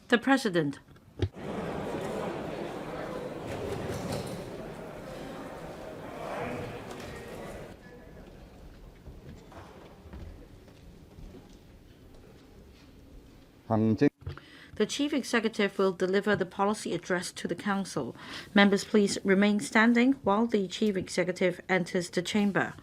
The President. The Chief Executive will deliver the policy address to the Council. Members, please remain standing while the Chief Executive enters the chamber.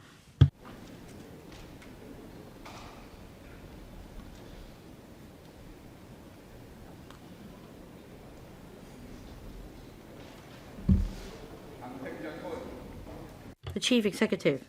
The Chief Executive.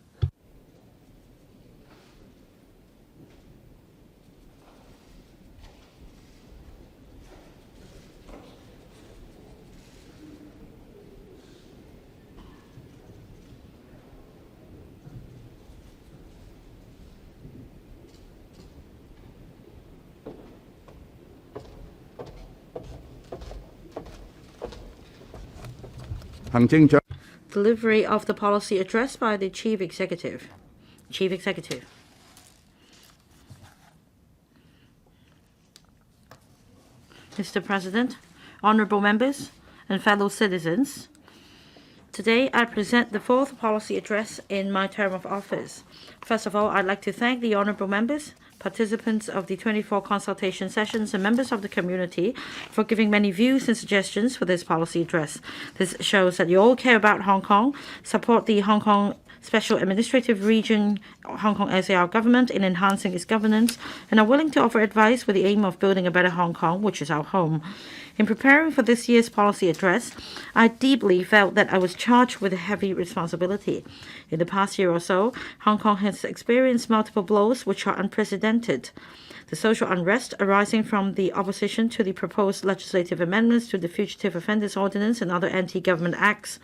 Delivery of the policy address by the Chief Executive. Chief Executive. Mr. President, honourable members and fellow citizens, today I present the fourth policy address in my term of office. First of all, I'd like to thank the honourable members, participants of the 24 consultation sessions and members of the community for giving many views and suggestions for this policy address. This shows that you all care about Hong Kong, support the Hong Kong Special Administrative Region, Hong Kong SAR government in enhancing its governance, and are willing to offer advice with the aim of building a better Hong Kong, which is our home. In preparing for this year's policy address, I deeply felt that I was charged with a heavy responsibility. In the past year or so, Hong Kong has experienced multiple blows which are unprecedented. The social unrest arising from the opposition to the proposed legislative amendments to the Fugitive Offenders Ordinance and other anti-government acts,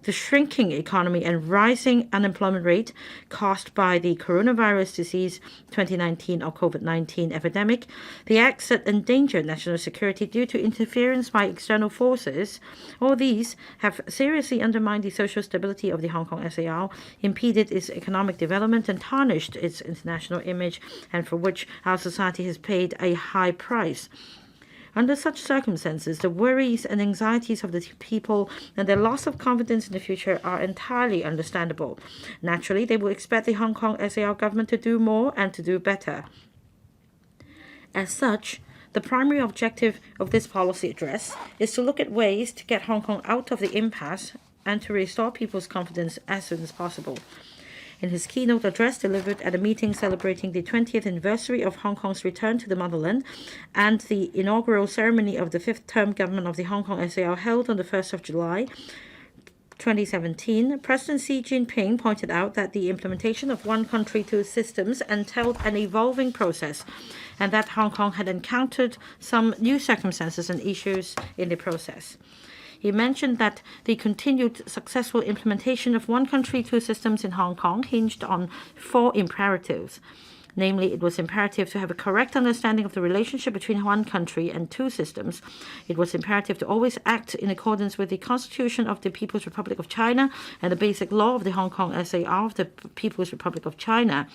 the shrinking economy and rising unemployment rate caused by the coronavirus disease 2019 or COVID-19 epidemic, the acts that endanger national security due to interference by external forces, all these have seriously undermined the social stability of the Hong Kong SAR, impeded its economic development and tarnished its international image, and for which our society has paid a high price. Under such circumstances, the worries and anxieties of the people and their loss of confidence in the future are entirely understandable. Naturally, they will expect the Hong Kong SAR government to do more and to do better. As such, the primary objective of this policy address is to look at ways to get Hong Kong out of the impasse and to restore people's confidence as soon as possible. In his keynote address delivered at a meeting celebrating the 20th anniversary of Hong Kong's return to the motherland and the inaugural ceremony of the fifth term government of the Hong Kong SAR held on the 1st of July 2017, President Xi Jinping pointed out that the implementation of one country, two systems entailed an evolving process, and that Hong Kong had encountered some new circumstances and issues in the process. He mentioned that the continued successful implementation of one country, two systems in Hong Kong hinged on four imperatives. Namely, it was imperative to have a correct understanding of the relationship between one country and two systems. It was imperative to always act in accordance with the Constitution of the People's Republic of China and the basic law of the Hong Kong SAR of the People's Republic of China.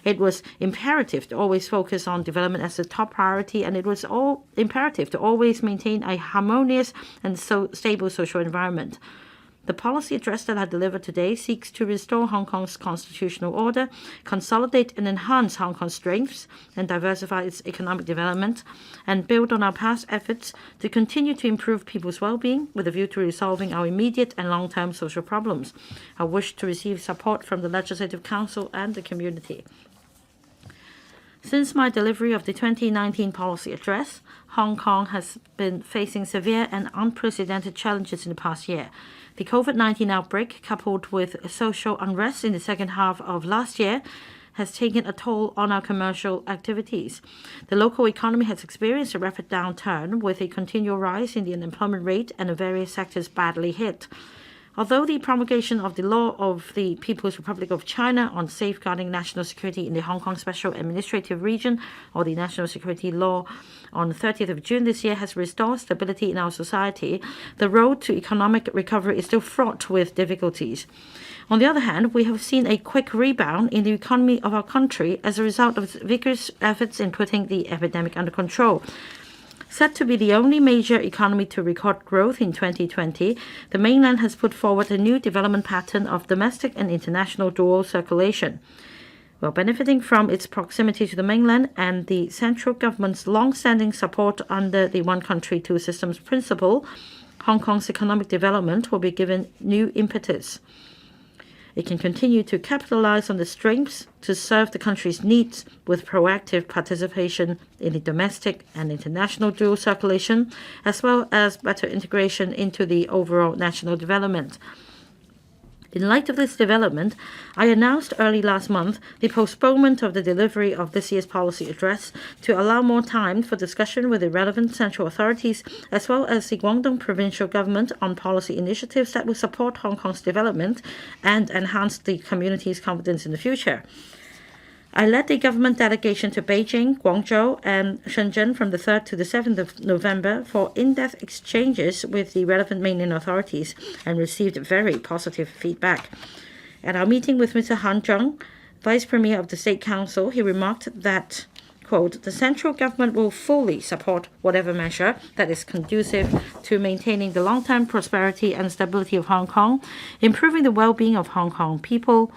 It was imperative to always focus on development as a top priority, and it was all imperative to always maintain a harmonious and stable social environment. The policy address that I delivered today seeks to restore Hong Kong's constitutional order, consolidate and enhance Hong Kong's strengths, and diversify its economic development, and build on our past efforts to continue to improve people's well-being with a view to resolving our immediate and long-term social problems. I wish to receive support from the Legislative Council and the community. Since my delivery of the 2019 policy address, Hong Kong has been facing severe and unprecedented challenges in the past year. The COVID-19 outbreak, coupled with social unrest in the second half of last year, has taken a toll on our commercial activities. The local economy has experienced a rapid downturn with a continual rise in the unemployment rate and the various sectors badly hit. Although the promulgation of the law of the People's Republic of China on safeguarding national security in the Hong Kong Special Administrative Region, or the National Security Law, on the 30th of June this year has restored stability in our society, the road to economic recovery is still fraught with difficulties. On the other hand, we have seen a quick rebound in the economy of our country as a result of vigorous efforts in putting the epidemic under control. Said to be the only major economy to record growth in 2020, the mainland has put forward a new development pattern of domestic and international dual circulation. While benefiting from its proximity to the mainland and the central government's long-standing support under the one country, two systems principle, Hong Kong's economic development will be given new impetus. It can continue to capitalize on the strengths to serve the country's needs with proactive participation in the domestic and international dual circulation, as well as better integration into the overall national development. In light of this development, I announced early last month the postponement of the delivery of this year's policy address to allow more time for discussion with the relevant central authorities as well as the Guangdong provincial government on policy initiatives that will support Hong Kong's development and enhance the community's confidence in the future. I led the government delegation to Beijing, Guangzhou, and Shenzhen from the 3rd to the 7th of November for in-depth exchanges with the relevant mainland authorities and received very positive feedback. At our meeting with Mr. Han Zheng, Vice Premier of the State Council, he remarked that, quote, the central government will fully support whatever measure that is conducive to maintaining the long-term prosperity and stability of Hong Kong, improving the well-being of Hong Kong people,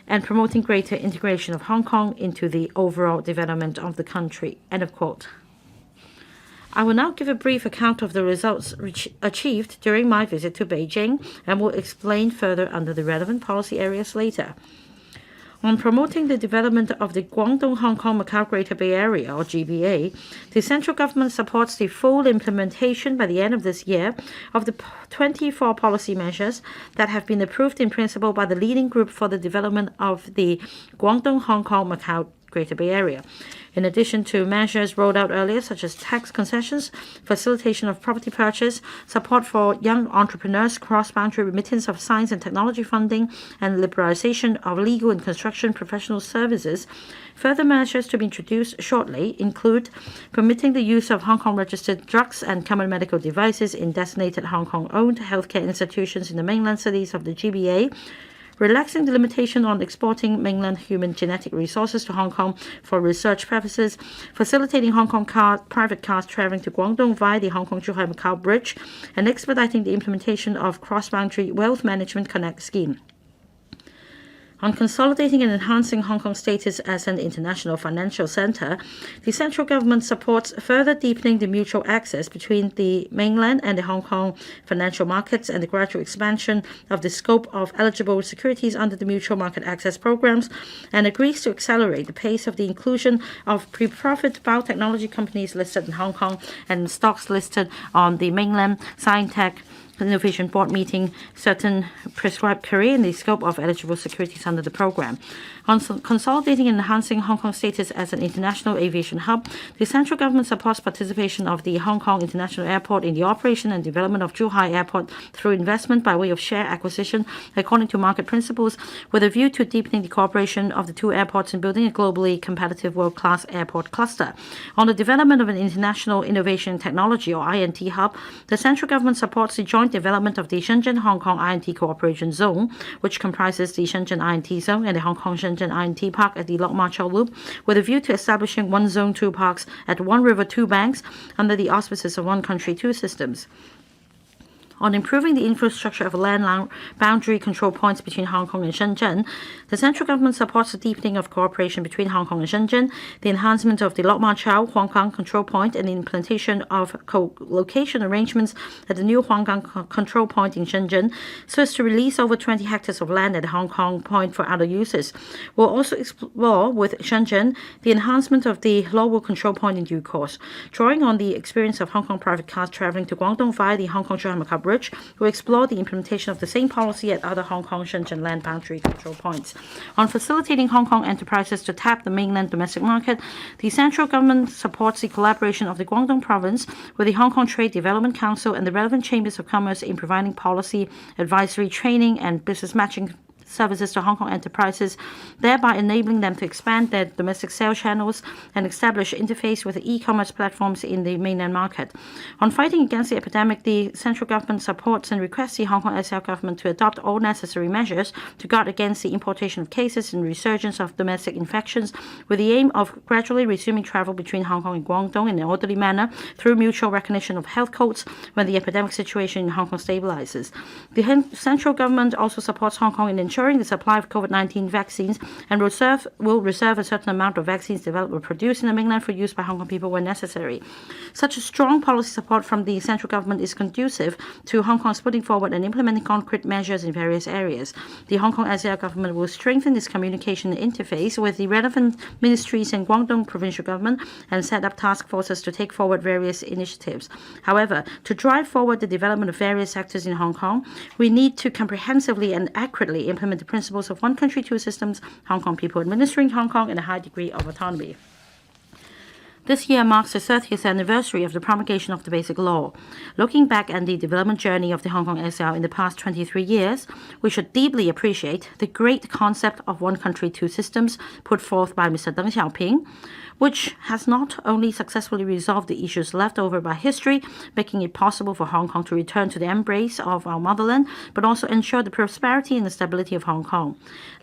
and promoting greater integration of Hong Kong into the overall development of the country. End of quote. I will now give a brief account of the results achieved during my visit to Beijing and will explain further under the relevant policy areas later. On promoting the development of the Guangdong-Hong Kong-Macau Greater Bay Area, or GBA, the central government supports the full implementation by the end of this year of the 24 policy measures that have been approved in principle by the leading group for the development of the Guangdong-Hong Kong-Macau Greater Bay Area. In addition to measures rolled out earlier, such as tax concessions, facilitation of property purchase, support for young entrepreneurs, cross-boundary remittance of science and technology funding, and liberalization of legal and construction professional services, further measures to be introduced shortly include permitting the use of Hong Kong-registered drugs and common medical devices in designated Hong Kong-owned healthcare institutions in the mainland cities of the GBA, relaxing the limitation on exporting mainland human genetic resources to Hong Kong for research purposes, facilitating Hong Kong private cars traveling to Guangdong via the Hong Kong-Zhuhai-Macau Bridge, and expediting the implementation of cross-boundary wealth management connect scheme. On consolidating and enhancing Hong Kong's status as an international financial center, the central government supports further deepening the mutual access between the mainland and the Hong Kong financial markets and the gradual expansion of the scope of eligible securities under the mutual market access programs, and agrees to accelerate the pace of the inclusion of pre-profit biotechnology companies listed in Hong Kong and stocks listed on the mainland Scientech Innovation Board meeting certain prescribed career in the scope of eligible securities under the program. On consolidating and enhancing Hong Kong's status as an international aviation hub, the central government supports participation of the Hong Kong International Airport in the operation and development of Zhuhai Airport through investment by way of share acquisition according to market principles, with a view to deepening the cooperation of the two airports in building a globally competitive world-class airport cluster. On the development of an international innovation technology or INT hub, the central government supports the joint development of the Shenzhen-Hong Kong INT Cooperation Zone, which comprises the Shenzhen INT Zone and the Hong Kong Shenzhen INT Park at the Lok Ma Chau Loop, with a view to establishing one zone, two parks at one river, two banks under the auspices of one country, two systems. On improving the infrastructure of land boundary control points between Hong Kong and Shenzhen, the central government supports the deepening of cooperation between Hong Kong and Shenzhen, the enhancement of the Lok Ma Chau Huanggang control point, and the implementation of co-location arrangements at the new Huanggang control point in Shenzhen, so as to release over 20 hectares of land at the Hong Kong point for other uses. We'll also explore with Shenzhen the enhancement of the Lowell control point in due course. Drawing on the experience of Hong Kong private cars traveling to Guangdong via the Hong Kong-Zhuhai-Macau Bridge, will explore the implementation of the same policy at other Hong Kong-Shenzhen land boundary control points. On facilitating Hong Kong enterprises to tap the mainland domestic market, the central government supports the collaboration of the Guangdong province with the Hong Kong Trade Development Council and the relevant chambers of commerce in providing policy, advisory, training, and business matching services to Hong Kong enterprises, thereby enabling them to expand their domestic sales channels and establish interface with e-commerce platforms in the mainland market. On fighting against the epidemic, the central government supports and requests the Hong Kong SAR government to adopt all necessary measures to guard against the importation of cases and resurgence of domestic infections, with the aim of gradually resuming travel between Hong Kong and Guangdong in an orderly manner through mutual recognition of health codes when the epidemic situation in Hong Kong stabilizes. The central government also supports Hong Kong in ensuring the supply of COVID-19 vaccines and will reserve a certain amount of vaccines developed or produced in the mainland for use by Hong Kong people when necessary. Such a strong policy support from the central government is conducive to Hong Kong's putting forward and implementing concrete measures in various areas. The Hong Kong SAR government will strengthen its communication interface with the relevant ministries and Guangdong provincial government and set up task forces to take forward various initiatives. However, to drive forward the development of various sectors in Hong Kong, we need to comprehensively and accurately implement the principles of one country, two systems, Hong Kong people administering Hong Kong, and a high degree of autonomy. This year marks the 30th anniversary of the promulgation of the Basic Law. Looking back at the development journey of the Hong Kong SAR in the past 23 years, we should deeply appreciate the great concept of one country, two systems put forth by Mr. Deng Xiaoping, which has not only successfully resolved the issues left over by history, making it possible for Hong Kong to return to the embrace of our motherland, but also ensure the prosperity and the stability of Hong Kong.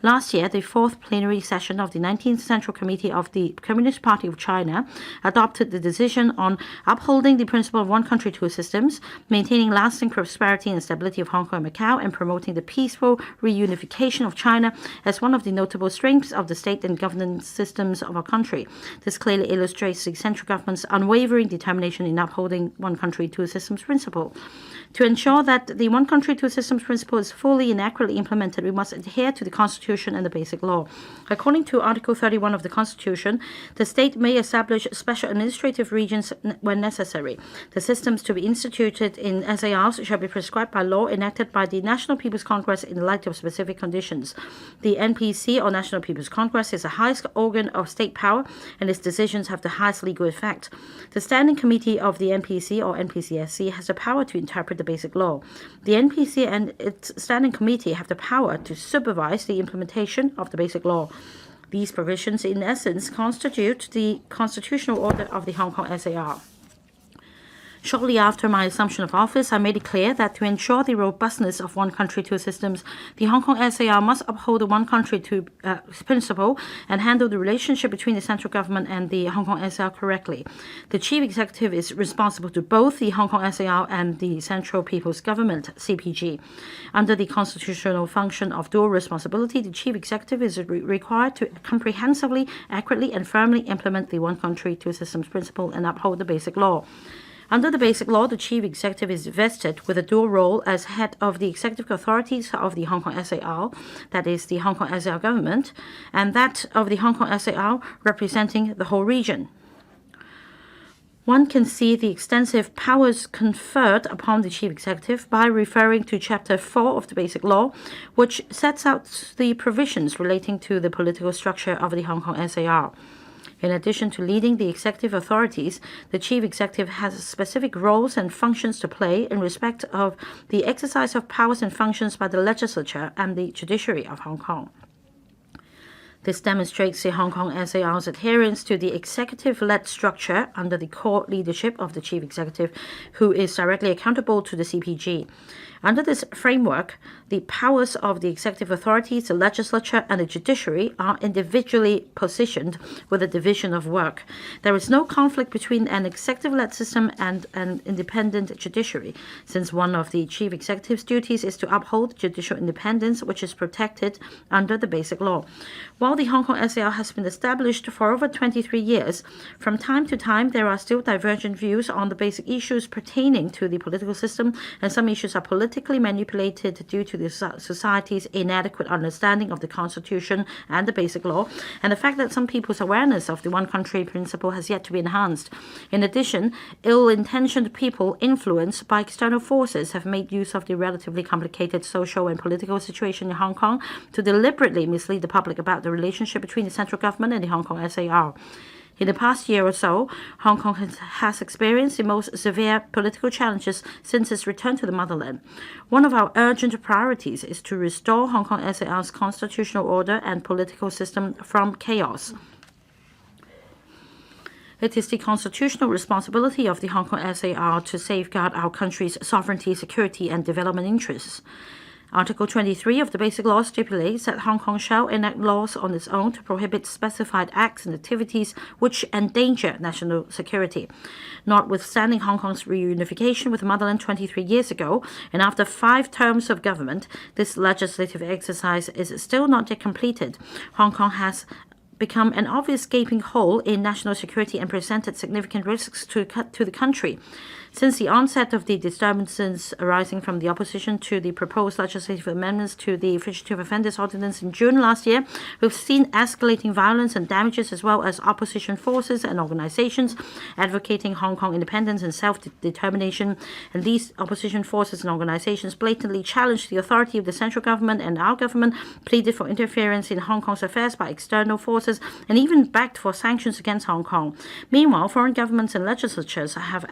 Last year, the fourth plenary session of the 19th Central Committee of the Communist Party of China adopted the decision on upholding the principle of one country, two systems, maintaining lasting prosperity and stability of Hong Kong and Macau, and promoting the peaceful reunification of China as one of the notable strengths of the state and governance systems of our country. This clearly illustrates the central government's unwavering determination in upholding one country, two systems principle. To ensure that the one country, two systems principle is fully and accurately implemented, we must adhere to the Constitution and the Basic Law. According to Article 31 of the Constitution, the state may establish special administrative regions when necessary. The systems to be instituted in SARs shall be prescribed by law enacted by the National People's Congress in the light of specific conditions. The NPC, or National People's Congress, is the highest organ of state power, and its decisions have the highest legal effect. The Standing Committee of the NPC, or NPCSC, has the power to interpret the Basic Law. The NPC and its Standing Committee have the power to supervise the implementation of the Basic Law. These provisions, in essence, constitute the constitutional order of the Hong Kong SAR. Shortly after my assumption of office, I made it clear that to ensure the robustness of one country, two systems, the Hong Kong SAR must uphold the one country, two principle and handle the relationship between the central government and the Hong Kong SAR correctly. The chief executive is responsible to both the Hong Kong SAR and the Central People's Government, CPG. Under the constitutional function of dual responsibility, the chief executive is required to comprehensively, accurately, and firmly implement the one country, two systems principle and uphold the Basic Law. Under the Basic Law, the chief executive is vested with a dual role as head of the executive authorities of the Hong Kong SAR, that is the Hong Kong SAR government, and that of the Hong Kong SAR representing the whole region. One can see the extensive powers conferred upon the chief executive by referring to Chapter 4 of the Basic Law, which sets out the provisions relating to the political structure of the Hong Kong SAR. In addition to leading the executive authorities, the chief executive has specific roles and functions to play in respect of the exercise of powers and functions by the legislature and the judiciary of Hong Kong. This demonstrates the Hong Kong SAR's adherence to the executive-led structure under the core leadership of the chief executive, who is directly accountable to the CPG. Under this framework, the powers of the executive authorities, the legislature, and the judiciary are individually positioned with a division of work. There is no conflict between an executive-led system and an independent judiciary, since one of the chief executive's duties is to uphold judicial independence, which is protected under the Basic Law. While the Hong Kong SAR has been established for over 23 years, from time to time there are still divergent views on the basic issues pertaining to the political system, and some issues are politically manipulated due to the society's inadequate understanding of the Constitution and the Basic Law, and the fact that some people's awareness of the one country principle has yet to be enhanced. In addition, ill-intentioned people influenced by external forces have made use of the relatively complicated social and political situation in Hong Kong to deliberately mislead the public about the relationship between the central government and the Hong Kong SAR. In the past year or so, Hong Kong has experienced the most severe political challenges since its return to the motherland. One of our urgent priorities is to restore Hong Kong SAR's constitutional order and political system from chaos. It is the constitutional responsibility of the Hong Kong SAR to safeguard our country's sovereignty, security, and development interests. Article 23 of the Basic Law stipulates that Hong Kong shall enact laws on its own to prohibit specified acts and activities which endanger national security. Notwithstanding Hong Kong's reunification with the motherland 23 years ago, and after 5 terms of government, this legislative exercise is still not yet completed. Hong Kong has become an obvious gaping hole in national security and presented significant risks to the country. Since the onset of the disturbances arising from the opposition to the proposed legislative amendments to the Fugitive Offenders Ordinance in June last year, we've seen escalating violence and damages, as well as opposition forces and organizations advocating Hong Kong independence and self-determination. And these opposition forces and organizations blatantly challenged the authority of the central government, and our government pleaded for interference in Hong Kong's affairs by external forces and even begged for sanctions against Hong Kong. Meanwhile, foreign governments and legislatures have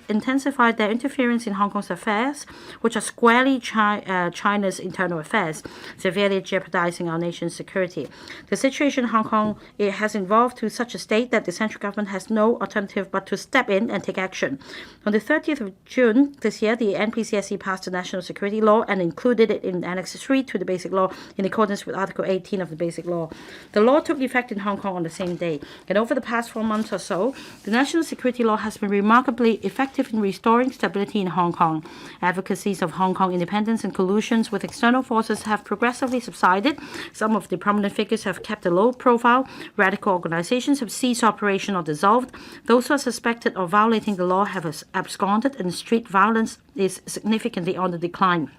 intensified their interference in Hong Kong's affairs, which are squarely China's internal affairs, severely jeopardizing our nation's security. The situation in Hong Kong has evolved to such a state that the central government has no alternative but to step in and take action. On the 30th of June this year, the NPCSC passed the National Security Law and included it in Annex 3 to the Basic Law in accordance with Article 18 of the Basic Law. The law took effect in Hong Kong on the same day, and over the past 4 months or so, the National Security Law has been remarkably effective in restoring stability in Hong Kong. Advocacies of Hong Kong independence and collusions with external forces have progressively subsided. Some of the prominent figures have kept a low profile. Radical organizations have ceased operation or dissolved. Those who are suspected of violating the law have absconded, and street violence is significantly on the decline.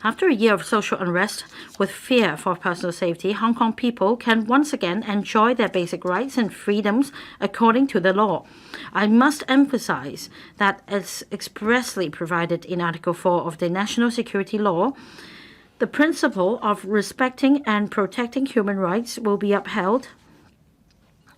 After a year of social unrest with fear for personal safety, Hong Kong people can once again enjoy their basic rights and freedoms according to the law. I must emphasize that, as expressly provided in Article 4 of the National Security Law, the principle of respecting and protecting human rights will be upheld,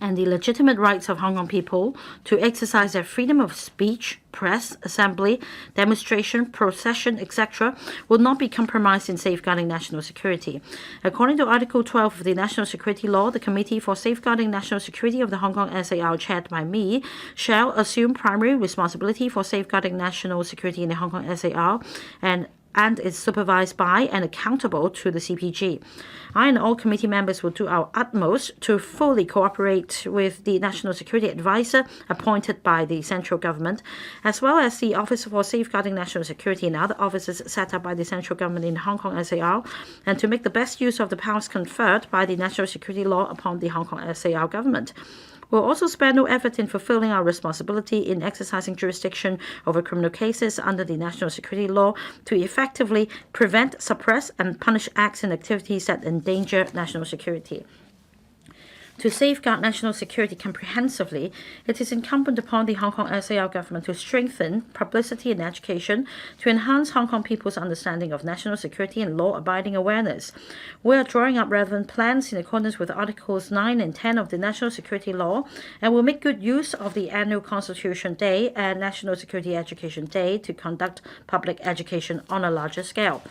and the legitimate rights of Hong Kong people to exercise their freedom of speech, press, assembly, demonstration, procession, etc. will not be compromised in safeguarding national security. According to Article 12 of the National Security Law, the Committee for Safeguarding National Security of the Hong Kong SAR, chaired by me, shall assume primary responsibility for safeguarding national security in the Hong Kong SAR and is supervised by and accountable to the CPG. I and all committee members will do our utmost to fully cooperate with the National Security Advisor appointed by the central government, as well as the Office for Safeguarding National Security and other offices set up by the central government in Hong Kong SAR, and to make the best use of the powers conferred by the National Security Law upon the Hong Kong SAR government. We'll also spare no effort in fulfilling our responsibility in exercising jurisdiction over criminal cases under the National Security Law to effectively prevent, suppress, and punish acts and activities that endanger national security. To safeguard national security comprehensively, it is incumbent upon the Hong Kong SAR government to strengthen publicity and education to enhance Hong Kong people's understanding of national security and law-abiding awareness. We are drawing up relevant plans in accordance with Articles 9 and 10 of the National Security Law, and will make good use of the annual Constitution Day and National Security Education Day to conduct public education on a larger scale.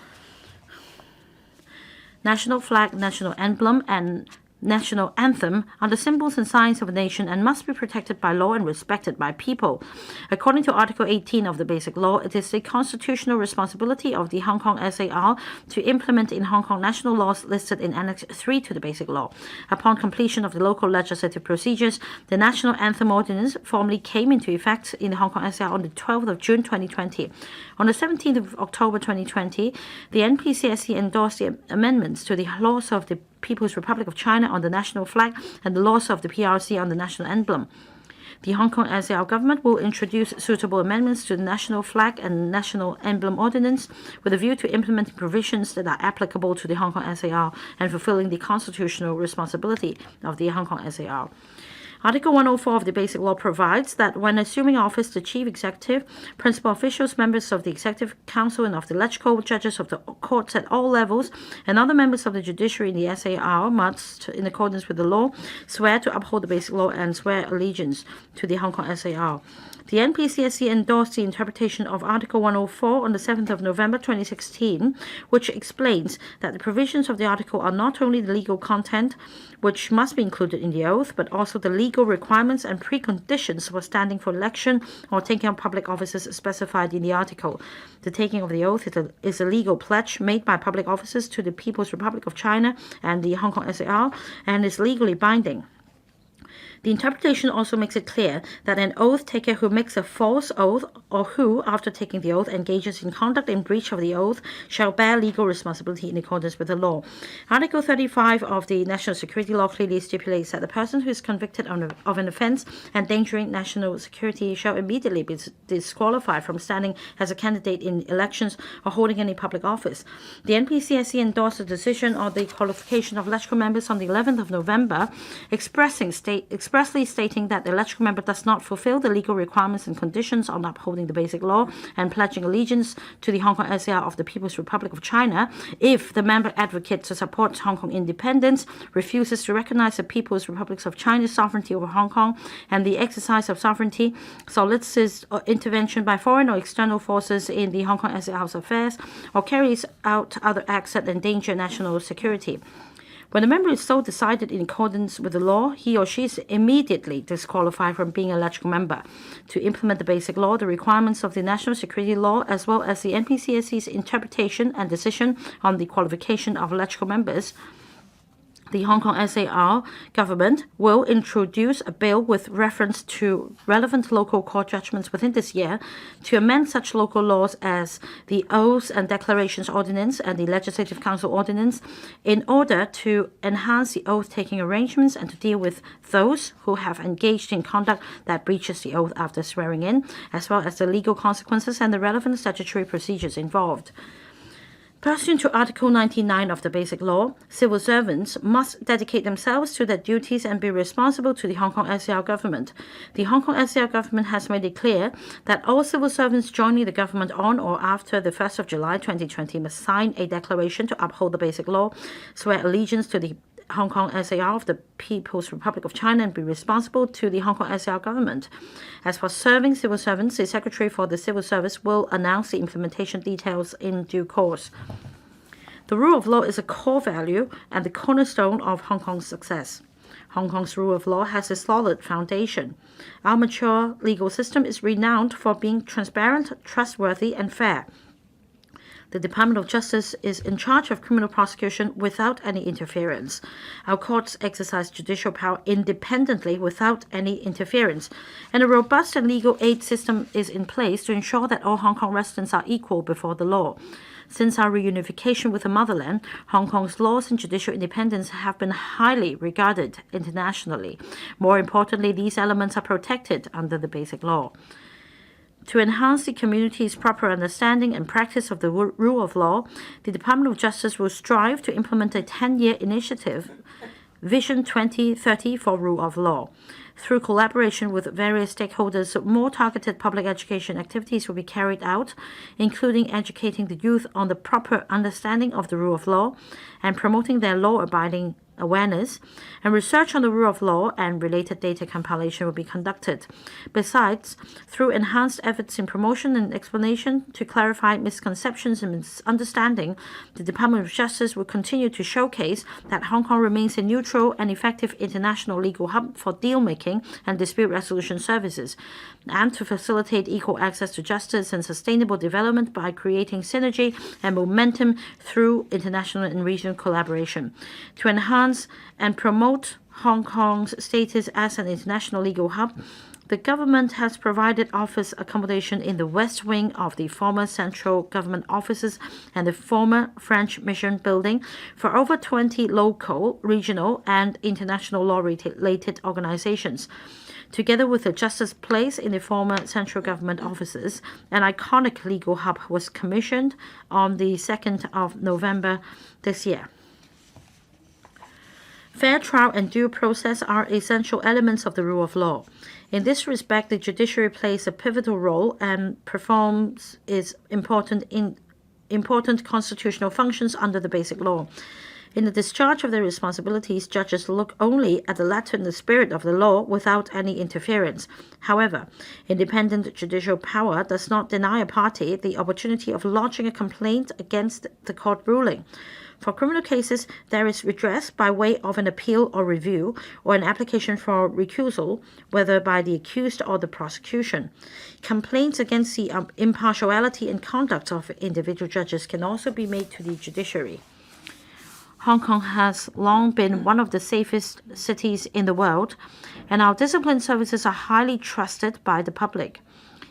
National flag, national emblem, and national anthem are the symbols and signs of a nation and must be protected by law and respected by people. According to Article 18 of the Basic Law, it is the constitutional responsibility of the Hong Kong SAR to implement in Hong Kong national laws listed in Annex 3 to the Basic Law. Upon completion of the local legislative procedures, the National Anthem Ordinance formally came into effect in the Hong Kong SAR on the 12th of June 2020. On the 17th of October 2020, the NPCSC endorsed the amendments to the laws of the People's Republic of China on the national flag and the laws of the PRC on the national emblem. The Hong Kong SAR government will introduce suitable amendments to the national flag and national emblem ordinance with a view to implementing provisions that are applicable to the Hong Kong SAR and fulfilling the constitutional responsibility of the Hong Kong SAR. Article 104 of the Basic Law provides that when assuming office, the chief executive, principal officials, members of the Executive Council and of the electoral, judges of the courts at all levels, and other members of the judiciary in the SAR must, in accordance with the law, swear to uphold the Basic Law and swear allegiance to the Hong Kong SAR. The NPCSC endorsed the interpretation of Article 104 on the 7th of November 2016, which explains that the provisions of the article are not only the legal content, which must be included in the oath, but also the legal requirements and preconditions for standing for election or taking up public offices specified in the article. The taking of the oath is a legal pledge made by public officers to the People's Republic of China and the Hong Kong SAR and is legally binding. The interpretation also makes it clear that an oath taker who makes a false oath or who, after taking the oath, engages in conduct in breach of the oath shall bear legal responsibility in accordance with the law. Article 35 of the National Security Law clearly stipulates that the person who is convicted of an offence endangering national security shall immediately be disqualified from standing as a candidate in elections or holding any public office. The NPCSC endorsed the decision on the qualification of electoral members on the 11th of November, expressly stating that the electoral member does not fulfill the legal requirements and conditions on upholding the Basic Law and pledging allegiance to the Hong Kong SAR of the People's Republic of China if the member advocates to support Hong Kong independence, refuses to recognize the People's Republic of China's sovereignty over Hong Kong and the exercise of sovereignty, solicits intervention by foreign or external forces in the Hong Kong SAR's affairs, or carries out other acts that endanger national security. When a member is so decided in accordance with the law, he or she is immediately disqualified from being an electoral member. To implement the Basic Law, the requirements of the National Security Law, as well as the NPCSC's interpretation and decision on the qualification of electoral members, the Hong Kong SAR government will introduce a bill with reference to relevant local court judgments within this year to amend such local laws as the Oaths and Declarations Ordinance and the Legislative Council Ordinance in order to enhance the oath-taking arrangements and to deal with those who have engaged in conduct that breaches the oath after swearing in, as well as the legal consequences and the relevant statutory procedures involved. Pursuant to Article 99 of the Basic Law, civil servants must dedicate themselves to their duties and be responsible to the Hong Kong SAR government. The Hong Kong SAR government has made it clear that all civil servants joining the government on or after the 1st of July 2020 must sign a declaration to uphold the Basic Law, swear allegiance to the Hong Kong SAR of the People's Republic of China and be responsible to the Hong Kong SAR government. As for serving civil servants, the Secretary for the Civil Service will announce the implementation details in due course. The rule of law is a core value and the cornerstone of Hong Kong's success. Hong Kong's rule of law has a solid foundation. Our mature legal system is renowned for being transparent, trustworthy, and fair. The Department of Justice is in charge of criminal prosecution without any interference. Our courts exercise judicial power independently without any interference. And a robust and legal aid system is in place to ensure that all Hong Kong residents are equal before the law. Since our reunification with the motherland, Hong Kong's laws and judicial independence have been highly regarded internationally. More importantly, these elements are protected under the Basic Law. To enhance the community's proper understanding and practice of the rule of law, the Department of Justice will strive to implement a 10-year initiative, Vision 2030 for Rule of Law. Through collaboration with various stakeholders, more targeted public education activities will be carried out, including educating the youth on the proper understanding of the rule of law and promoting their law-abiding awareness, and research on the rule of law and related data compilation will be conducted. Besides, through enhanced efforts in promotion and explanation to clarify misconceptions and misunderstanding, the Department of Justice will continue to showcase that Hong Kong remains a neutral and effective international legal hub for deal-making and dispute resolution services, and to facilitate equal access to justice and sustainable development by creating synergy and momentum through international and regional collaboration. To enhance and promote Hong Kong's status as an international legal hub, the government has provided office accommodation in the West Wing of the former central government offices and the former French Mission building for over 20 local, regional, and international law-related organizations. Together with the Justice Place in the former central government offices, an iconic legal hub was commissioned on the 2nd of November this year. Fair trial and due process are essential elements of the rule of law. In this respect, the judiciary plays a pivotal role and performs its important constitutional functions under the Basic Law. In the discharge of their responsibilities, judges look only at the letter and the spirit of the law without any interference. However, independent judicial power does not deny a party the opportunity of lodging a complaint against the court ruling. For criminal cases, there is redress by way of an appeal or review, or an application for recusal, whether by the accused or the prosecution. Complaints against the impartiality and conduct of individual judges can also be made to the judiciary. Hong Kong has long been one of the safest cities in the world, and our discipline services are highly trusted by the public.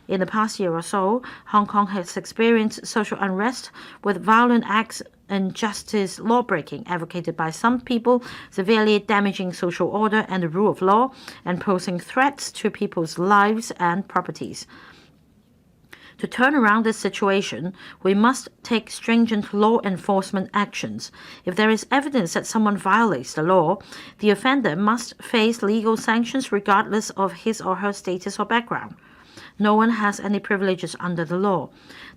In the past year or so, Hong Kong has experienced social unrest with violent acts and justice lawbreaking advocated by some people, severely damaging social order and the rule of law and posing threats to people's lives and properties. To turn around this situation, we must take stringent law enforcement actions. If there is evidence that someone violates the law, the offender must face legal sanctions regardless of his or her status or background. No one has any privileges under the law.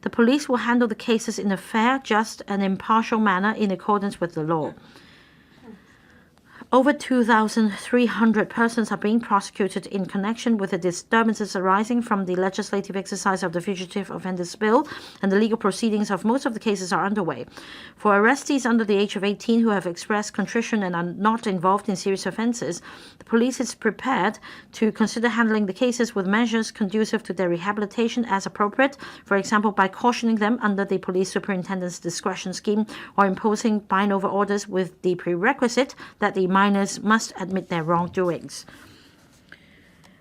The police will handle the cases in a fair, just, and impartial manner in accordance with the law. Over 2,300 persons are being prosecuted in connection with the disturbances arising from the legislative exercise of the Fugitive Offenders Bill, and the legal proceedings of most of the cases are underway. For arrestees under the age of 18 who have expressed contrition and are not involved in serious offences, the police is prepared to consider handling the cases with measures conducive to their rehabilitation as appropriate, for example, by cautioning them under the police superintendent's discretion scheme or imposing bind-over orders with the prerequisite that the minors must admit their wrongdoings.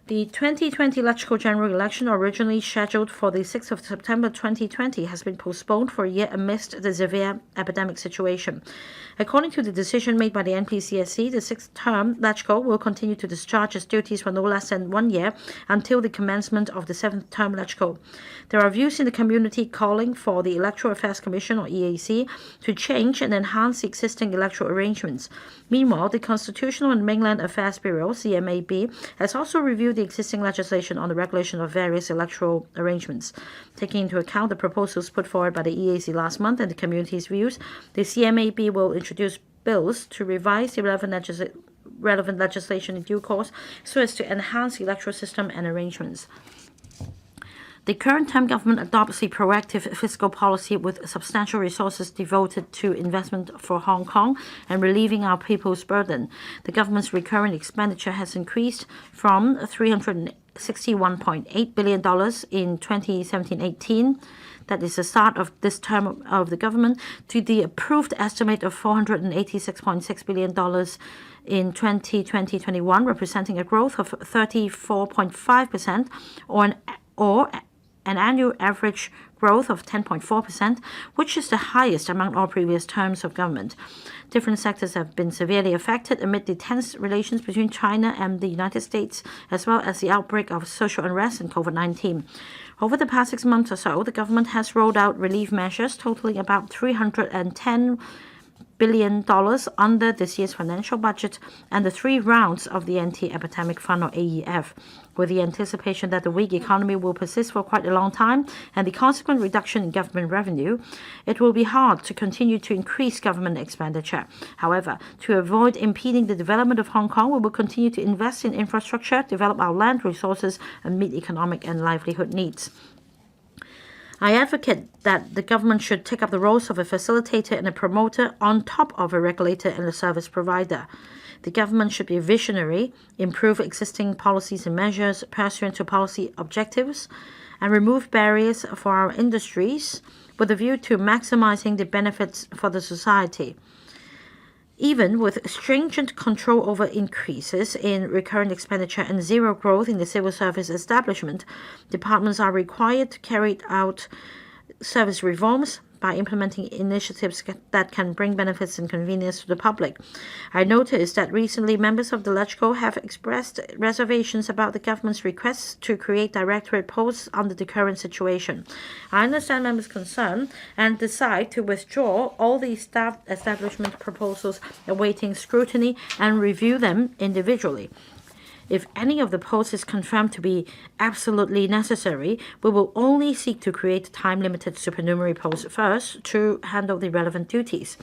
The 2020 electoral general election, originally scheduled for the 6th of September 2020, has been postponed for a year amidst the severe epidemic situation. According to the decision made by the NPCSC, the sixth-term electoral will continue to discharge its duties for no less than 1 year until the commencement of the seventh-term electoral. There are views in the community calling for the Electoral Affairs Commission, or EAC, to change and enhance the existing electoral arrangements. Meanwhile, the Constitutional and Mainland Affairs Bureau, CMAB, has also reviewed the existing legislation on the regulation of various electoral arrangements. Taking into account the proposals put forward by the EAC last month and the community's views, the CMAB will introduce bills to revise the relevant legislation in due course so as to enhance the electoral system and arrangements. The current term government adopts a proactive fiscal policy with substantial resources devoted to investment for Hong Kong and relieving our people's burden. The government's recurrent expenditure has increased from $361.8 billion in 2017-18, that is the start of this term of the government, to the approved estimate of $486.6 billion in 2020-21, representing a growth of 34.5% or an annual average growth of 10.4%, which is the highest among all previous terms of government. Different sectors have been severely affected amid the tense relations between China and the United States, as well as the outbreak of social unrest and COVID-19. Over the past 6 months or so, the government has rolled out relief measures totaling about $310 billion under this year's financial budget and the 3 rounds of the Anti-Epidemic Fund, or AEF. With the anticipation that the weak economy will persist for quite a long time and the consequent reduction in government revenue, it will be hard to continue to increase government expenditure. However, to avoid impeding the development of Hong Kong, we will continue to invest in infrastructure, develop our land resources, and meet economic and livelihood needs. I advocate that the government should take up the roles of a facilitator and a promoter on top of a regulator and a service provider. The government should be visionary, improve existing policies and measures pursuant to policy objectives, and remove barriers for our industries with a view to maximizing the benefits for the society. Even with stringent control over increases in recurrent expenditure and zero growth in the civil service establishment, departments are required to carry out service reforms, by implementing initiatives that can bring benefits and convenience to the public. I noticed that recently members of the LegCo have expressed reservations about the government's requests to create directorate posts under the current situation. I understand members' concern and decide to withdraw all the staff establishment proposals awaiting scrutiny and review them individually. If any of the posts is confirmed to be absolutely necessary, we will only seek to create time-limited supernumerary posts first to handle the relevant duties.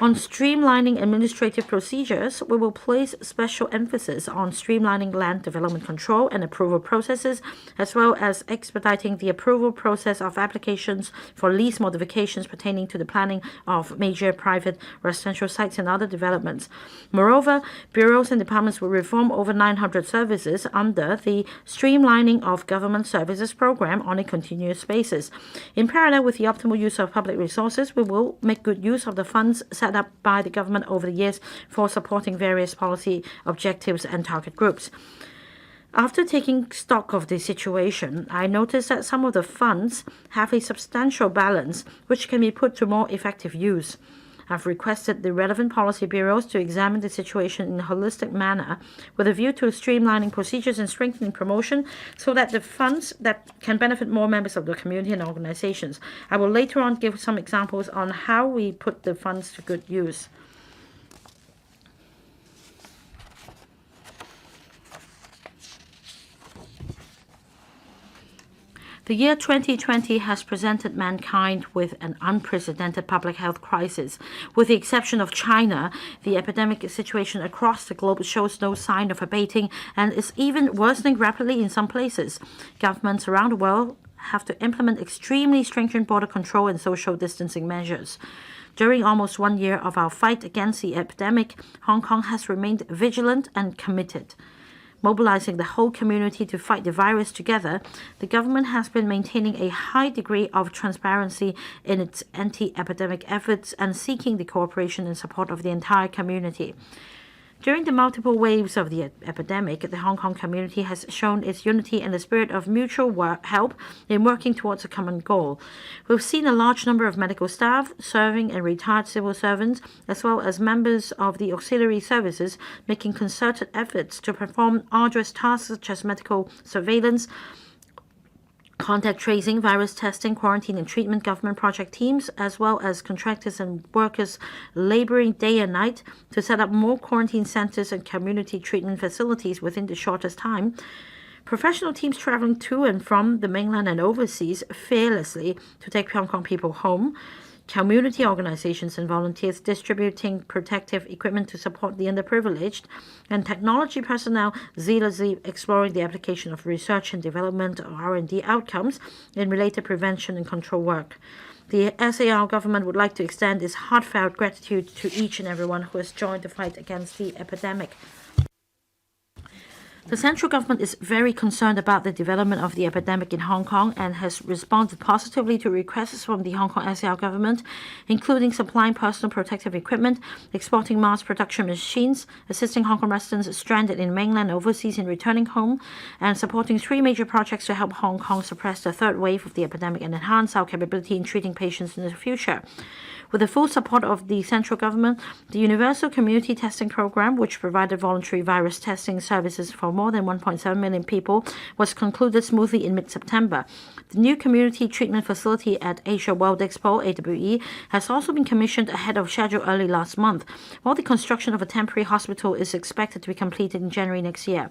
On streamlining administrative procedures, we will place special emphasis on streamlining land development control and approval processes, as well as expediting the approval process of applications for lease modifications pertaining to the planning of major private residential sites and other developments. Moreover, bureaus and departments will reform over 900 services under the Streamlining of Government Services program on a continuous basis. In parallel with the optimal use of public resources, we will make good use of the funds set up by the government over the years for supporting various policy objectives and target groups. After taking stock of the situation, I noticed that some of the funds have a substantial balance which can be put to more effective use. I've requested the relevant policy bureaus to examine the situation in a holistic manner with a view to streamlining procedures and strengthening promotion so that the funds that can benefit more members of the community and organizations. I will later on give some examples on how we put the funds to good use. The year 2020 has presented mankind with an unprecedented public health crisis. With the exception of China, the epidemic situation across the globe shows no sign of abating and is even worsening rapidly in some places. Governments around the world have to implement extremely stringent border control and social distancing measures. During almost 1 year of our fight against the epidemic, Hong Kong has remained vigilant and committed. Mobilizing the whole community to fight the virus together, the government has been maintaining a high degree of transparency in its anti-epidemic efforts and seeking the cooperation and support of the entire community. During the multiple waves of the epidemic, the Hong Kong community has shown its unity and the spirit of mutual help in working towards a common goal. We've seen a large number of medical staff, serving and retired civil servants, as well as members of the auxiliary services making concerted efforts to perform arduous tasks such as medical surveillance, contact tracing, virus testing, quarantine and treatment government project teams, as well as contractors and workers laboring day and night to set up more quarantine centers and community treatment facilities within the shortest time. Professional teams traveling to and from the mainland and overseas fearlessly to take Hong Kong people home. Community organizations and volunteers distributing protective equipment to support the underprivileged, and technology personnel zealously exploring the application of research and development or R&D outcomes in related prevention and control work. The SAR government would like to extend its heartfelt gratitude to each and everyone who has joined the fight against the epidemic. The central government is very concerned about the development of the epidemic in Hong Kong and has responded positively to requests from the Hong Kong SAR government, including supplying personal protective equipment, exporting mass production machines, assisting Hong Kong residents stranded in mainland and overseas in returning home, and supporting 3 major projects to help Hong Kong suppress the third wave of the epidemic and enhance our capability in treating patients in the future. With the full support of the central government, the Universal Community Testing Program, which provided voluntary virus testing services for more than 1.7 million people, was concluded smoothly in mid-September. The new community treatment facility at Asia World Expo, AWE, has also been commissioned ahead of schedule early last month, while the construction of a temporary hospital is expected to be completed in January next year.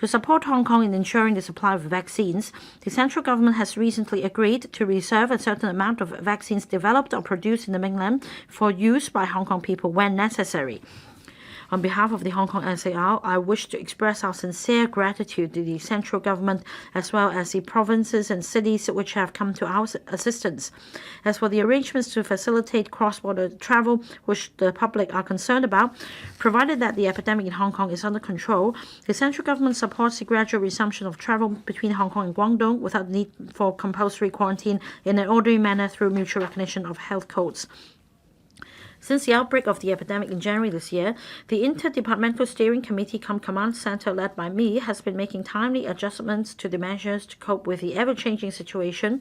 To support Hong Kong in ensuring the supply of vaccines, the central government has recently agreed to reserve a certain amount of vaccines developed or produced in the mainland for use by Hong Kong people when necessary. On behalf of the Hong Kong SAR, I wish to express our sincere gratitude to the central government as well as the provinces and cities which have come to our assistance. As for the arrangements to facilitate cross-border travel, which the public are concerned about, provided that the epidemic in Hong Kong is under control, the central government supports the gradual resumption of travel between Hong Kong and Guangdong without the need for compulsory quarantine in an orderly manner through mutual recognition of health codes. Since the outbreak of the epidemic in January this year, the Interdepartmental Steering Committee Command Center led by me has been making timely adjustments to the measures to cope with the ever-changing situation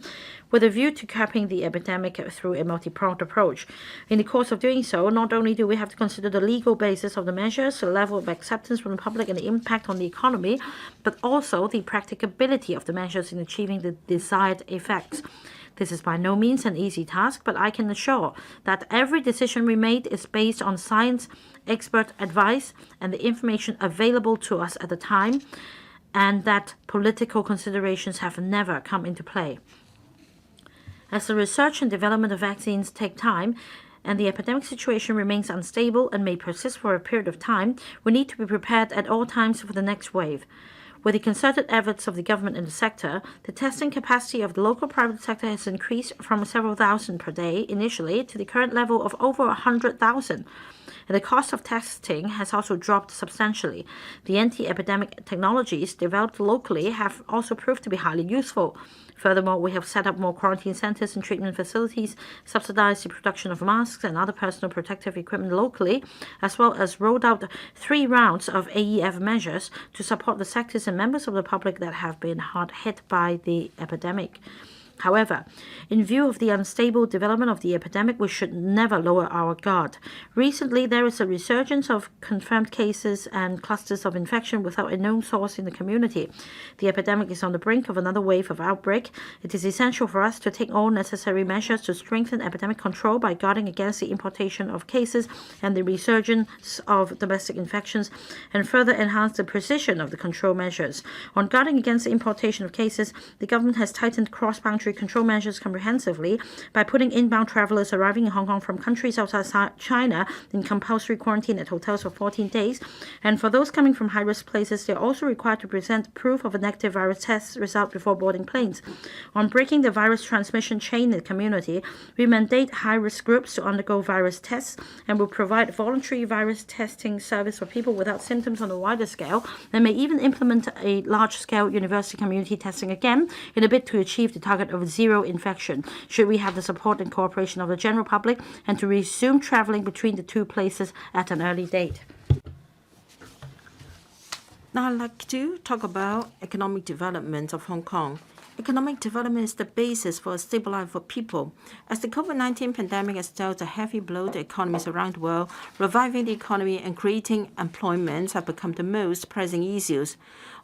with a view to capping the epidemic through a multi-pronged approach. In the course of doing so, not only do we have to consider the legal basis of the measures, the level of acceptance from the public and the impact on the economy, but also the practicability of the measures in achieving the desired effects. This is by no means an easy task, but I can assure that every decision we made is based on science, expert advice, and the information available to us at the time, and that political considerations have never come into play. As the research and development of vaccines take time, and the epidemic situation remains unstable and may persist for a period of time, we need to be prepared at all times for the next wave. With the concerted efforts of the government and the sector, the testing capacity of the local private sector has increased from several thousand per day initially to the current level of over 100,000. And the cost of testing has also dropped substantially. The anti-epidemic technologies developed locally have also proved to be highly useful. Furthermore, we have set up more quarantine centers and treatment facilities, subsidized the production of masks and other personal protective equipment locally, as well as rolled out 3 rounds of AEF measures to support the sectors and members of the public that have been hard hit by the epidemic. However, in view of the unstable development of the epidemic, we should never lower our guard. Recently, there is a resurgence of confirmed cases and clusters of infection without a known source in the community. The epidemic is on the brink of another wave of outbreak. It is essential for us to take all necessary measures to strengthen epidemic control by guarding against the importation of cases and the resurgence of domestic infections, and further enhance the precision of the control measures. On guarding against the importation of cases, the government has tightened cross-boundary control measures comprehensively by putting inbound travelers arriving in Hong Kong from countries outside China in compulsory quarantine at hotels for 14 days. And for those coming from high-risk places, they are also required to present proof of a negative virus test result before boarding planes. On breaking the virus transmission chain in the community, we mandate high-risk groups to undergo virus tests and will provide voluntary virus testing service for people without symptoms on a wider scale, and may even implement a large-scale university community testing again in a bid to achieve the target of zero infection, should we have the support and cooperation of the general public, and to resume traveling between the 2 places at an early date. Now I'd like to talk about economic development of Hong Kong. Economic development is the basis for a stable life for people. As the COVID-19 pandemic has dealt a heavy blow to economies around the world, reviving the economy and creating employment have become the most pressing issues.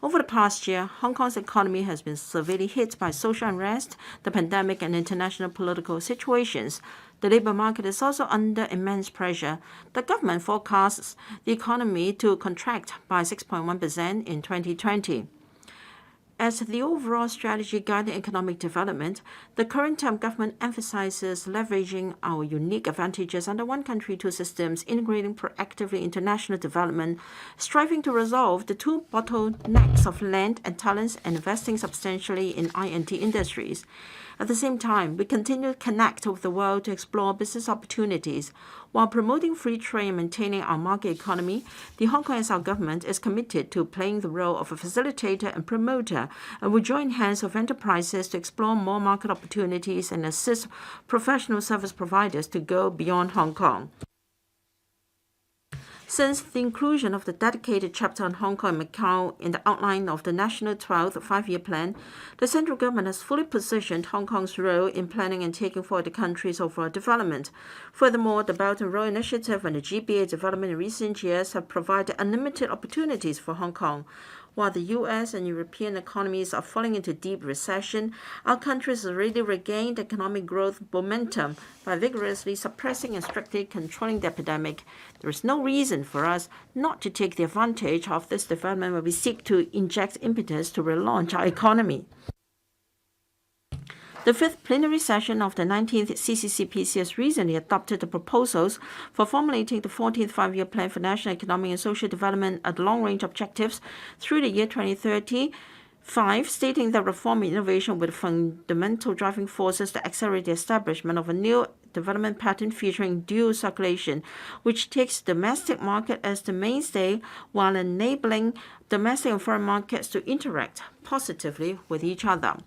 Over the past year, Hong Kong's economy has been severely hit by social unrest, the pandemic, and international political situations. The labor market is also under immense pressure. The government forecasts the economy to contract by 6.1% in 2020. As the overall strategy guiding economic development, the current term government emphasizes leveraging our unique advantages under one country, 2 systems, integrating proactively international development, striving to resolve the 2 bottlenecks of land and talents, and investing substantially in I&T industries. At the same time, we continue to connect with the world to explore business opportunities. While promoting free trade and maintaining our market economy, the Hong Kong SR government is committed to playing the role of a facilitator and promoter, and will join hands with enterprises to explore more market opportunities and assist professional service providers to go beyond Hong Kong. Since the inclusion of the dedicated chapter on Hong Kong and Macau in the outline of the National 12th Five-Year Plan, the central government has fully positioned Hong Kong's role in planning and taking forward the country's overall development. Furthermore, the Belt and Road Initiative and the GBA development in recent years have provided unlimited opportunities for Hong Kong. While the U.S. and European economies are falling into deep recession, our country has already regained economic growth momentum by vigorously suppressing and strictly controlling the epidemic. There is no reason for us not to take the advantage of this development when we seek to inject impetus to relaunch our economy. The 5th plenary session of the 19th CCCPC has recently adopted the proposals for formulating the 14th Five-Year Plan for National Economic and Social Development at long-range objectives through the year 2035, stating that reform and innovation were the fundamental driving forces to accelerate the establishment of a new development pattern featuring dual circulation, which takes the domestic market as the mainstay while enabling domestic and foreign markets to interact positively with each other.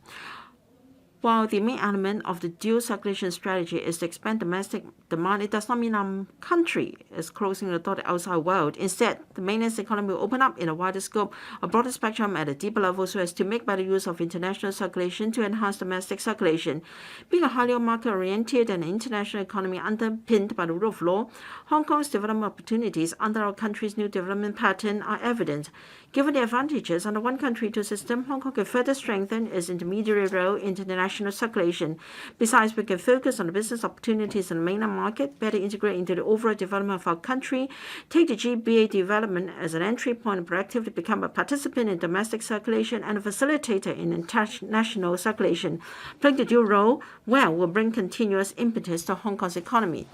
While the main element of the dual circulation strategy is to expand domestic demand, it does not mean our country is closing the door to the outside world. Instead, the mainland's economy will open up in a wider scope, a broader spectrum at a deeper level so as to make better use of international circulation to enhance domestic circulation. Being a highly market-oriented and international economy underpinned by the rule of law, Hong Kong's development opportunities under our country's new development pattern are evident. Given the advantages under one country, two system, Hong Kong can further strengthen its intermediary role in international circulation. Besides, we can focus on the business opportunities in the mainland market, better integrate into the overall development of our country, take the GBA development as an entry point and proactively become a participant in domestic circulation and a facilitator in international circulation. Playing the dual role well will bring continuous impetus to Hong Kong's economy.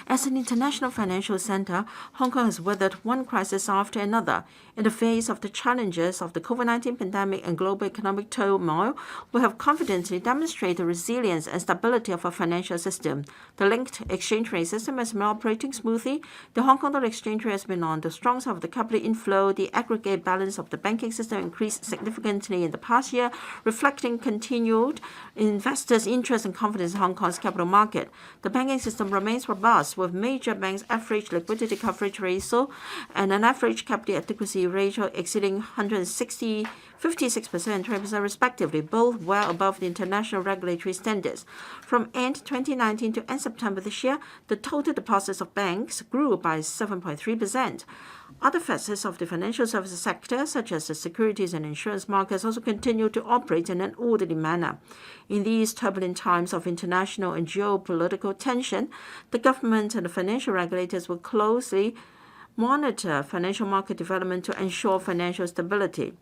As an international financial center, Hong Kong has weathered one crisis after another. In the face of the challenges of the COVID-19 pandemic and global economic turmoil, we have confidently demonstrated the resilience and stability of our financial system. The linked exchange rate system has been operating smoothly. The Hong Kong dollar exchange rate has been on the strong side of the capital inflow. The aggregate balance of the banking system increased significantly in the past year, reflecting continued investors' interest and confidence in Hong Kong's capital market. The banking system remains robust, with major banks' average liquidity coverage ratio and an average capital adequacy ratio exceeding 56% and 20% respectively, both well above the international regulatory standards. From end 2019 to end September this year, the total deposits of banks grew by 7.3%. Other facets of the financial services sector, such as the securities and insurance markets, also continue to operate in an orderly manner. In these turbulent times of international and geopolitical tension, the government and the financial regulators will closely monitor financial market development to ensure financial stability.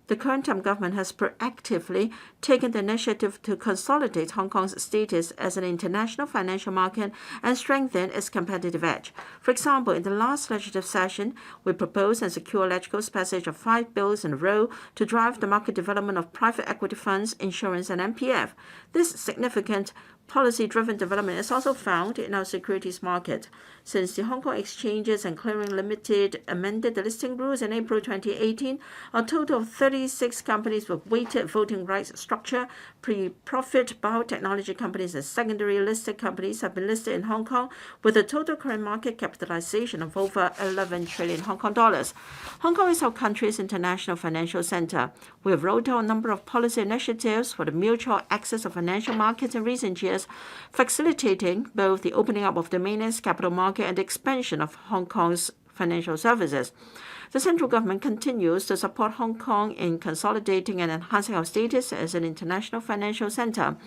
The current term government has proactively taken the initiative to consolidate Hong Kong's status as an international financial market and strengthen its competitive edge. For example, in the last legislative session, we proposed and secured legislative passage of 5 bills in a row to drive the market development of private equity funds, insurance, and MPF. This significant policy-driven development is also found in our securities market. Since the Hong Kong Exchanges and Clearing Limited amended the listing rules in April 2018, a total of 36 companies with weighted voting rights structure, pre-profit biotechnology companies and secondary listed companies have been listed in Hong Kong with a total current market capitalization of over 11 trillion Hong Kong dollars. Hong Kong is our country's international financial center. We have rolled out a number of policy initiatives for the mutual access of financial markets in recent years, facilitating both the opening up of the mainland's capital market and the expansion of Hong Kong's financial services. The central government continues to support Hong Kong in consolidating and enhancing our status as an international financial center.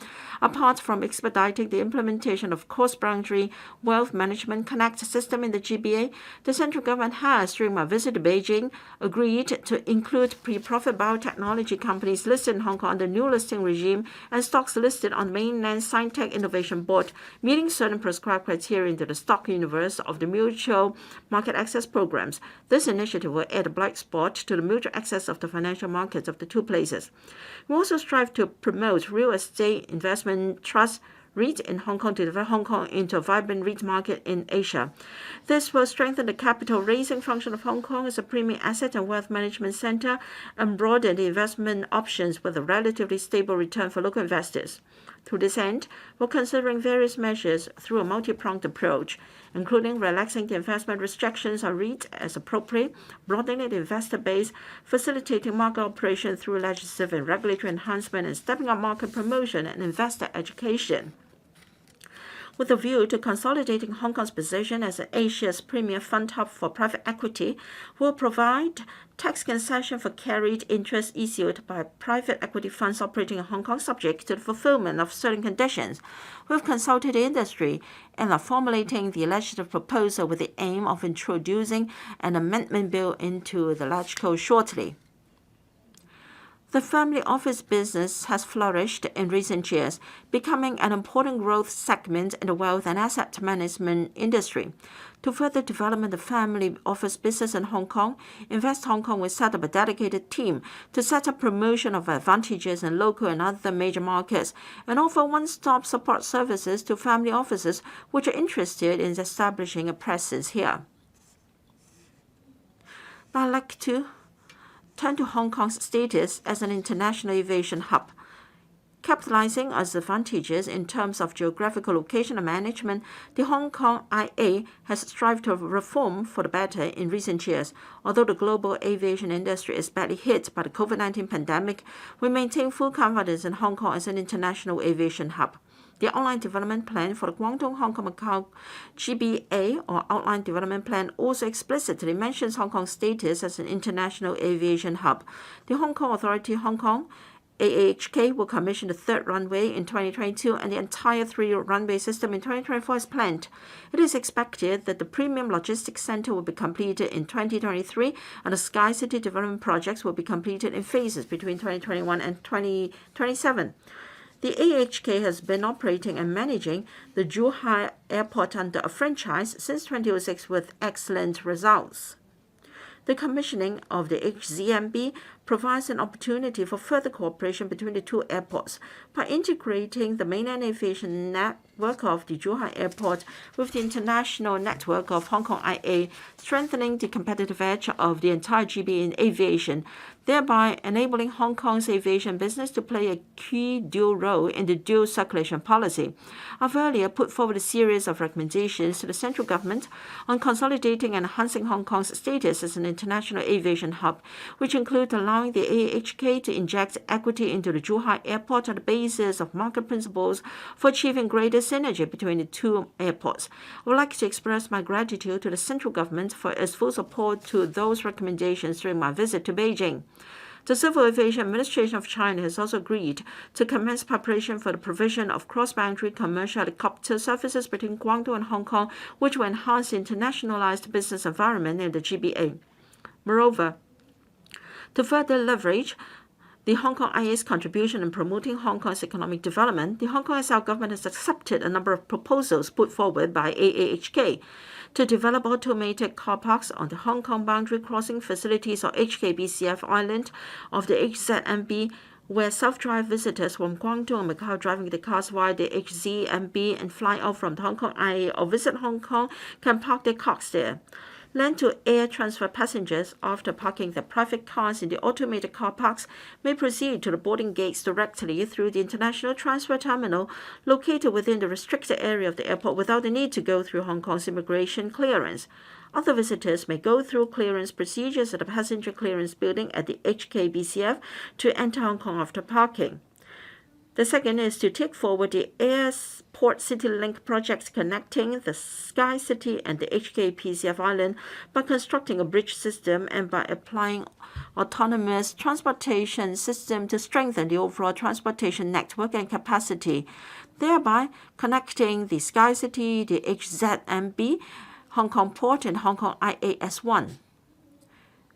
Apart from expediting the implementation of cross-boundary wealth management connect system in the GBA, the central government has, during my visit to Beijing, agreed to include pre-profit biotechnology companies listed in Hong Kong under new listing regime and stocks listed on mainland Scientech Innovation Board, meeting certain prescribed criteria into the stock universe of the mutual market access programs. This initiative will add a bright spot to the mutual access of the financial markets of the two places. We also strive to promote real estate investment trust REIT in Hong Kong to develop Hong Kong into a vibrant REIT market in Asia. This will strengthen the capital raising function of Hong Kong as a premium asset and wealth management center and broaden the investment options with a relatively stable return for local investors. To this end, we're considering various measures through a multi-pronged approach, including relaxing the investment restrictions on REIT as appropriate, broadening the investor base, facilitating market operation through legislative and regulatory enhancement, and stepping up market promotion and investor education. With a view to consolidating Hong Kong's position as Asia's premier fund hub for private equity, will provide tax concession for carried interest issued by private equity funds operating in Hong Kong subject to the fulfillment of certain conditions. We have consulted the industry and are formulating the legislative proposal with the aim of introducing an amendment bill into the LegCo shortly. The family office business has flourished in recent years, becoming an important growth segment in the wealth and asset management industry. To further development the family office business in Hong Kong, Invest Hong Kong will set up a dedicated team to set up promotion of advantages in local and other major markets and offer one-stop support services to family offices which are interested in establishing a presence here. Now I'd like to turn to Hong Kong's status as an international aviation hub. Capitalizing on its advantages in terms of geographical location and management, the Hong Kong IA has strived to reform for the better in recent years. Although the global aviation industry is badly hit by the COVID-19 pandemic, we maintain full confidence in Hong Kong as an international aviation hub. The Outline Development Plan for the Guangdong Hong Kong Macau GBA, or Outline Development Plan, also explicitly mentions Hong Kong's status as an international aviation hub. The Hong Kong Authority Hong Kong AAHK will commission the third runway in 2022 and the entire three-runway system in 2024 as planned. It is expected that the Premium Logistics Center will be completed in 2023 and the Sky City development projects will be completed in phases between 2021 and 2027. The AHK has been operating and managing the Zhuhai Airport under a franchise since 2006 with excellent results. The commissioning of the HZMB provides an opportunity for further cooperation between the two airports by integrating the mainland aviation network of the Zhuhai Airport with the international network of Hong Kong IA, strengthening the competitive edge of the entire GB in aviation, thereby enabling Hong Kong's aviation business to play a key dual role in the dual circulation policy. I've earlier put forward a series of recommendations to the central government on consolidating and enhancing Hong Kong's status as an international aviation hub, which include allowing the AHK to inject equity into the Zhuhai Airport on the basis of market principles for achieving greater synergy between the two airports. I would like to express my gratitude to the central government for its full support to those recommendations during my visit to Beijing. The Civil Aviation Administration of China has also agreed to commence preparation for the provision of cross-boundary commercial helicopter services between Guangdong and Hong Kong, which will enhance the internationalized business environment in the GBA. Moreover, to further leverage the Hong Kong IA's contribution in promoting Hong Kong's economic development, the Hong Kong SL government has accepted a number of proposals put forward by AAHK to develop automated car parks on the Hong Kong Boundary Crossing Facilities, or HKBCF Island of the HZMB, where self-drive visitors from Guangdong and Macau driving the cars via the HZMB and fly out from the Hong Kong IA or visit Hong Kong can park their cars there. Land-to-air transfer passengers, after parking their private cars in the automated car parks, may proceed to the boarding gates directly through the international transfer terminal located within the restricted area of the airport without the need to go through Hong Kong's immigration clearance. Other visitors may go through clearance procedures at the passenger clearance building at the HKBCF to enter Hong Kong after parking. The second is to take forward the Airport City Link project connecting the Sky City and the HKPCF Island by constructing a bridge system and by applying autonomous transportation system to strengthen the overall transportation network and capacity, thereby connecting the Sky City, the HZMB, Hong Kong Port, and Hong Kong IA as one.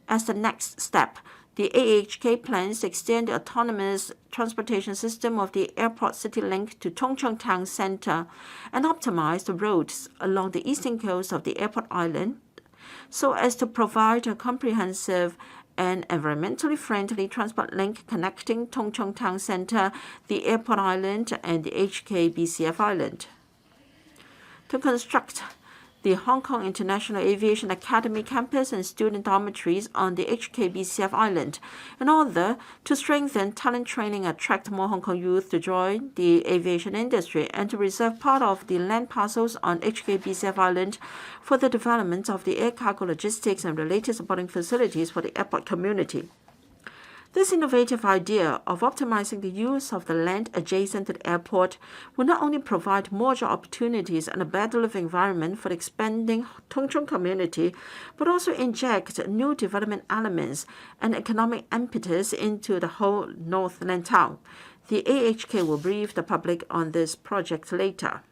As the next step, the AHK plans to extend the autonomous transportation system of the Airport City Link to Tung Chung Town Centre and optimize the roads along the eastern coast of the airport island so as to provide a comprehensive and environmentally friendly transport link connecting Tung Chung Town Centre, the airport island, and the HKBCF Island. To construct the Hong Kong International Aviation Academy campus and student dormitories on the HKBCF Island in order to strengthen talent training and attract more Hong Kong youth to join the aviation industry, and to reserve part of the land parcels on HKBCF Island for the development of the air cargo logistics and related supporting facilities for the airport community. This innovative idea of optimizing the use of the land adjacent to the airport will not only provide more job opportunities and a better living environment for the expanding Tung Chung community, but also inject new development elements and economic impetus into the whole Northland town. The AHK will brief the public on this project later.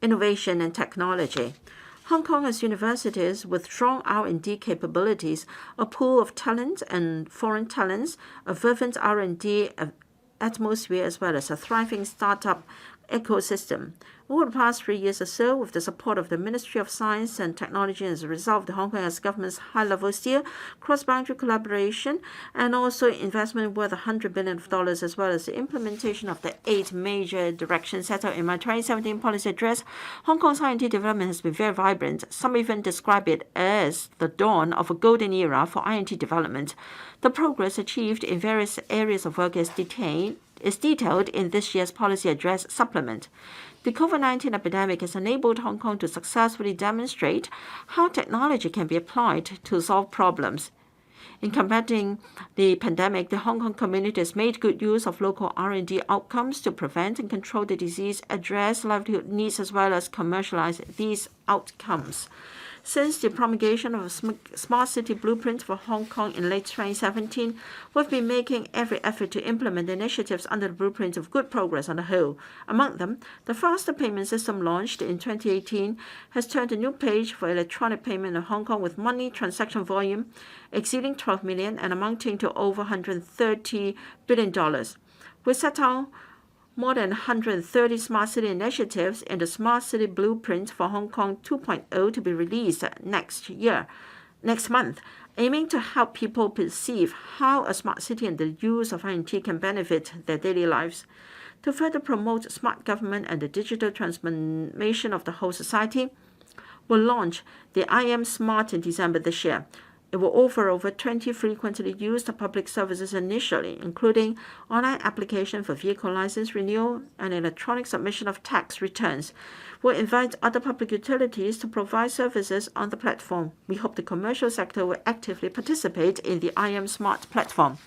Innovation and technology. Hong Kong has universities with strong R&D capabilities, a pool of talent and foreign talents, a vibrant R&D atmosphere, as well as a thriving startup ecosystem. Over the past 3 years or so, with the support of the Ministry of Science and Technology as a result of the Hong Kong government's high-level steer, cross-boundary collaboration, and also investment worth $100 billion, as well as the implementation of the 8 major directions set out in my 2017 policy address, Hong Kong's INT development has been very vibrant. Some even describe it as the dawn of a golden era for INT development. The progress achieved in various areas of work is detailed in this year's policy address supplement. The COVID-19 epidemic has enabled Hong Kong to successfully demonstrate how technology can be applied to solve problems. In combating the pandemic, the Hong Kong community has made good use of local R&D outcomes to prevent and control the disease, address livelihood needs, as well as commercialize these outcomes. Since the promulgation of a Smart City Blueprint for Hong Kong in late 2017, we've been making every effort to implement the initiatives under the blueprint of good progress on the whole. Among them, the faster payment system launched in 2018 has turned a new page for electronic payment in Hong Kong, with money transaction volume exceeding 12 million and amounting to over $130 billion. We set out more than 130 Smart City initiatives in the Smart City Blueprint for Hong Kong 2.0 to be released next month, aiming to help people perceive how a smart city and the use of INT can benefit their daily lives. To further promote smart government and the digital transformation of the whole society, we'll launch the I Am Smart in December this year. It will offer over 20 frequently used public services initially, including online application for vehicle license renewal and electronic submission of tax returns. We'll invite other public utilities to provide services on the platform. We hope the commercial sector will actively participate in the I Am Smart platform.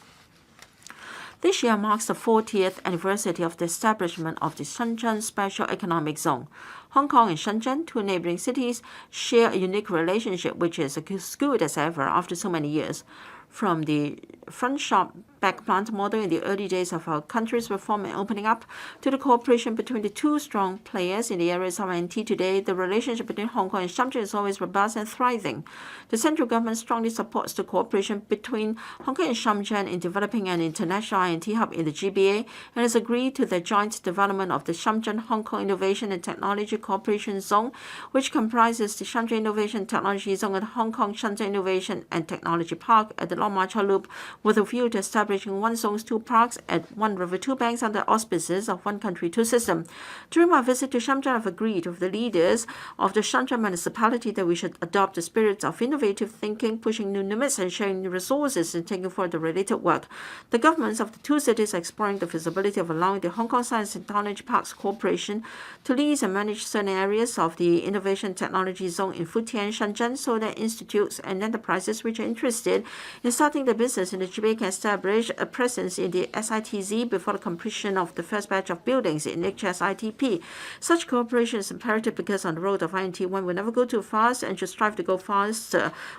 This year marks the 40th anniversary of the establishment of the Shenzhen Special Economic Zone. Hong Kong and Shenzhen, two neighboring cities, share a unique relationship which is as good as ever after so many years. From the front shop back plant model in the early days of our country's reform and opening up, to the cooperation between the two strong players in the areas of INT today, the relationship between Hong Kong and Shenzhen is always robust and thriving. The central government strongly supports the cooperation between Hong Kong and Shenzhen in developing an international INT hub in the GBA, and has agreed to the joint development of the Shenzhen-Hong Kong Innovation and Technology Cooperation Zone, which comprises the Shenzhen Innovation and Technology Zone and Hong Kong Shenzhen Innovation and Technology Park at the Long Ma Chau Loop, with a view to establishing one zone, two parks at One River, Two Banks under auspices of One Country, Two System. During my visit to Shenzhen, I've agreed with the leaders of the Shenzhen municipality that we should adopt the spirit of innovative thinking, pushing new limits and sharing new resources and taking forward the related work. The governments of the two cities are exploring the feasibility of allowing the Hong Kong Science and Technology Parks Corporation to lease and manage certain areas of the Innovation Technology Zone in Futian, Shenzhen, so that institutes and enterprises which are interested in starting the business in the GBA can establish a presence in the SITZ before the completion of the first batch of buildings in HSITP. Such cooperation is imperative because on the road of INT, one will never go too fast and should strive to go fast.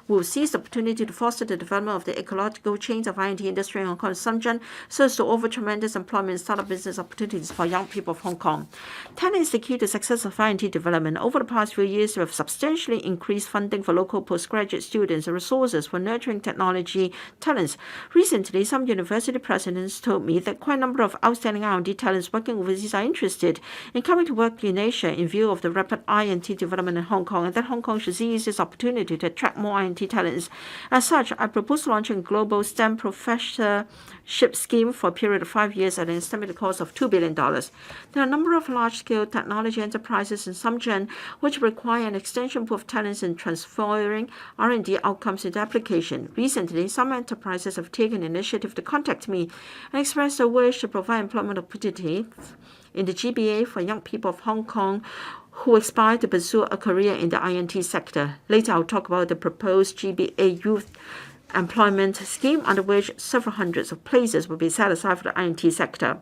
We'll seize the opportunity to foster the development of the ecological chains of INT industry in Hong Kong and Shenzhen, so as to offer tremendous employment and startup business opportunities for young people of Hong Kong. Talent is the key to success of INT development. Over the past few years, we have substantially increased funding for local postgraduate students and resources for nurturing technology talents. Recently, some university presidents told me that quite a number of outstanding R&D talents working overseas are interested in coming to work in Asia in view of the rapid INT development in Hong Kong, and that Hong Kong should seize this opportunity to attract more INT talents. As such, I propose launching a global STEM professorship scheme for a period of 5 years at an estimated cost of $2 billion. There are a number of large-scale technology enterprises in Shenzhen which require an extension pool of talents in transferring R&D outcomes into application. Recently, some enterprises have taken initiative to contact me and express their wish to provide employment opportunities in the GBA for young people of Hong Kong who aspire to pursue a career in the INT sector. Later, I'll talk about the proposed GBA youth employment scheme under which several hundreds of places will be set aside for the INT sector.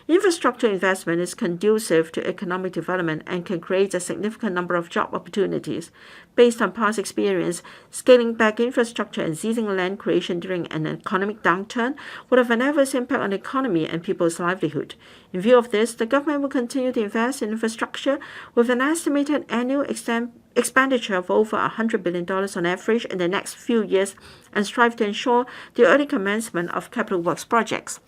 Infrastructure investment is conducive to economic development and can create a significant number of job opportunities. Based on past experience, scaling back infrastructure and seizing land creation during an economic downturn would have an adverse impact on the economy and people's livelihood. In view of this, the government will continue to invest in infrastructure with an estimated annual expenditure of over $100 billion on average in the next few years, and strive to ensure the early commencement of capital works projects.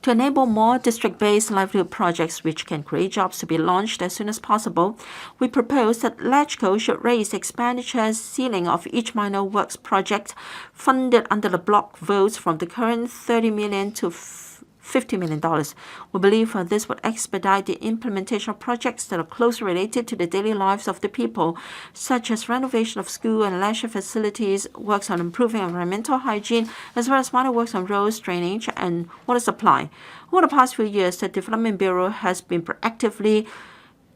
To enable more district-based livelihood projects which can create jobs to be launched as soon as possible, we propose that LegCo should raise the expenditure ceiling of each minor works project funded under the block votes from the current $30 million to $50 million. We believe this would expedite the implementation of projects that are closely related to the daily lives of the people, such as renovation of school and leisure facilities, works on improving environmental hygiene, as well as minor works on roads, drainage, and water supply. Over the past few years, the Development Bureau has been proactively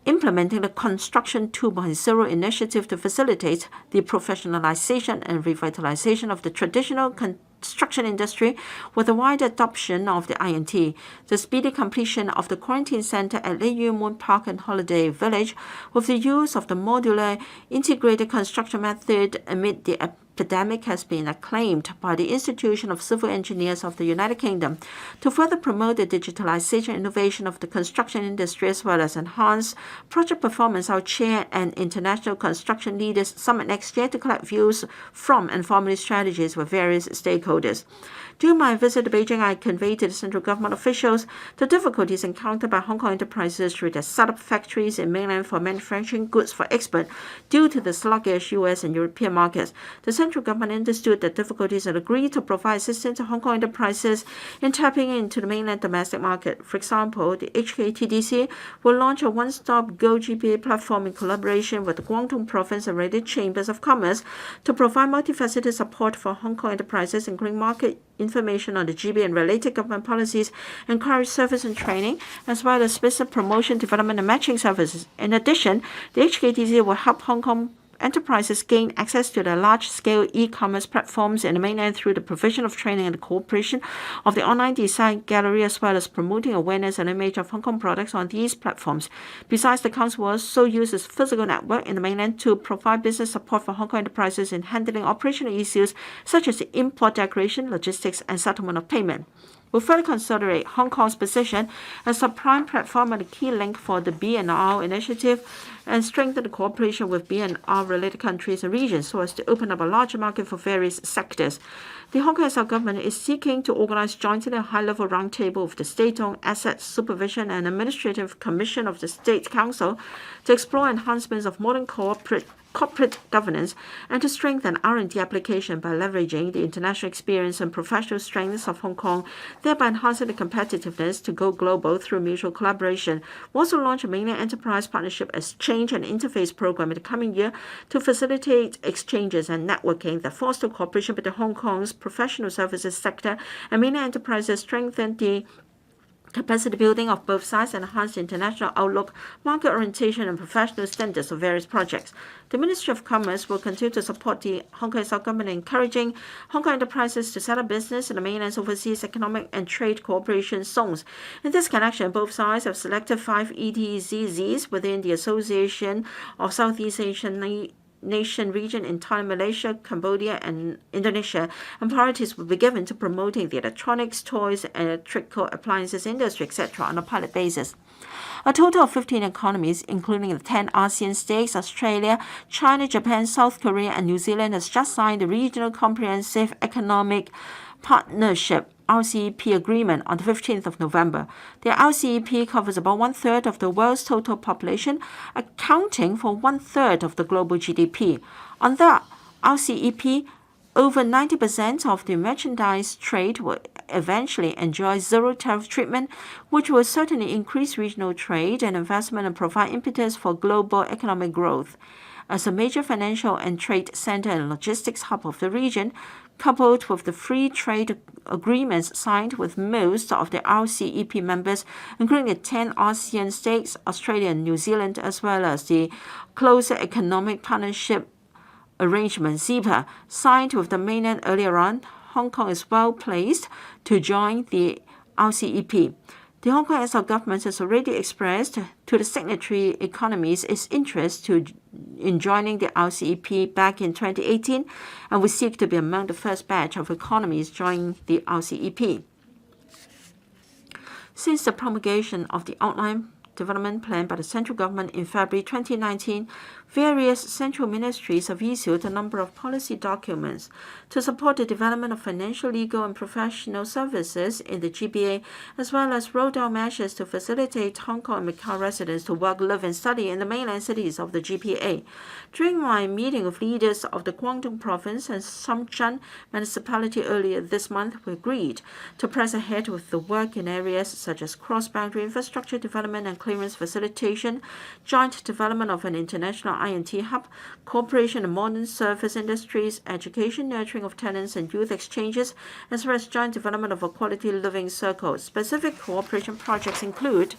implementing the Construction 2.0 initiative to facilitate the professionalization and revitalization of the traditional construction industry with a wide adoption of the INT, the speedy completion of the quarantine center at Lei Moon Park and Holiday Village with the use of the modular integrated construction method amid the epidemic has been acclaimed by the Institution of Civil Engineers of the United Kingdom. To further promote the digitalization and innovation of the construction industry as well as enhance project performance, our chair and international construction leaders summit next year to collect views from and formulate strategies with various stakeholders. During my visit to Beijing, I conveyed to the central government officials the difficulties encountered by Hong Kong enterprises through their set-up factories in mainland for manufacturing goods for export due to the sluggish U.S. and European markets. The central government understood the difficulties and agreed to provide assistance to Hong Kong enterprises in tapping into the mainland domestic market. For example, the HKTDC will launch a one-stop Go GBA platform in collaboration with the Guangdong Province and related chambers of commerce to provide multifaceted support for Hong Kong enterprises, including market information on the GBA and related government policies, encourage service and training, as well as business promotion, development, and matching services. In addition, the HKTC will help Hong Kong enterprises gain access to the large-scale e-commerce platforms in the mainland through the provision of training and the cooperation of the online design gallery, as well as promoting awareness and image of Hong Kong products on these platforms. Besides, the Council will also use its physical network in the mainland to provide business support for Hong Kong enterprises in handling operational issues such as the import declaration, logistics, and settlement of payment. We'll further consolidate Hong Kong's position as a prime platform and a key link for the BNR initiative and strengthen the cooperation with BNR related countries and regions so as to open up a larger market for various sectors. The Hong Kong SL government is seeking to organize jointly a high-level roundtable with the State-owned Assets Supervision and Administrative Commission of the State Council to explore enhancements of modern corporate governance and to strengthen R&D application by leveraging the international experience and professional strengths of Hong Kong, thereby enhancing the competitiveness to go global through mutual collaboration. We'll also launch a mainland enterprise partnership exchange and interface program in the coming year to facilitate exchanges and networking that foster cooperation between Hong Kong's professional services sector and mainland enterprises, strengthen the capacity building of both sides and enhance the international outlook, market orientation, and professional standards of various projects. The Ministry of Commerce will continue to support the Hong Kong SL government in encouraging Hong Kong enterprises to set up business in the mainland's overseas economic and trade cooperation zones. In this connection, both sides have selected 5 ETZZs within the Association of Southeast Asian Nation region in Thailand, Malaysia, Cambodia, and Indonesia, and priorities will be given to promoting the electronics, toys, electrical appliances industry, etc., on a pilot basis. A total of 15 economies, including the 10 ASEAN states, Australia, China, Japan, South Korea, and New Zealand, has just signed the Regional Comprehensive Economic Partnership RCEP agreement on the 15th of November. The RCEP covers about 1/3 of the world's total population, accounting for 1/3 of the global GDP. On the RCEP, over 90% of the merchandise trade will eventually enjoy zero tariff treatment, which will certainly increase regional trade and investment and provide impetus for global economic growth. As a major financial and trade center and logistics hub of the region, coupled with the free trade agreements signed with most of the RCEP members, including the 10 ASEAN states, Australia and New Zealand, as well as the Closer Economic Partnership Arrangement, CEPA, signed with the mainland earlier on, Hong Kong is well placed to join the RCEP. The Hong Kong SL government has already expressed to the signatory economies its interest in joining the RCEP back in 2018, and we seek to be among the first batch of economies joining the RCEP. Since the promulgation of the outline development plan by the central government in February 2019, various central ministries have issued a number of policy documents to support the development of financial, legal, and professional services in the GBA, as well as rolled out measures to facilitate Hong Kong and Macau residents to work, live, and study in the mainland cities of the GBA. During my meeting with leaders of the Guangdong province and Shenzhen municipality earlier this month, we agreed to press ahead with the work in areas such as cross-boundary infrastructure development and clearance facilitation, joint development of an international I&T hub, cooperation in modern service industries, education, nurturing of talents and youth exchanges, as well as joint development of a quality living circle. Specific cooperation projects include: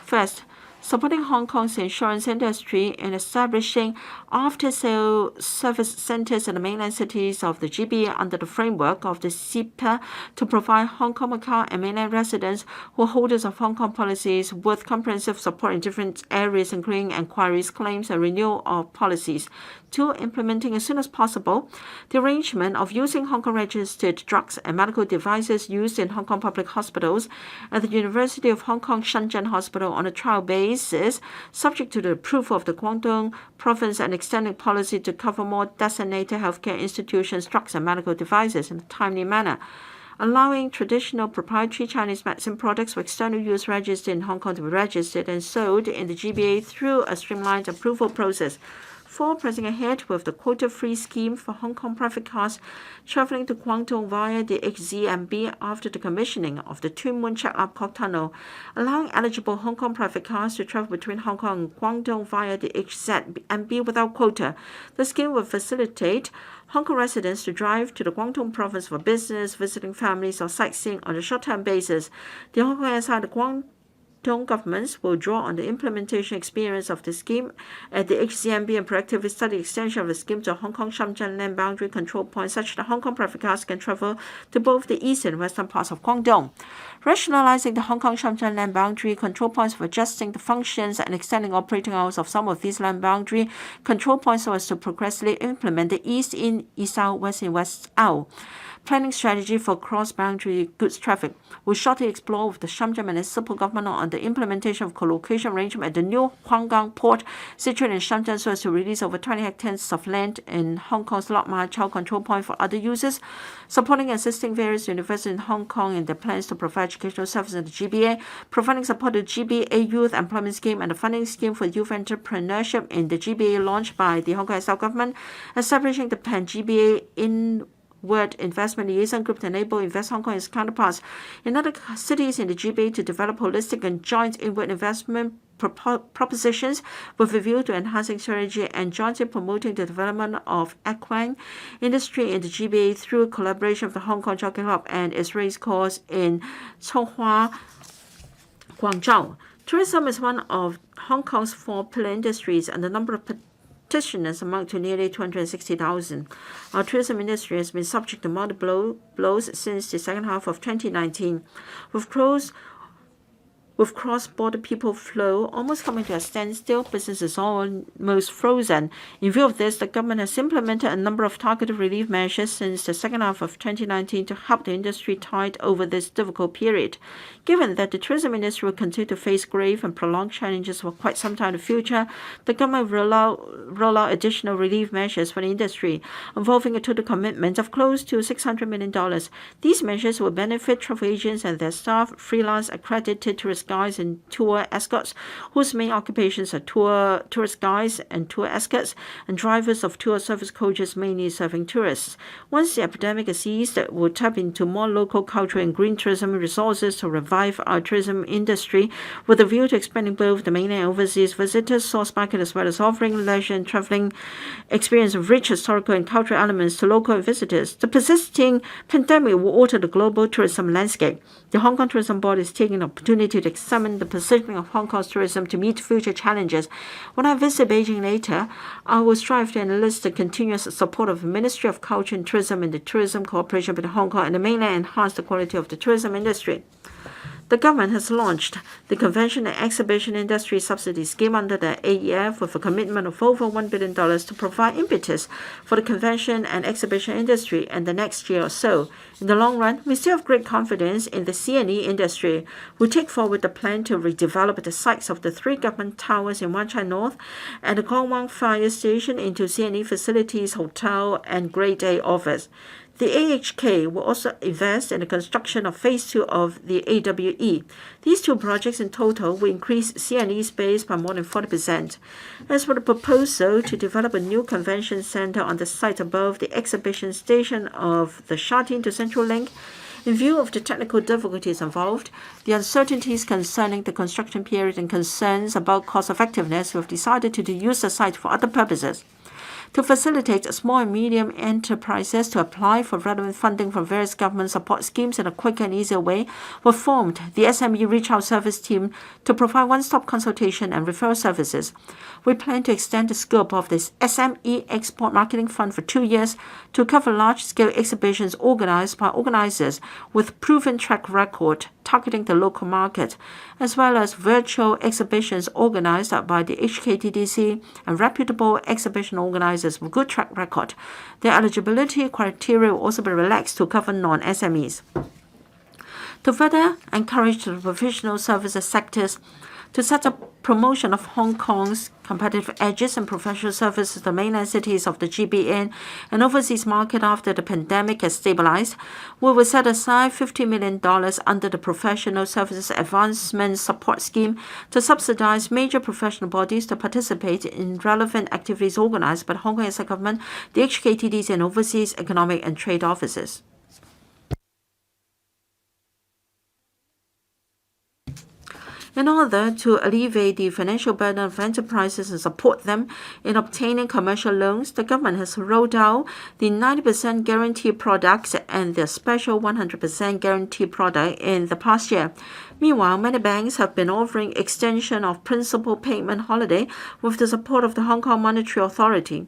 first, supporting Hong Kong's insurance industry in establishing after-sale service centers in the mainland cities of the GBA under the framework of the CIPA to provide Hong Kong, Macau, and mainland residents who are holders of Hong Kong policies with comprehensive support in different areas, including inquiries, claims, and renewal of policies. Two, implementing as soon as possible the arrangement of using Hong Kong registered drugs and medical devices used in Hong Kong public hospitals at the University of Hong Kong Shenzhen Hospital on a trial basis, subject to the approval of the Guangdong province, and extending policy to cover more designated healthcare institutions, drugs, and medical devices in a timely manner. Allowing traditional proprietary Chinese medicine products for external use registered in Hong Kong to be registered and sold in the GBA through a streamlined approval process. 4, pressing ahead with the quota-free scheme for Hong Kong private cars traveling to Guangdong via the HKFP after the commissioning of the Twin Moon Check-up Kok Tunnel, allowing eligible Hong Kong private cars to travel between Hong Kong and Guangdong via the HKFP without quota. The scheme will facilitate Hong Kong residents to drive to the Guangdong province for business, visiting families, or sightseeing on a short-term basis. The Hong Kong SI, the Guangdong governments will draw on the implementation experience of the scheme at the HKFP and proactively study extension of the scheme to Hong Kong-Shenzhen land boundary control points such that Hong Kong private cars can travel to both the eastern and western parts of Guangdong. Rationalizing the Hong Kong-Shenzhen land boundary control points for adjusting the functions and extending operating hours of some of these land boundary control points so as to progressively implement the east-in, east-out, west-in, west-out planning strategy for cross-boundary goods traffic. We shortly explore with the Shenzhen municipal government on the implementation of co-location arrangement at the new Huanggang port situated in Shenzhen so as to release over 20 hectares of land in Hong Kong's Lot Ma Chau control point for other users, supporting and assisting various universities in Hong Kong in their plans to provide educational services in the GBA, providing support to the GBA Youth Employment Scheme and the funding scheme for youth entrepreneurship in the GBA launched by the Hong Kong SL government, establishing the Pan-GBA Inward Investment Liaison Group to enable Invest Hong Kong and its counterparts in other cities in the GBA to develop holistic and joint inward investment propositions with a view to enhancing strategy and jointly promoting the development of equine industry in the GBA through collaboration with the Hong Kong Jockey Club and its race course in Chonghua, Guangzhou. Tourism is one of Hong Kong's 4 pillar industries, and the number of petitioners amount to nearly 260,000. Our tourism industry has been subject to multiple blows since the second half of 2019. With cross-border people flow almost coming to a standstill, business is almost frozen. In view of this, the government has implemented a number of targeted relief measures since the second half of 2019 to help the industry tide over this difficult period. Given that the tourism industry will continue to face grave and prolonged challenges for quite some time in the future, the government will roll out additional relief measures for the industry, involving a total commitment of close to $600 million. These measures will benefit travel agents and their staff, freelance accredited tourist guides and tour escorts, whose main occupations are tourist guides and tour escorts, and drivers of tour service coaches mainly serving tourists. Once the epidemic is eased, we'll tap into more local cultural and green tourism resources to revive our tourism industry with a view to expanding both the mainland and overseas visitors source market, as well as offering leisure and traveling experience of rich historical and cultural elements to local visitors. The persisting pandemic will alter the global tourism landscape. The Hong Kong Tourism Board is taking the opportunity to examine the positioning of Hong Kong's tourism to meet future challenges. When I visit Beijing later, I will strive to enlist the continuous support of the Ministry of Culture and Tourism in the tourism cooperation between Hong Kong and the mainland and enhance the quality of the tourism industry. The government has launched the Convention and Exhibition Industry Subsidy Scheme under the AEF with a commitment of over $1 billion to provide impetus for the convention and exhibition industry in the next year or so. In the long run, we still have great confidence in the C&E industry. We take forward the plan to redevelop the sites of the 3 government towers in Wan Chai North and the Kong Wang Fire Station into C&E facilities, hotel, and Grade A office. The AHK will also invest in the construction of Phase 2 of the AWE. These 2 projects in total will increase C&E space by more than 40%. As for the proposal to develop a new convention center on the site above the exhibition station of the Sha Tin to Central Link, in view of the technical difficulties involved, the uncertainties concerning the construction period and concerns about cost effectiveness, we have decided to use the site for other purposes. To facilitate small and medium enterprises to apply for relevant funding from various government support schemes in a quick and easier way, we formed the SME Reach Out Service Team to provide one-stop consultation and referral services. We plan to extend the scope of this SME Export Marketing Fund for 2 years to cover large-scale exhibitions organized by organizers with proven track record targeting the local market, as well as virtual exhibitions organized by the HKTDC and reputable exhibition organizers with good track record. Their eligibility criteria will also be relaxed to cover non-SMEs. To further encourage the professional services sectors to set up promotion of Hong Kong's competitive edges and professional services to the mainland cities of the GBA and overseas market after the pandemic has stabilized, we will set aside $50 million under the Professional Services Advancement Support Scheme to subsidize major professional bodies to participate in relevant activities organized by the Hong Kong Exec government, the HKTDs, and overseas economic and trade offices. In order to alleviate the financial burden of enterprises and support them in obtaining commercial loans, the government has rolled out the 90% guarantee products and the special 100% guarantee product in the past year. Meanwhile, many banks have been offering extension of principal payment holiday with the support of the Hong Kong Monetary Authority.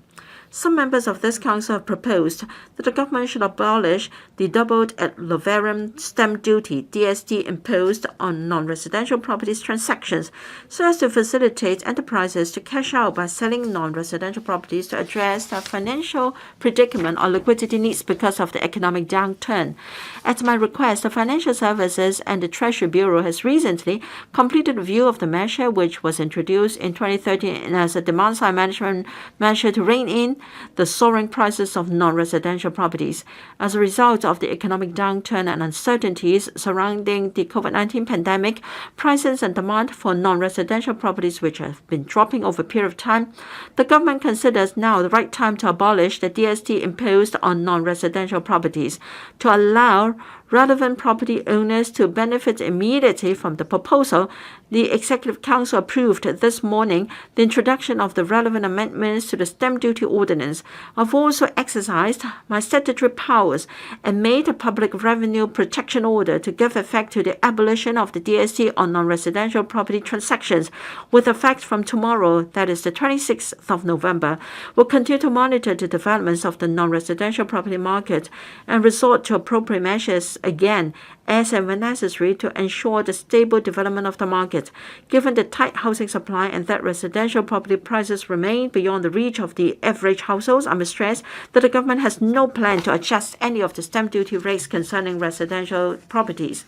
Some members of this council have proposed that the government should abolish the doubled ad valorem stamp duty (DSD) imposed on non-residential properties transactions, so as to facilitate enterprises to cash out by selling non-residential properties to address their financial predicament or liquidity needs because of the economic downturn. At my request, the Financial Services and the Treasury Bureau has recently completed a review of the measure, which was introduced in 2013 as a demand-side management measure to rein in the soaring prices of non-residential properties. As a result of the economic downturn and uncertainties surrounding the COVID-19 pandemic, prices and demand for non-residential properties which have been dropping over a period of time, the government considers now the right time to abolish the DST imposed on non-residential properties to allow relevant property owners to benefit immediately from the proposal. The Executive Council approved this morning the introduction of the relevant amendments to the stamp duty ordinance. I've also exercised my statutory powers and made a public revenue protection order to give effect to the abolition of the DST on non-residential property transactions with effect from tomorrow, that is the 26th of November. We'll continue to monitor the developments of the non-residential property market and resort to appropriate measures again as and when necessary to ensure the stable development of the market. Given the tight housing supply and that residential property prices remain beyond the reach of the average households, I must stress that the government has no plan to adjust any of the stamp duty rates concerning residential properties.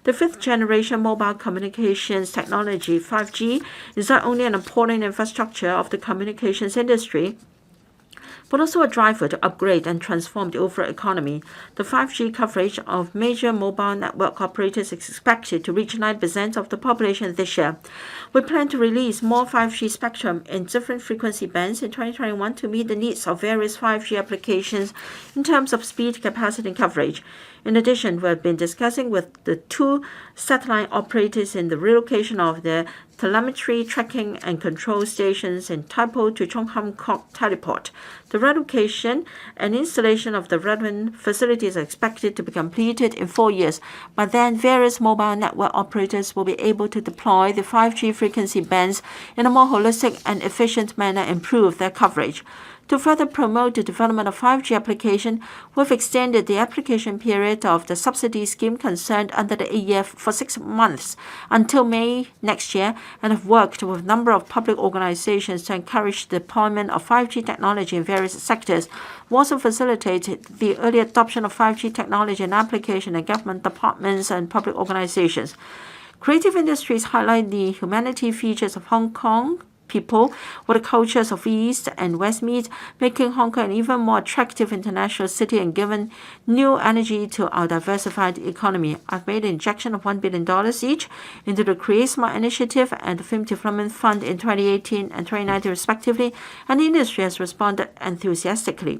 The 5th generation mobile communications technology, 5G, is not only an important infrastructure of the communications industry, but also a driver to upgrade and transform the overall economy. The 5G coverage of major mobile network operators is expected to reach 9% of the population this year. We plan to release more 5G spectrum in different frequency bands in 2021 to meet the needs of various 5G applications in terms of speed, capacity, and coverage. In addition, we have been discussing with the 2 satellite operators in the relocation of the telemetry, tracking, and control stations in Tai Po to Chung Ham Kok Teleport. The relocation and installation of the relevant facilities are expected to be completed in 4 years. By then, various mobile network operators will be able to deploy the 5G frequency bands in a more holistic and efficient manner and improve their coverage. To further promote the development of 5G application, we've extended the application period of the subsidy scheme concerned under the AEF for 6 months until May next year, and have worked with a number of public organizations to encourage the deployment of 5G technology in various sectors. We also facilitated the early adoption of 5G technology and application in government departments and public organizations. Creative industries highlight the humanity features of Hong Kong people with the cultures of East and West meet, making Hong Kong an even more attractive international city and given new energy to our diversified economy. I've made an injection of $1 billion each into the createsmart initiative and the Film Development Fund in 2018 and 2019 respectively, and the industry has responded enthusiastically.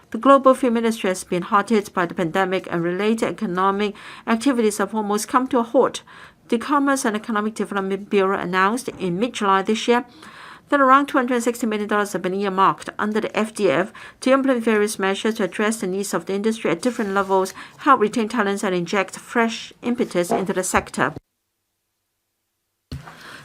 The global film industry has been hard hit by the pandemic, and related economic activities have almost come to a halt. The Commerce and Economic Development Bureau announced in mid-July this year that around $260 million have been earmarked under the FDF to implement various measures to address the needs of the industry at different levels, help retain talents, and inject fresh impetus into the sector.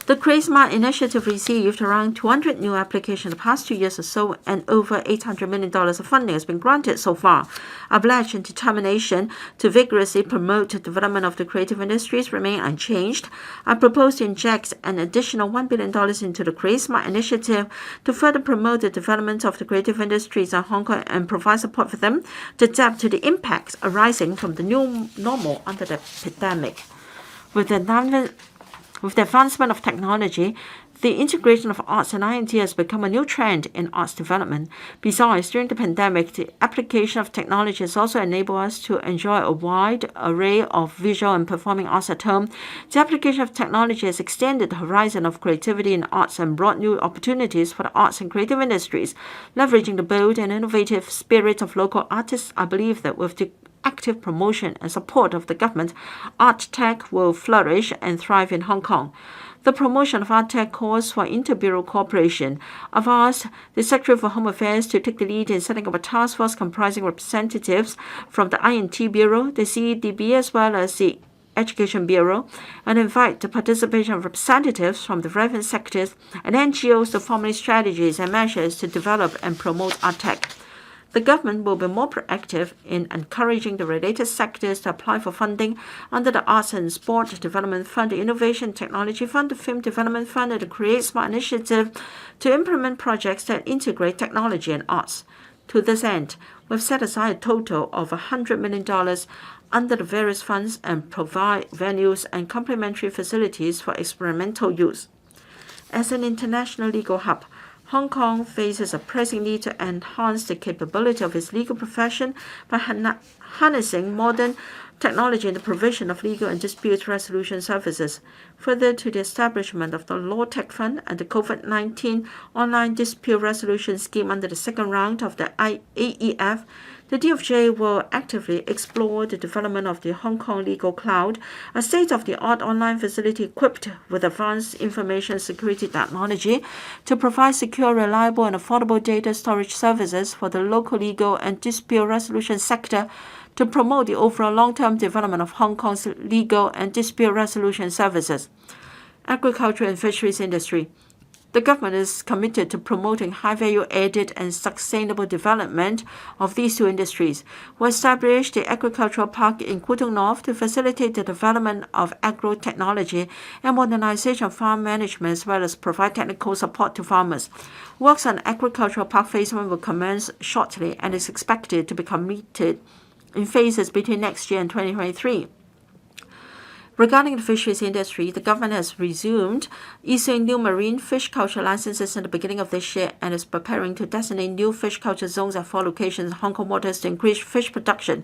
The createsmart initiative received around 200 new applications in the past 2 years or so, and over $800 million of funding has been granted so far. Our pledge and determination to vigorously promote the development of the creative industries remain unchanged. I propose to inject an additional $1 billion into the createsmart initiative to further promote the development of the creative industries in Hong Kong and provide support for them to adapt to the impacts arising from the new normal under the pandemic. With the advancement of technology, the integration of arts and INT has become a new trend in arts development. Besides, during the pandemic, the application of technology has also enabled us to enjoy a wide array of visual and performing arts at home. The application of technology has extended the horizon of creativity in arts and brought new opportunities for the arts and creative industries. Leveraging the bold and innovative spirit of local artists, I believe that with the active promotion and support of the government, art tech will flourish and thrive in Hong Kong. The promotion of art tech calls for inter-bureau cooperation. I've asked the Secretary for Home Affairs to take the lead in setting up a task force comprising representatives from the INT Bureau, the CEDB, as well as the Education Bureau, and invite the participation of representatives from the relevant sectors and NGOs to formulate strategies and measures to develop and promote art tech. The government will be more proactive in encouraging the related sectors to apply for funding under the Arts and Sport Development Fund, the Innovation Technology Fund, the Film Development Fund, and the createsmart initiative to implement projects that integrate technology and arts. To this end, we've set aside a total of $100 million under the various funds and provide venues and complementary facilities for experimental use. As an international legal hub, Hong Kong faces a pressing need to enhance the capability of its legal profession by harnessing modern technology in the provision of legal and dispute resolution services. Further to the establishment of the Law Tech Fund and the COVID-19 online dispute resolution scheme under the second round of the AEF, the DFJ will actively explore the development of the Hong Kong Legal Cloud, a state-of-the-art online facility equipped with advanced information security technology to provide secure, reliable, and affordable data storage services for the local legal and dispute resolution sector to promote the overall long-term development of Hong Kong's legal and dispute resolution services. Agriculture and fisheries industry. The government is committed to promoting high-value-added and sustainable development of these two industries. We established the agricultural park in Kwu Tung North to facilitate the development of agro-technology and modernization of farm management, as well as provide technical support to farmers. Works on agricultural park phase 1 will commence shortly and is expected to be completed in phases between next year and 2023. Regarding the fisheries industry, the government has resumed issuing new marine fish culture licenses in the beginning of this year and is preparing to designate new fish culture zones at 4 locations in Hong Kong waters to increase fish production.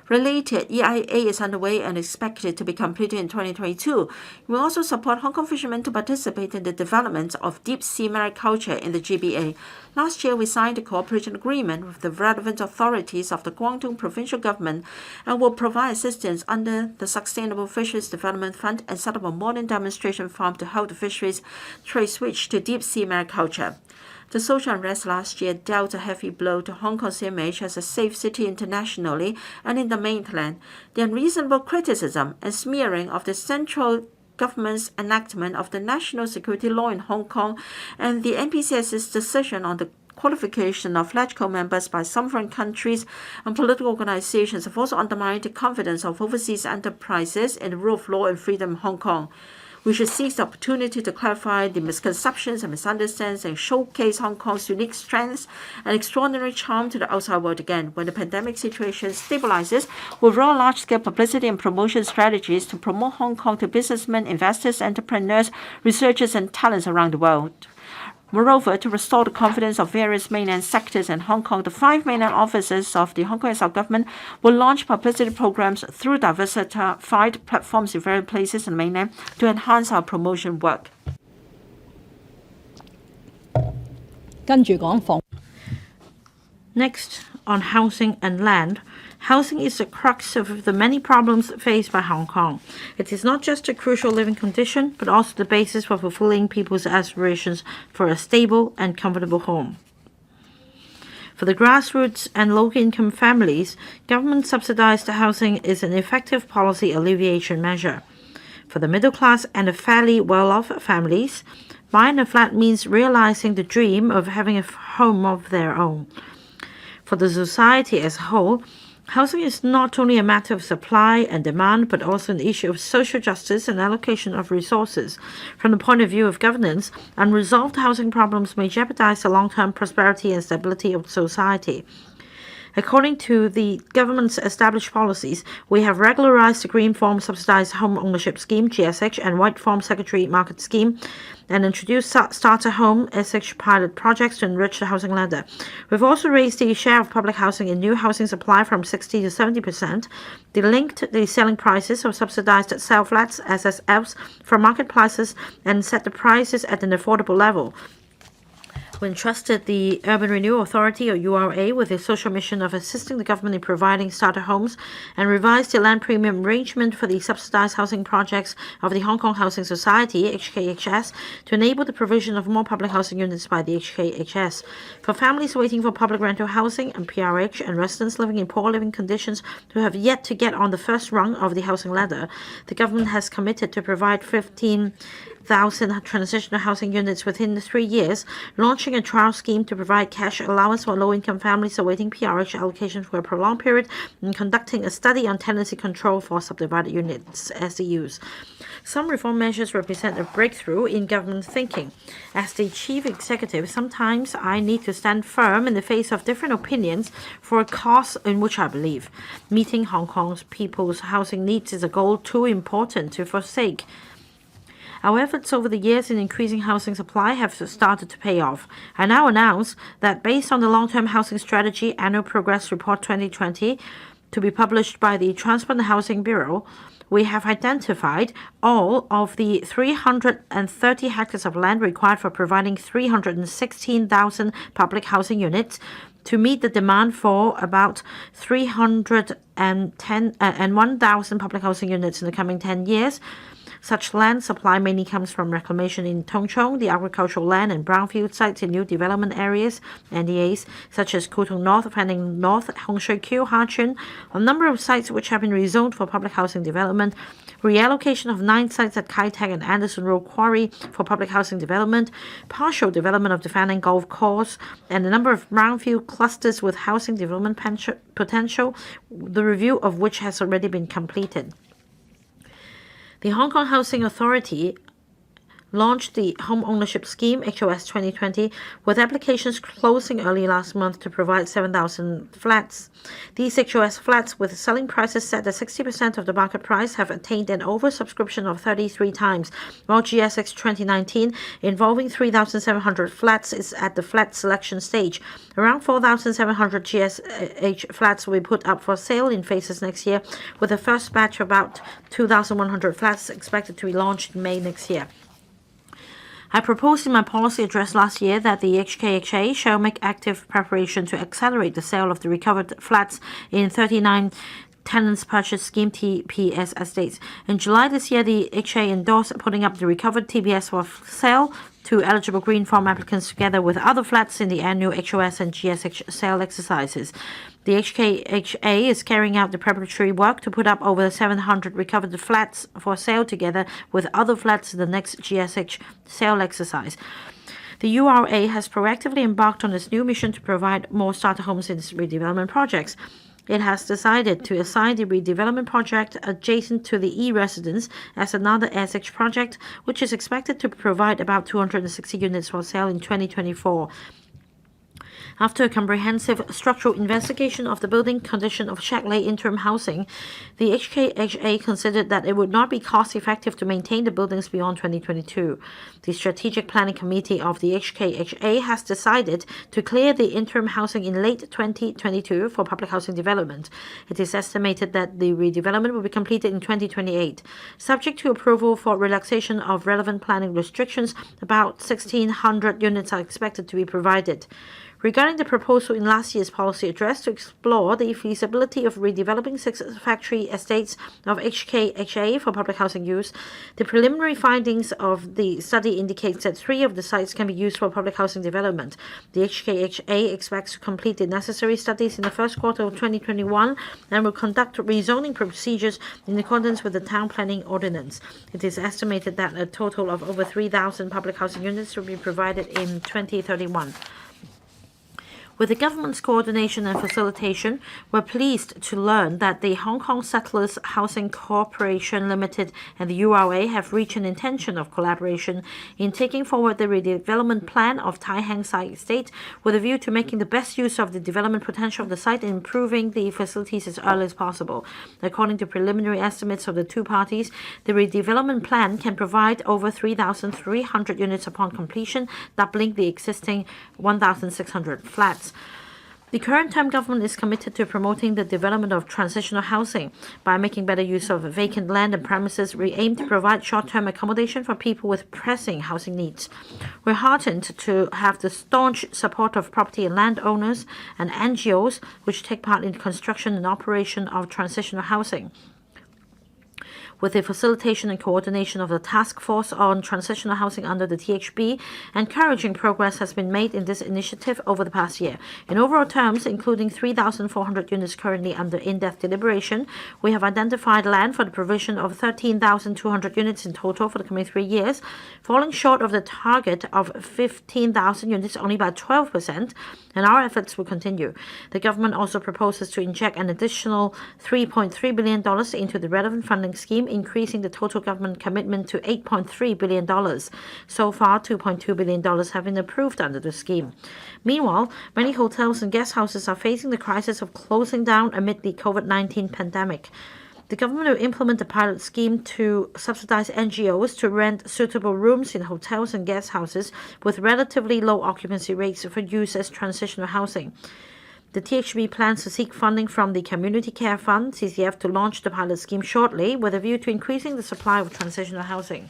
Related EIA is underway and expected to be completed in 2022. We also support Hong Kong fishermen to participate in the development of deep-sea mariculture in the GBA. Last year, we signed a cooperation agreement with the relevant authorities of the Guangdong Provincial Government and will provide assistance under the Sustainable Fisheries Development Fund and set up a modern demonstration farm to help the fisheries trade switch to deep-sea mariculture. The social unrest last year dealt a heavy blow to Hong Kong's image as a safe city internationally and in the mainland. The unreasonable criticism and smearing of the central government's enactment of the national security law in Hong Kong and the NPCS's decision on the qualification of electoral members by some foreign countries and political organizations have also undermined the confidence of overseas enterprises in the rule of law and freedom in Hong Kong. We should seize the opportunity to clarify the misconceptions and misunderstandings and showcase Hong Kong's unique strengths and extraordinary charm to the outside world again. When the pandemic situation stabilizes, we'll roll large-scale publicity and promotion strategies to promote Hong Kong to businessmen, investors, entrepreneurs, researchers, and talents around the world. Moreover, to restore the confidence of various mainland sectors in Hong Kong, the 5 mainland offices of the Hong Kong SL government will launch publicity programs through diversified platforms in various places in mainland to enhance our promotion work. 跟住講房。 Next, on housing and land. Housing is the crux of the many problems faced by Hong Kong. It is not just a crucial living condition, but also the basis for fulfilling people's aspirations for a stable and comfortable home. For the grassroots and low-income families, government-subsidized housing is an effective policy alleviation measure. For the middle class and the fairly well-off families, buying a flat means realizing the dream of having a home of their own. For the society as a whole, housing is not only a matter of supply and demand, but also an issue of social justice and allocation of resources. From the point of view of governance, unresolved housing problems may jeopardize the long-term prosperity and stability of society. According to the government's established policies, we have regularized the Green Form Subsidized Home Ownership Scheme, GSH, and White Form Secondary Market Scheme, and introduced Starter Home SH pilot projects to enrich the housing ladder. We've also raised the share of public housing in new housing supply from 60 to 70%, linked the selling prices of subsidized sale flats, SSFs, from market prices, and set the prices at an affordable level. We entrusted the Urban Renewal Authority, or URA, with the social mission of assisting the government in providing starter homes and revised the land premium arrangement for the subsidized housing projects of the Hong Kong Housing Society, HKHS, to enable the provision of more public housing units by the HKHS. For families waiting for public rental housing and PRH and residents living in poor living conditions who have yet to get on the first rung of the housing ladder, the government has committed to provide 15,000 transitional housing units within 3 years, launching a trial scheme to provide cash allowance for low-income families awaiting PRH allocation for a prolonged period, and conducting a study on tenancy control for subdivided units, SDUs. Some reform measures represent a breakthrough in government thinking. As the chief executive, sometimes I need to stand firm in the face of different opinions for a cause in which I believe. Meeting Hong Kong's people's housing needs is a goal too important to forsake. Our efforts over the years in increasing housing supply have started to pay off. I now announce that based on the Long-Term Housing Strategy Annual Progress Report 2020, to be published by the Transport and Housing Bureau, we have identified all of the 330 hectares of land required for providing 316,000 public housing units to meet the demand for about 1,000 public housing units in the coming 10 years. Such land supply mainly comes from reclamation in Tung Chung, the agricultural land and brownfield sites in new development areas, NDAs, such as Kutong North, Fanning North, Hong Shui Kiu, Ha Chun, a number of sites which have been rezoned for public housing development, reallocation of 9 sites at Kai Tak and Anderson Road Quarry for public housing development, partial development of the Fanning Golf Course, and a number of brownfield clusters with housing development potential, the review of which has already been completed. The Hong Kong Housing Authority launched the Home Ownership Scheme, HOS 2020, with applications closing early last month to provide 7,000 flats. These HOS flats, with selling prices set at 60% of the market price, have attained an oversubscription of 33 times, while GSX 2019, involving 3,700 flats, is at the flat selection stage. Around 4,700 GSH flats will be put up for sale in phases next year, with the first batch of about 2,100 flats expected to be launched in May next year. I proposed in my policy address last year that the HKHA shall make active preparation to accelerate the sale of the recovered flats in 39 Tenants Purchase Scheme TPS estates. In July this year, the HA endorsed putting up the recovered TPS for sale to eligible green form applicants together with other flats in the annual HOS and GSH sale exercises. The HKHA is carrying out the preparatory work to put up over 700 recovered flats for sale together with other flats in the next GSH sale exercise. The URA has proactively embarked on its new mission to provide more starter homes in its redevelopment projects. It has decided to assign the redevelopment project adjacent to the e-residence as another Exec project, which is expected to provide about 260 units for sale in 2024. After a comprehensive structural investigation of the building condition of Shack-Ley interim housing, the HKHA considered that it would not be cost-effective to maintain the buildings beyond 2022. The Strategic Planning Committee of the HKHA has decided to clear the interim housing in late 2022 for public housing development. It is estimated that the redevelopment will be completed in 2028. Subject to approval for relaxation of relevant planning restrictions, about 1,600 units are expected to be provided. Regarding the proposal in last year's policy address to explore the feasibility of redeveloping 6 factory estates of HKHA for public housing use, the preliminary findings of the study indicates that 3 of the sites can be used for public housing development. The HKHA expects to complete the necessary studies in the first quarter of 2021 and will conduct rezoning procedures in accordance with the town planning ordinance. It is estimated that a total of over 3,000 public housing units will be provided in 2031. With the government's coordination and facilitation, we're pleased to learn that the Hong Kong Settlers Housing Corporation Limited and the URA have reached an intention of collaboration in taking forward the redevelopment plan of Tai Hang Site Estate with a view to making the best use of the development potential of the site and improving the facilities as early as possible. According to preliminary estimates of the 2 parties, the redevelopment plan can provide over 3,300 units upon completion, doubling the existing 1,600 flats. The current term government is committed to promoting the development of transitional housing. By making better use of vacant land and premises, we aim to provide short-term accommodation for people with pressing housing needs. We're heartened to have the staunch support of property and land owners and NGOs which take part in construction and operation of transitional housing. With the facilitation and coordination of the Task Force on Transitional Housing under the THB, encouraging progress has been made in this initiative over the past year. In overall terms, including 3,400 units currently under in-depth deliberation, we have identified land for the provision of 13,200 units in total for the coming 3 years, falling short of the target of 15,000 units only by 12%, and our efforts will continue. The government also proposes to inject an additional $3.3 billion into the relevant funding scheme, increasing the total government commitment to $8.3 billion. So far, $2.2 billion have been approved under the scheme. Meanwhile, many hotels and guest houses are facing the crisis of closing down amid the COVID-19 pandemic. The government will implement a pilot scheme to subsidize NGOs to rent suitable rooms in hotels and guest houses with relatively low occupancy rates for use as transitional housing. The THB plans to seek funding from the Community Care Fund, CCF, to launch the pilot scheme shortly with a view to increasing the supply of transitional housing.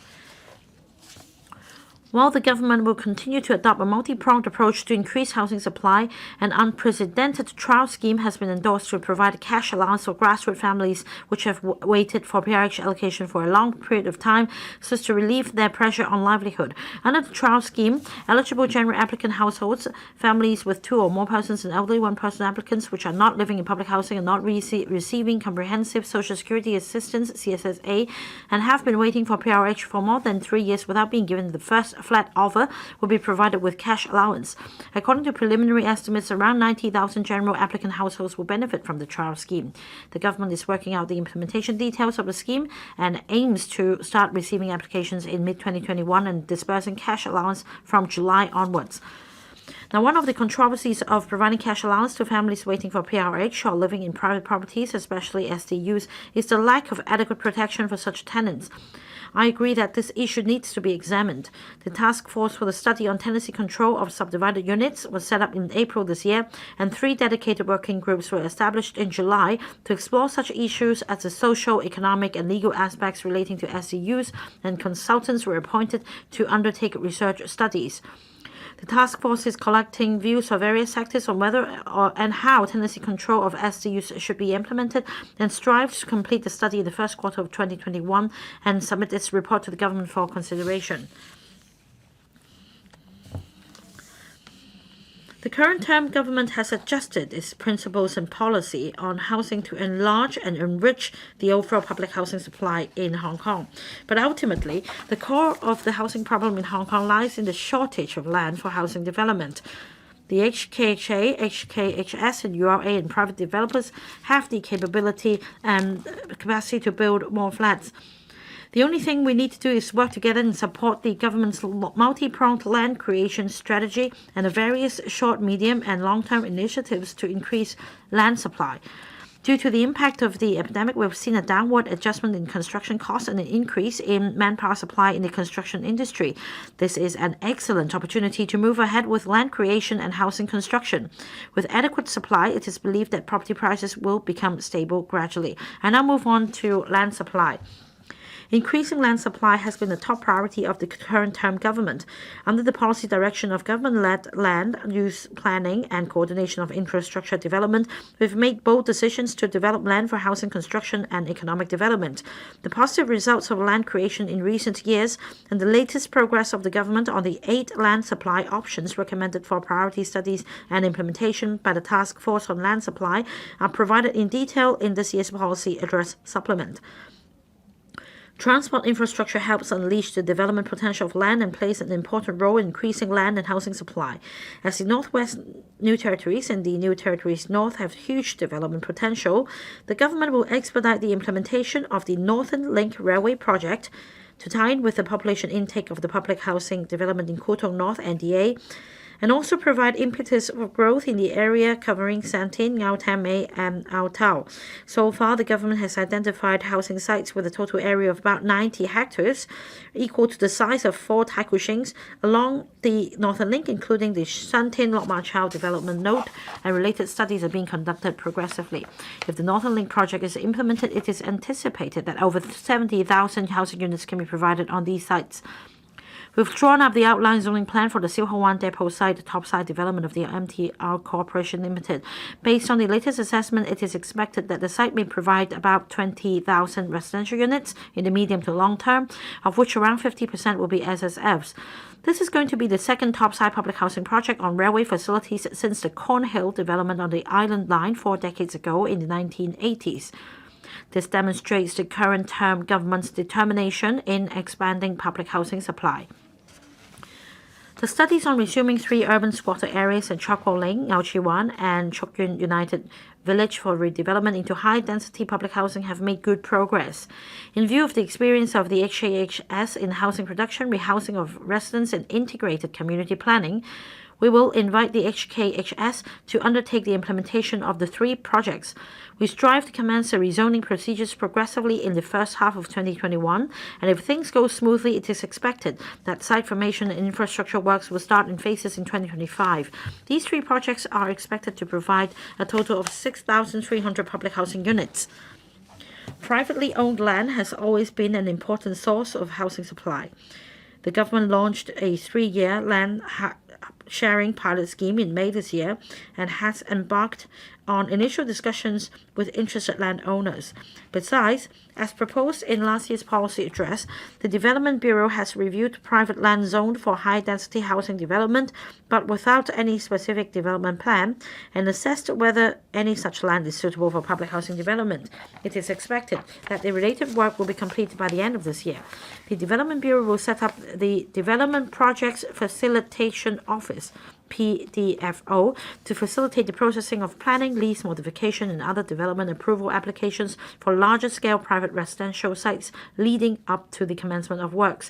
While the government will continue to adopt a multi-pronged approach to increase housing supply, an unprecedented trial scheme has been endorsed to provide cash allowance for grassroots families which have waited for PRH allocation for a long period of time so as to relieve their pressure on livelihood. Under the trial scheme, eligible general applicant households, families with 2 or more persons and elderly 1-person applicants which are not living in public housing and not receiving comprehensive Social Security Assistance, CSSA, and have been waiting for PRH for more than 3 years without being given the first flat offer will be provided with cash allowance. According to preliminary estimates, around 90,000 general applicant households will benefit from the trial scheme. The government is working out the implementation details of the scheme and aims to start receiving applications in mid-2021 and dispersing cash allowance from July onwards. Now, one of the controversies of providing cash allowance to families waiting for PRH or living in private properties, especially SDUs, is the lack of adequate protection for such tenants. I agree that this issue needs to be examined. The Task Force for the Study on Tenancy Control of Subdivided Units was set up in April this year, and 3 dedicated working groups were established in July to explore such issues as the social, economic, and legal aspects relating to SDUs, and consultants were appointed to undertake research studies. The task force is collecting views of various sectors on whether and how tenancy control of SDUs should be implemented and strives to complete the study in the first quarter of 2021 and submit its report to the government for consideration. The current term government has adjusted its principles and policy on housing to enlarge and enrich the overall public housing supply in Hong Kong. But ultimately, the core of the housing problem in Hong Kong lies in the shortage of land for housing development. The HKHA, HKHS, and URA and private developers have the capability and capacity to build more flats. The only thing we need to do is work together and support the government's multi-pronged land creation strategy and the various short, medium, and long-term initiatives to increase land supply. Due to the impact of the epidemic, we've seen a downward adjustment in construction costs and an increase in manpower supply in the construction industry. This is an excellent opportunity to move ahead with land creation and housing construction. With adequate supply, it is believed that property prices will become stable gradually. And now move on to land supply. Increasing land supply has been the top priority of the current term government. Under the policy direction of government-led land use planning and coordination of infrastructure development, we've made bold decisions to develop land for housing construction and economic development. The positive results of land creation in recent years and the latest progress of the government on the 8 land supply options recommended for priority studies and implementation by the Task Force on Land Supply are provided in detail in this year's policy address supplement. Transport infrastructure helps unleash the development potential of land and plays an important role in increasing land and housing supply. As the Northwest New Territories and the New Territories North have huge development potential, the government will expedite the implementation of the Northern Link Railway project to tie in with the population intake of the public housing development in Kutong North NDA, and also provide impetus for growth in the area covering Santin, Ngau Tam Mei, and Ao Tau. So far, the government has identified housing sites with a total area of about 90 hectares, equal to the size of 4 Tai Kwu Shings, along the Northern Link, including the Santin Lok Ma Chau development node, and related studies are being conducted progressively. If the Northern Link project is implemented, it is anticipated that over 70,000 housing units can be provided on these sites. We've drawn up the outline zoning plan for the Siu Ho Wan depot site, the topside development of the MTR Corporation Limited. Based on the latest assessment, it is expected that the site may provide about 20,000 residential units in the medium to long term, of which around 50% will be SSFs. This is going to be the second topside public housing project on railway facilities since the Cornhill development on the Island Line 4 decades ago in the 1980s. This demonstrates the current term government's determination in expanding public housing supply. The studies on resuming 3 urban squatter areas in Chok Wo Ling, Ngau Chi Wan, and Chok Yun United Village for redevelopment into high-density public housing have made good progress. In view of the experience of the HKHS in housing production, rehousing of residents, and integrated community planning, we will invite the HKHS to undertake the implementation of the 3 projects. We strive to commence the rezoning procedures progressively in the first half of 2021, and if things go smoothly, it is expected that site formation and infrastructure works will start in phases in 2025. These 3 projects are expected to provide a total of 6,300 public housing units. Privately owned land has always been an important source of housing supply. The government launched a 3-year land sharing pilot scheme in May this year and has embarked on initial discussions with interested landowners. Besides, as proposed in last year's policy address, the Development Bureau has reviewed private land zoned for high-density housing development, but without any specific development plan, and assessed whether any such land is suitable for public housing development. It is expected that the related work will be completed by the end of this year. The Development Bureau will set up the Development Projects Facilitation Office, PDFO, to facilitate the processing of planning, lease modification, and other development approval applications for larger-scale private residential sites leading up to the commencement of works.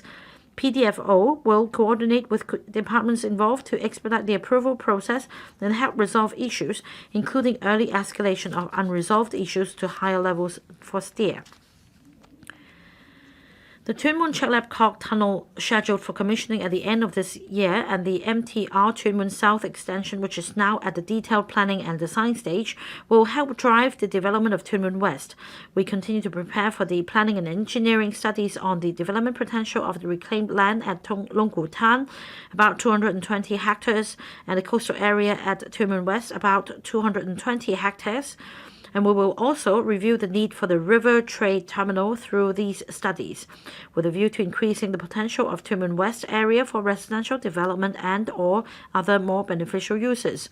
PDFO will coordinate with departments involved to expedite the approval process and help resolve issues, including early escalation of unresolved issues to higher levels for steer. The Tuen Mun Chek Lap Kok Tunnel, scheduled for commissioning at the end of this year, and the MTR Tuen Mun South Extension, which is now at the detailed planning and design stage, will help drive the development of Tuen Mun West. We continue to prepare for the planning and engineering studies on the development potential of the reclaimed land at Long Gu Tan, about 220 hectares, and the coastal area at Tuen Mun West, about 220 hectares. and we will also review the need for the river trade terminal through these studies, with a view to increasing the potential of Tuen Mun West area for residential development and or other more beneficial uses.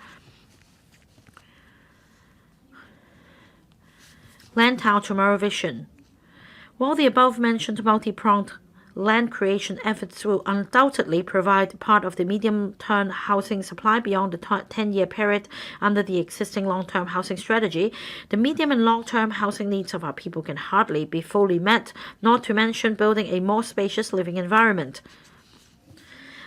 Lantau Tomorrow Vision. While the above-mentioned multi-pronged land creation efforts will undoubtedly provide part of the medium-term housing supply beyond the 10-year period under the existing long-term housing strategy, the medium and long-term housing needs of our people can hardly be fully met, not to mention building a more spacious living environment.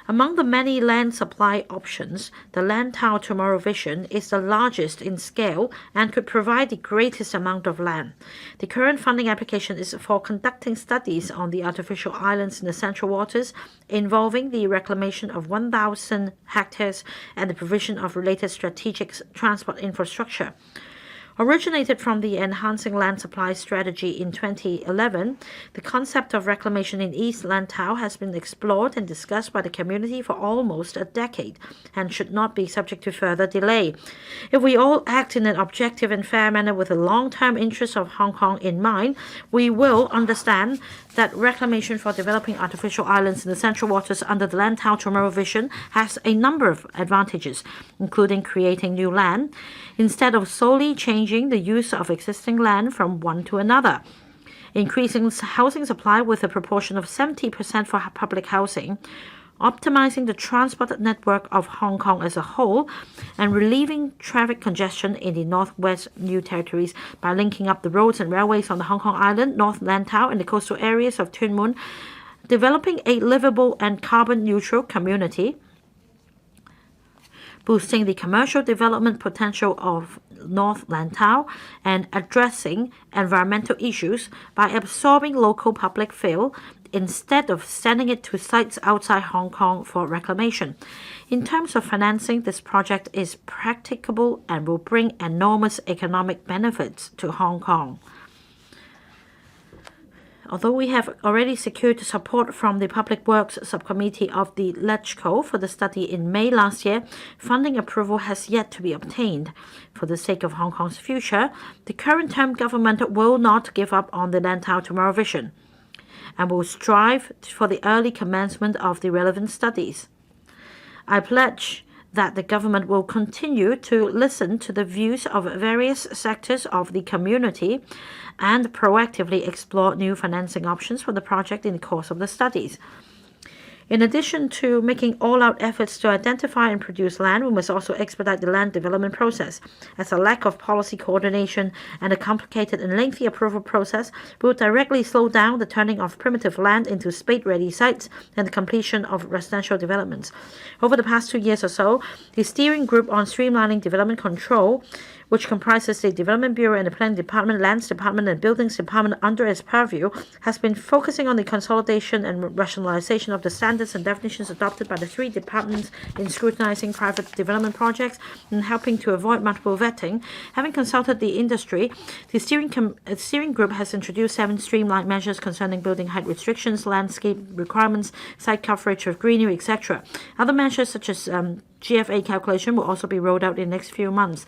Among the many land supply options, the Lantau Tomorrow Vision is the largest in scale and could provide the greatest amount of land. The current funding application is for conducting studies on the artificial islands in the central waters, involving the reclamation of 1,000 hectares and the provision of related strategic transport infrastructure. Originated from the Enhancing Land Supply Strategy in 2011, the concept of reclamation in East Lantau has been explored and discussed by the community for almost a decade and should not be subject to further delay. If we all act in an objective and fair manner with the long-term interests of Hong Kong in mind, we will understand that reclamation for developing artificial islands in the central waters under the Lantau Tomorrow Vision has a number of advantages, including creating new land, instead of solely changing the use of existing land from one to another, increasing housing supply with a proportion of 70% for public housing, optimizing the transport network of Hong Kong as a whole, and relieving traffic congestion in the Northwest New Territories by linking up the roads and railways on the Hong Kong Island, North Lantau, and the coastal areas of Tuen Mun, developing a livable and carbon-neutral community, boosting the commercial development potential of North Lantau, and addressing environmental issues by absorbing local public fill instead of sending it to sites outside Hong Kong for reclamation. In terms of financing, this project is practicable and will bring enormous economic benefits to Hong Kong. Although we have already secured support from the Public Works Subcommittee of the LegCo for the study in May last year, funding approval has yet to be obtained. For the sake of Hong Kong's future, the current term government will not give up on the Lantau Tomorrow Vision and will strive for the early commencement of the relevant studies. I pledge that the government will continue to listen to the views of various sectors of the community and proactively explore new financing options for the project in the course of the studies. In addition to making all-out efforts to identify and produce land, we must also expedite the land development process, as a lack of policy coordination and a complicated and lengthy approval process will directly slow down the turning of primitive land into spade-ready sites and the completion of residential developments. Over the past 2 years or so, the Steering Group on Streamlining Development Control, which comprises the Development Bureau and the Planning Department, Lands Department, and Buildings Department under its purview, has been focusing on the consolidation and rationalization of the standards and definitions adopted by the three departments in scrutinizing private development projects and helping to avoid multiple vetting. Having consulted the industry, the steering group has introduced 7 streamlined measures concerning building height restrictions, landscape requirements, site coverage of greenery, etc. Other measures such as GFA calculation will also be rolled out in the next few months.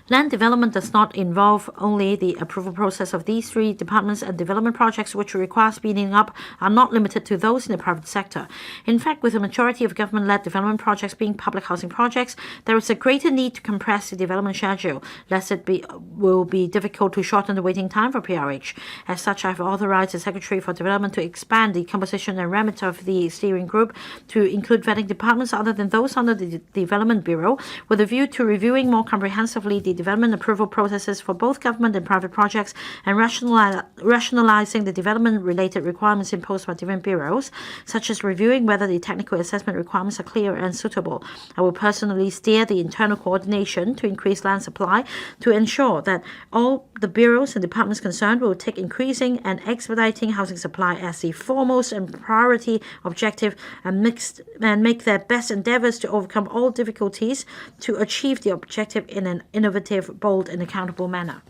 Land development does not involve only the approval process of these three departments, and development projects which require speeding up are not limited to those in the private sector. In fact, with the majority of government-led development projects being public housing projects, there is a greater need to compress the development schedule, lest it will be difficult to shorten the waiting time for PRH. As such, I have authorized the Secretary for Development to expand the composition and remit of the steering group to include vetting departments other than those under the Development Bureau, with a view to reviewing more comprehensively the development approval processes for both government and private projects and rationalizing the development-related requirements imposed by different bureaus, such as reviewing whether the technical assessment requirements are clear and suitable. I will personally steer the internal coordination to increase land supply to ensure that all the bureaus and departments concerned will take increasing and expediting housing supply as the foremost and priority objective and make their best endeavors to overcome all difficulties to achieve the objective in an innovative, bold, and accountable manner.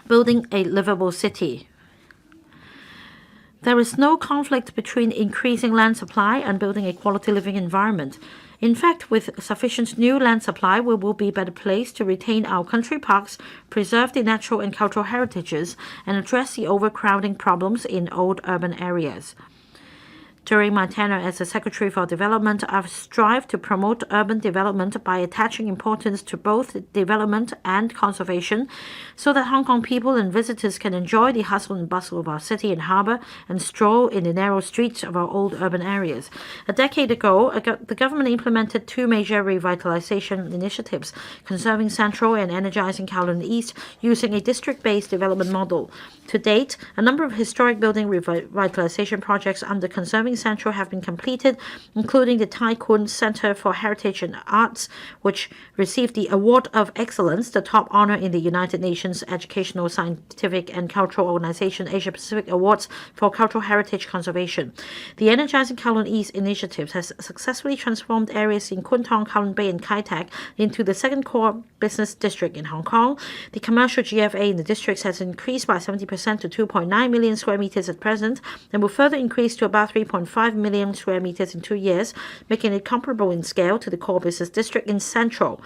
Building a livable city. There is no conflict between increasing land supply and building a quality living environment. In fact, with sufficient new land supply, we will be better placed to retain our country parks, preserve the natural and cultural heritages, and address the overcrowding problems in old urban areas. During my tenure as the Secretary for Development, I've strived to promote urban development by attaching importance to both development and conservation so that Hong Kong people and visitors can enjoy the hustle and bustle of our city and harbour and stroll in the narrow streets of our old urban areas. A decade ago, the government implemented two major revitalization initiatives, conserving Central and energizing Kowloon East, using a district-based development model. To date, a number of historic building revitalization projects under Conserving Central have been completed, including the Tai Kwun Center for Heritage and Arts, which received the Award of Excellence, the top honor in the United Nations Educational, Scientific and Cultural Organization Asia Pacific Awards for Cultural Heritage Conservation. The Energizing Kowloon East initiative has successfully transformed areas in Kwun Tong, Kowloon Bay and Kai Tak into the second core business district in Hong Kong. The commercial GFA in the districts has increased by 70% to 2.9 million square meters at present and will further increase to about 3.5 million square meters in 2 years, making it comparable in scale to the core business district in Central.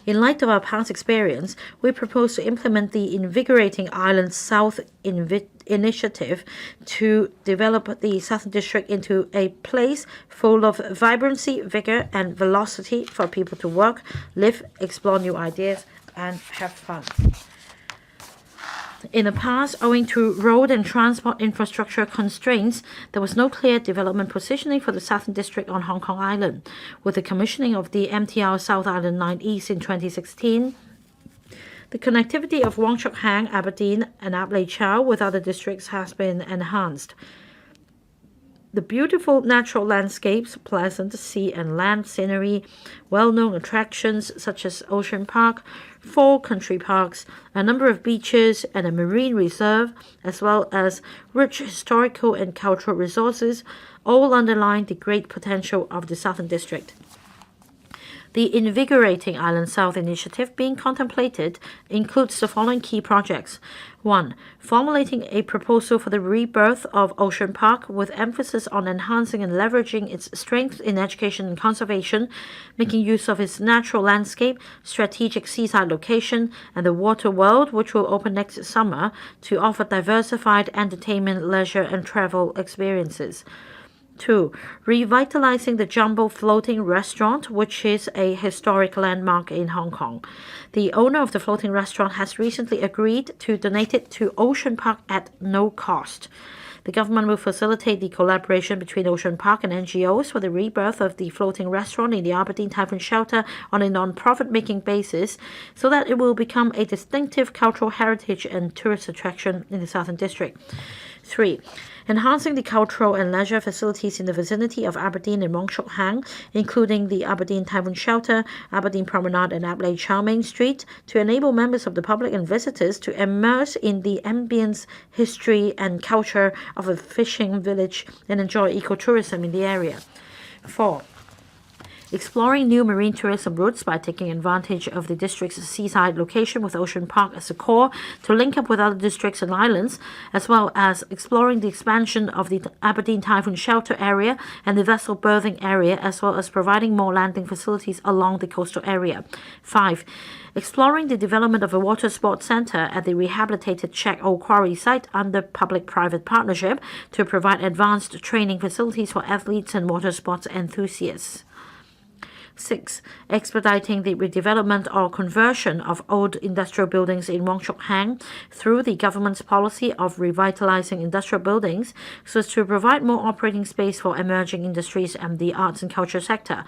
In light of our past experience, we propose to implement the Invigorating Island South initiative to develop the Southern District into a place full of vibrancy, vigor, and velocity for people to work, live, explore new ideas, and have fun. In the past, owing to road and transport infrastructure constraints, there was no clear development positioning for the Southern District on Hong Kong Island. With the commissioning of the MTR South Island Line East in 2016, the connectivity of Wong Chuk Hang, Aberdeen, and Ap Lei Chau with other districts has been enhanced. The beautiful natural landscapes, pleasant sea and land scenery, well-known attractions such as Ocean Park, 4 country parks, a number of beaches and a marine reserve, as well as rich historical and cultural resources, all underline the great potential of the Southern District. The Invigorating Island South initiative being contemplated includes the following key projects. 1. Formulating a proposal for the rebirth of Ocean Park with emphasis on enhancing and leveraging its strengths in education and conservation, making use of its natural landscape, strategic seaside location, and the water world, which will open next summer to offer diversified entertainment, leisure, and travel experiences. 2. Revitalizing the Jumbo Floating Restaurant, which is a historic landmark in Hong Kong. The owner of the floating restaurant has recently agreed to donate it to Ocean Park at no cost. The government will facilitate the collaboration between Ocean Park and NGOs for the rebirth of the floating restaurant in the Aberdeen Typhoon Shelter on a non-profit-making basis so that it will become a distinctive cultural heritage and tourist attraction in the Southern District. 3. Enhancing the cultural and leisure facilities in the vicinity of Aberdeen and Wong Chuk Hang, including the Aberdeen Typhoon Shelter, Aberdeen Promenade and Ap Lei Chau Main Street, to enable members of the public and visitors to immerse in the ambience, history and culture of a fishing village and enjoy ecotourism in the area. 4. Exploring new marine tourism routes by taking advantage of the district's seaside location with Ocean Park as a core to link up with other districts and islands, as well as exploring the expansion of the Aberdeen Typhoon Shelter area and the vessel berthing area, as well as providing more landing facilities along the coastal area. 5. Exploring the development of a water sports centre at the rehabilitated Shek O Quarry site under public-private partnership to provide advanced training facilities for athletes and water sports enthusiasts. 6. Expediting the redevelopment or conversion of old industrial buildings in Wong Chuk Hang through the government's policy of revitalizing industrial buildings so as to provide more operating space for emerging industries and the arts and culture sector.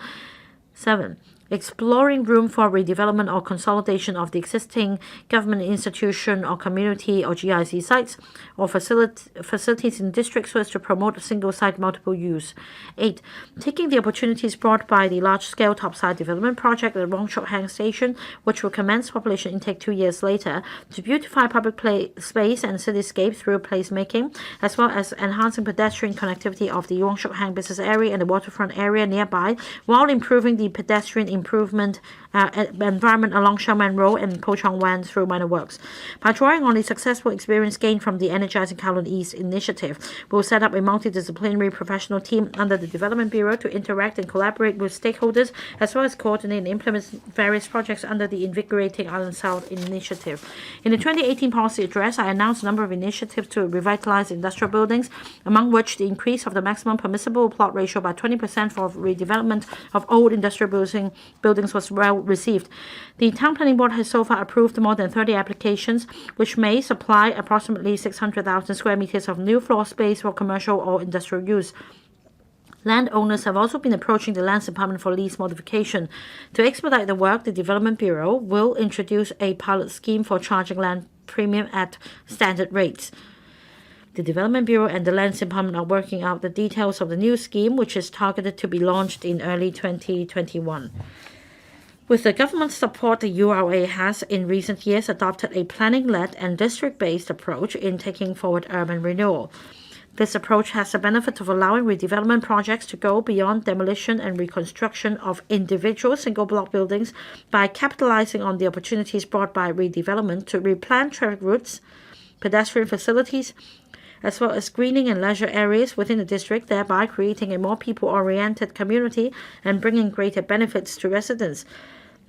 7. Exploring room for redevelopment or consolidation of the existing government institution or community or GIC sites or facilities in districts so as to promote single-site multiple use. 8. Taking the opportunities brought by the large-scale topside development project at Wong Chuk Hang Station, which will commence population intake 2 years later, to beautify public space and cityscape through placemaking, as well as enhancing pedestrian connectivity of the Wong Chuk Hang business area and the waterfront area nearby, while improving the pedestrian improvement environment along Xiaomen Road and Po Chong Wan through minor works. By drawing on the successful experience gained from the Energizing Kowloon East initiative, we will set up a multidisciplinary professional team under the Development Bureau to interact and collaborate with stakeholders, as well as coordinate and implement various projects under the Invigorating Island South initiative. In the 2018 policy address, I announced a number of initiatives to revitalize industrial buildings, among which the increase of the maximum permissible plot ratio by 20% for redevelopment of old industrial buildings was well received. The Town Planning Board has so far approved more than 30 applications, which may supply approximately 600,000 square meters of new floor space for commercial or industrial use. Landowners have also been approaching the Lands Department for lease modification. To expedite the work, the Development Bureau will introduce a pilot scheme for charging land premium at standard rates. The Development Bureau and the Lands Department are working out the details of the new scheme, which is targeted to be launched in early 2021. With the government's support, the URA has in recent years adopted a planning-led and district-based approach in taking forward urban renewal. This approach has the benefit of allowing redevelopment projects to go beyond demolition and reconstruction of individual single-block buildings by capitalizing on the opportunities brought by redevelopment to replan traffic routes, pedestrian facilities, as well as greening and leisure areas within the district, thereby creating a more people-oriented community and bringing greater benefits to residents.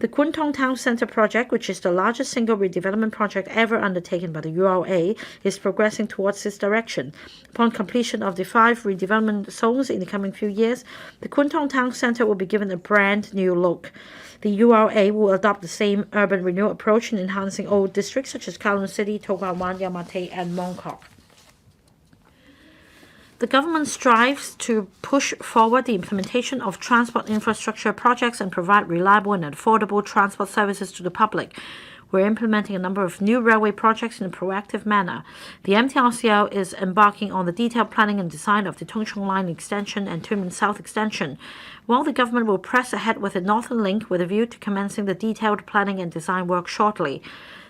The Kwun Tong Town Centre project, which is the largest single redevelopment project ever undertaken by the URA, is progressing towards this direction. Upon completion of the 5 redevelopment zones in the coming few years, the Kwun Tong Town Centre will be given a brand new look. The URA will adopt the same urban renewal approach in enhancing old districts such as Kowloon City, To Kwa Wan, Yamate, and Mong Kok. The government strives to push forward the implementation of transport infrastructure projects and provide reliable and affordable transport services to the public. We're implementing a number of new railway projects in a proactive manner. The MTRCL is embarking on the detailed planning and design of the Tung Chung Line extension and Tuen Mun South extension, while the government will press ahead with the Northern Link with a view to commencing the detailed planning and design work shortly.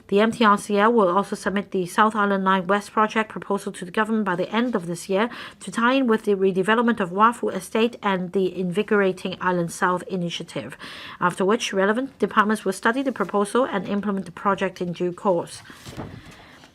The MTRCL will also submit the South Island Line West project proposal to the government by the end of this year to tie in with the redevelopment of Wafu Estate and the Invigorating Island South initiative, after which relevant departments will study the proposal and implement the project in due course.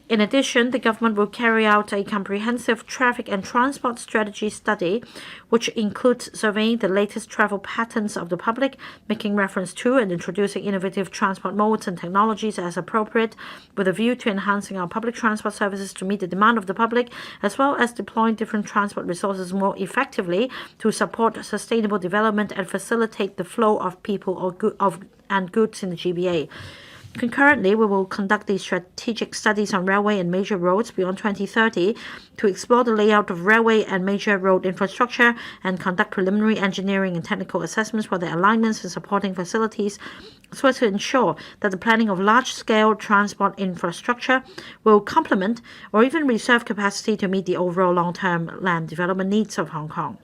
In addition, the government will carry out a comprehensive traffic and transport strategy study, which includes surveying the latest travel patterns of the public, making reference to and introducing innovative transport modes and technologies as appropriate, with a view to enhancing our public transport services to meet the demand of the public, as well as deploying different transport resources more effectively to support sustainable development and facilitate the flow of people and goods in the GBA. Concurrently, we will conduct the strategic studies on railway and major roads beyond 2030 to explore the layout of railway and major road infrastructure and conduct preliminary engineering and technical assessments for their alignments and supporting facilities, so as to ensure that the planning of large-scale transport infrastructure will complement or even reserve capacity to meet the overall long-term land development needs of Hong Kong.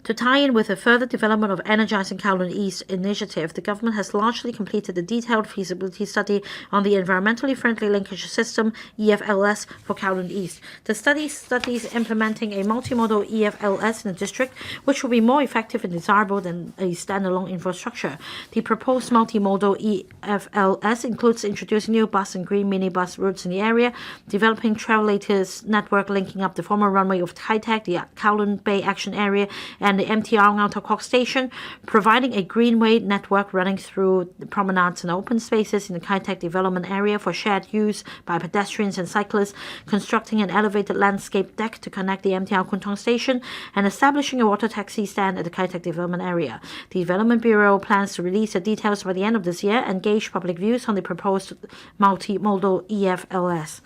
To tie in with the further development of Energizing Kowloon East initiative, the government has largely completed the detailed feasibility study on the environmentally friendly linkage system EFLS for Kowloon East. The study studies implementing a multimodal EFLS in the district, which will be more effective and desirable than a standalone infrastructure. The proposed multimodal EFLS includes introducing new bus and green minibus routes in the area, developing travelators network linking up the former runway of Kai Tak, the Kowloon Bay Action Area, and the MTR Ngau Ta Kok Station, providing a greenway network running through the promenades and open spaces in the Kai Tak development area for shared use by pedestrians and cyclists, constructing an elevated landscape deck to connect the MTR Kwun Tong Station, and establishing a water taxi stand at the Kai Tak development area. The Development Bureau plans to release the details by the end of this year and gauge public views on the proposed multimodal EFLS.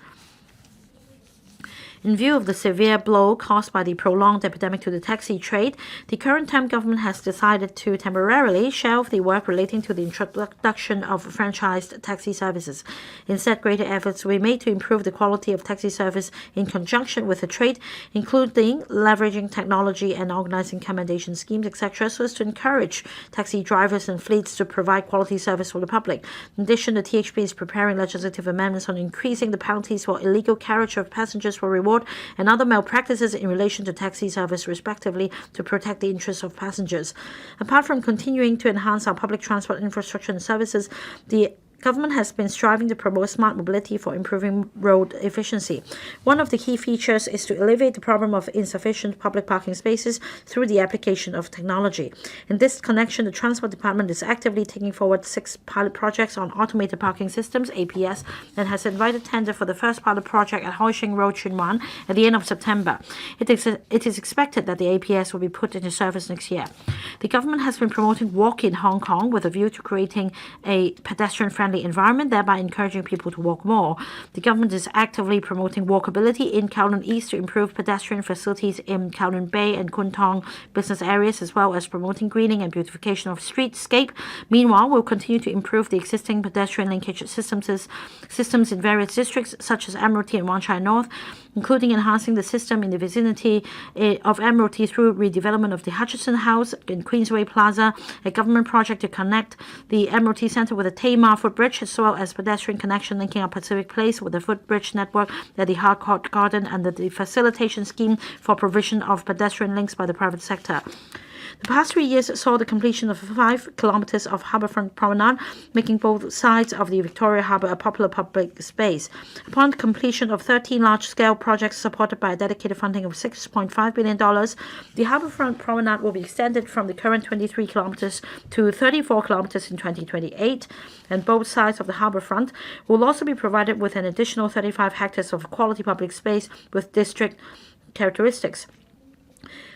In view of the severe blow caused by the prolonged epidemic to the taxi trade, the current time government has decided to temporarily shelve the work relating to the introduction of franchised taxi services. Instead, greater efforts will be made to improve the quality of taxi service in conjunction with the trade, including leveraging technology and organizing commendation schemes, etc., so as to encourage taxi drivers and fleets to provide quality service for the public. In addition, the THP is preparing legislative amendments on increasing the penalties for illegal carriage of passengers for reward reward, and other malpractices in relation to taxi service, respectively, to protect the interests of passengers. Apart from continuing to enhance our public transport infrastructure and services, the government has been striving to promote smart mobility for improving road efficiency. One of the key features is to alleviate the problem of insufficient public parking spaces through the application of technology. In this connection, the Transport Department is actively taking forward 6 pilot projects on automated parking systems, APS, and has invited tender for the first pilot project at Hoi Shing Road, Chunwan, at the end of September. It is expected that the APS will be put into service next year. The government has been promoting walk in Hong Kong with a view to creating a pedestrian-friendly environment, thereby encouraging people to walk more. The government is actively promoting walkability in Kowloon East to improve pedestrian facilities in Kowloon Bay and Kwun Tong business areas, as well as promoting greening and beautification of streetscape. Meanwhile, we'll continue to improve the existing pedestrian linkage systems in various districts, such as Admiralty and Wan Chai North, including enhancing the system in the vicinity of Admiralty through redevelopment of the Hutchison House in Queensway Plaza, a government project to connect the Admiralty Centre with the Tamar footbridge, as well as pedestrian connection linking up Pacific Place with the footbridge network at the Harcourt Garden, and the facilitation scheme for provision of pedestrian links by the private sector. The past 3 years saw the completion of 5 kilometers of harbourfront promenade, making both sides of the Victoria Harbour a popular public space. Upon completion of 13 large-scale projects supported by a dedicated funding of $6.5 billion, the harbourfront promenade will be extended from the current 23 kilometers to 34 kilometers in 2028, and both sides of the harbourfront will also be provided with an additional 35 hectares of quality public space with district characteristics.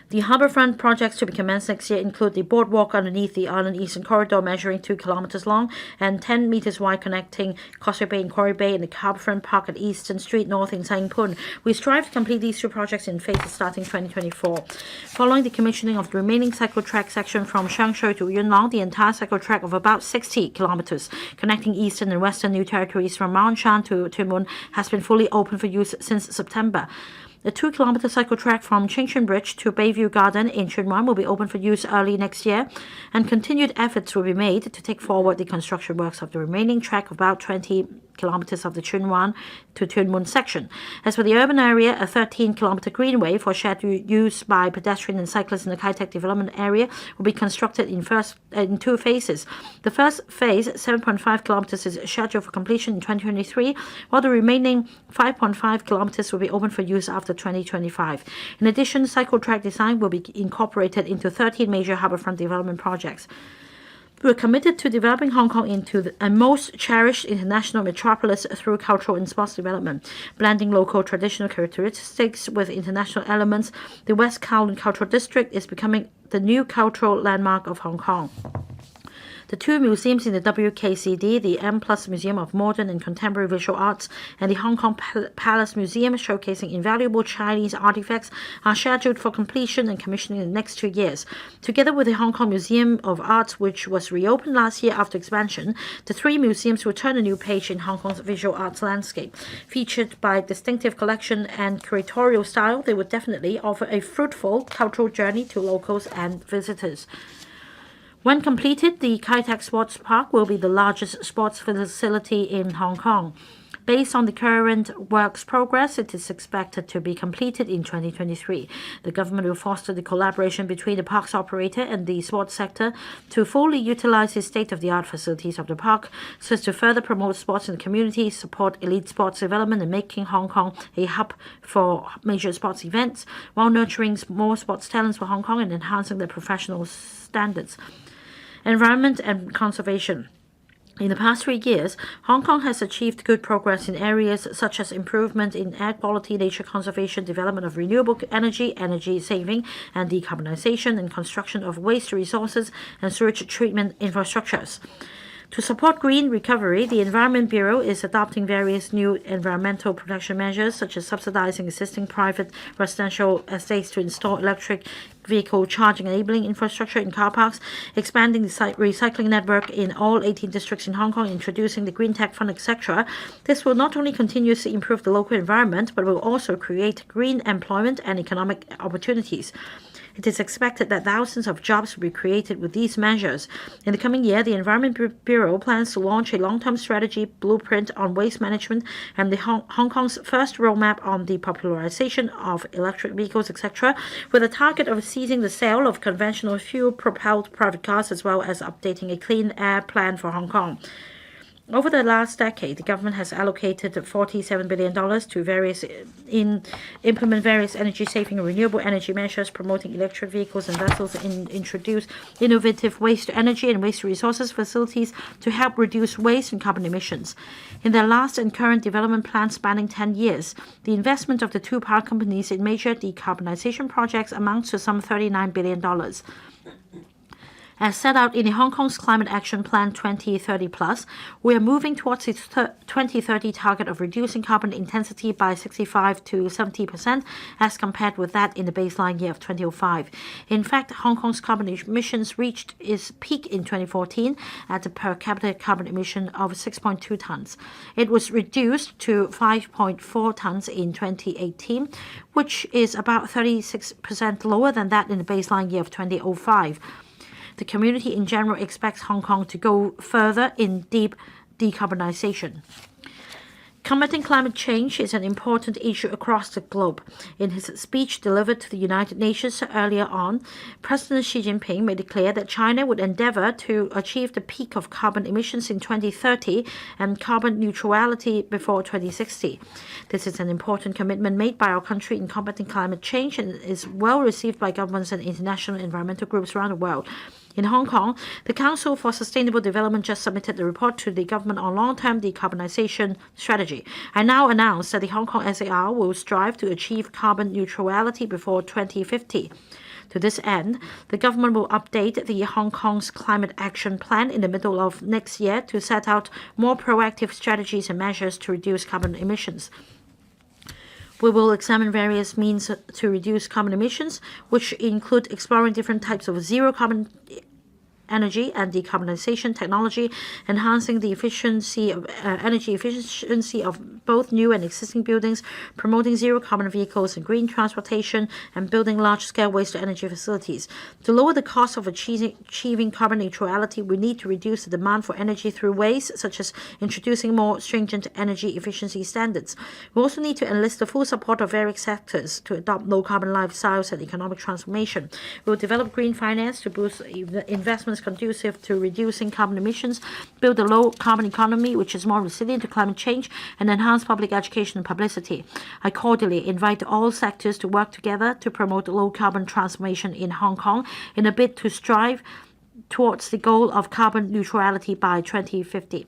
The harbourfront projects to be commenced next year include the boardwalk underneath the Island Eastern Corridor measuring 2 kilometers long and 10 meters wide, connecting Causeway Bay and Quarry Bay, and the harbourfront park at Eastern Street North in Sai Pun. We strive to complete these 2 projects in phases starting 2024. Following the commissioning of the remaining cycle track section from Changshui to Yunlong, the entire cycle track of about 60 kilometers connecting Eastern and Western New Territories from Mount Shan to Tuen Mun has been fully open for use since September. The 2-kilometer cycle track from Chingchun Bridge to Bayview Garden in Chunwan will be open for use early next year, and continued efforts will be made to take forward the construction works of the remaining track of about 20 kilometers of the Chunwan to Tuen Mun section. As for the urban area, a 13-kilometer greenway for shared use by pedestrian and cyclists in the Kai Tak development area will be constructed in 2 phases. The first phase, 7.5 kilometers, is scheduled for completion in 2023, while the remaining 5.5 kilometers will be open for use after 2025. In addition, cycle track design will be incorporated into 13 major harbourfront development projects. We are committed to developing Hong Kong into a most cherished international metropolis through cultural and sports development. Blending local traditional characteristics with international elements, the West Kowloon Cultural District is becoming the new cultural landmark of Hong Kong. The 2 museums in the WKCD, the M+ Museum of Modern and Contemporary Visual Arts and the Hong Kong Palace Museum, showcasing invaluable Chinese artifacts, are scheduled for completion and commissioning in the next 2 years. Together with the Hong Kong Museum of Arts, which was reopened last year after expansion, the 3 museums will turn a new page in Hong Kong's visual arts landscape. Featured by distinctive collection and curatorial style, they would definitely offer a fruitful cultural journey to locals and visitors. When completed, the Kai Tak Sports Park will be the largest sports facility in Hong Kong. Based on the current works progress, it is expected to be completed in 2023. The government will foster the collaboration between the park's operator and the sports sector to fully utilize the state-of-the-art facilities of the park, so as to further promote sports in the community, support elite sports development, and making Hong Kong a hub for major sports events, while nurturing more sports talents for Hong Kong and enhancing their professional standards. Environment and conservation. In the past 3 years, Hong Kong has achieved good progress in areas such as improvement in air quality, nature conservation, development of renewable energy, energy saving and decarbonization, and construction of waste resources and sewage treatment infrastructures. To support green recovery, the Environment Bureau is adopting various new environmental protection measures, such as subsidizing existing private residential estates to install electric vehicle charging enabling infrastructure in car parks, expanding the recycling network in all 18 districts in Hong Kong, introducing the Green Tech Fund, etc. This will not only continuously improve the local environment, but will also create green employment and economic opportunities. It is expected that thousands of jobs will be created with these measures. In the coming year, the Environment Bureau plans to launch a long-term strategy blueprint on waste management and the Hong Kong's first roadmap on the popularization of electric vehicles, etc., with a target of ceasing the sale of conventional fuel-propelled private cars as well as updating a clean air plan for Hong Kong. Over the last decade, the government has allocated $47 billion to implement various energy-saving and renewable energy measures, promoting electric vehicles and vessels, and introduce innovative waste-to-energy and waste-to-resources facilities to help reduce waste and carbon emissions. In their last and current development plan spanning 10 years, the investment of the two power companies in major decarbonization projects amounts to some $39 billion. As set out in the Hong Kong's Climate Action Plan 2030+, we are moving towards its 2030 target of reducing carbon intensity by 65 to 70% as compared with that in the baseline year of 2005. In fact, Hong Kong's carbon emissions reached its peak in 2014 at a per capita carbon emission of 6.2 tons. It was reduced to 5.4 tons in 2018, which is about 36% lower than that in the baseline year of 2005. The community in general expects Hong Kong to go further in deep decarbonization. Combating climate change is an important issue across the globe. In his speech delivered to the United Nations earlier on, President Xi Jinping made it clear that China would endeavor to achieve the peak of carbon emissions in 2030 and carbon neutrality before 2060. This is an important commitment made by our country in combating climate change and is well received by governments and international environmental groups around the world. In Hong Kong, the Council for Sustainable Development just submitted the report to the government on long-term decarbonization strategy. I now announce that the Hong Kong SAR will strive to achieve carbon neutrality before 2050. To this end, the government will update the Hong Kong's Climate Action Plan in the middle of next year to set out more proactive strategies and measures to reduce carbon emissions. We will examine various means to reduce carbon emissions, which include exploring different types of zero-carbon energy and decarbonization technology, enhancing the energy efficiency of both new and existing buildings, promoting zero-carbon vehicles and green transportation, and building large-scale waste-to-energy facilities. To lower the cost of achieving carbon neutrality, we need to reduce the demand for energy through ways, such as introducing more stringent energy efficiency standards. We also need to enlist the full support of various sectors to adopt low-carbon lifestyles and economic transformation. We will develop green finance to boost investments conducive to reducing carbon emissions, build a low-carbon economy which is more resilient to climate change, and enhance public education and publicity. I cordially invite all sectors to work together to promote low-carbon transformation in Hong Kong in a bid to strive towards the goal of carbon neutrality by 2050.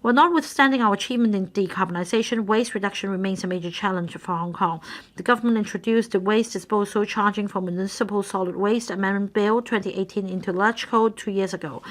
Well, notwithstanding our achievement in decarbonization, waste reduction remains a major challenge for Hong Kong. The government introduced the Waste Disposal Charging for Municipal Solid Waste Amendment Bill 2018 into the Electoral Code 2 years ago.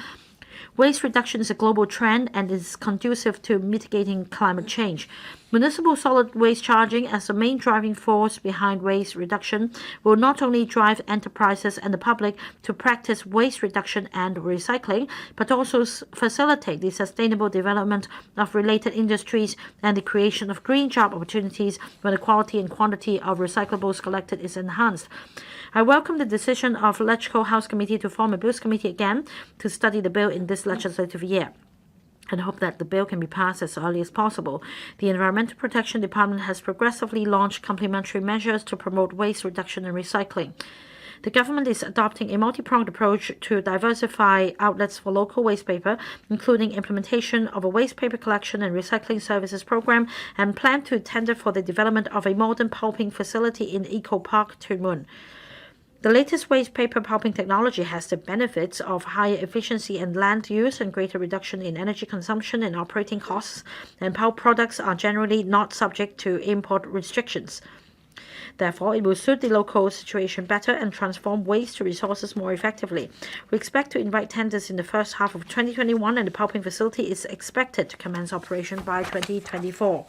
Waste reduction is a global trend and is conducive to mitigating climate change. Municipal solid waste charging, as the main driving force behind waste reduction, will not only drive enterprises and the public to practice waste reduction and recycling, but also facilitate the sustainable development of related industries and the creation of green job opportunities when the quality and quantity of recyclables collected is enhanced. I welcome the decision of the Electoral House Committee to form a Bills Committee again to study the bill in this legislative year, and hope that the bill can be passed as early as possible. The Environmental Protection Department has progressively launched complementary measures to promote waste reduction and recycling. The government is adopting a multi-pronged approach to diversify outlets for local waste paper, including implementation of a waste paper collection and recycling services program, and plan to tender for the development of a modern pulping facility in Eco Park, Tuen Mun. The latest waste paper pulping technology has the benefits of higher efficiency and land use and greater reduction in energy consumption and operating costs, and pulp products are generally not subject to import restrictions. Therefore, it will suit the local situation better and transform waste to resources more effectively. We expect to invite tenders in the first half of 2021, and the pulping facility is expected to commence operation by 2024.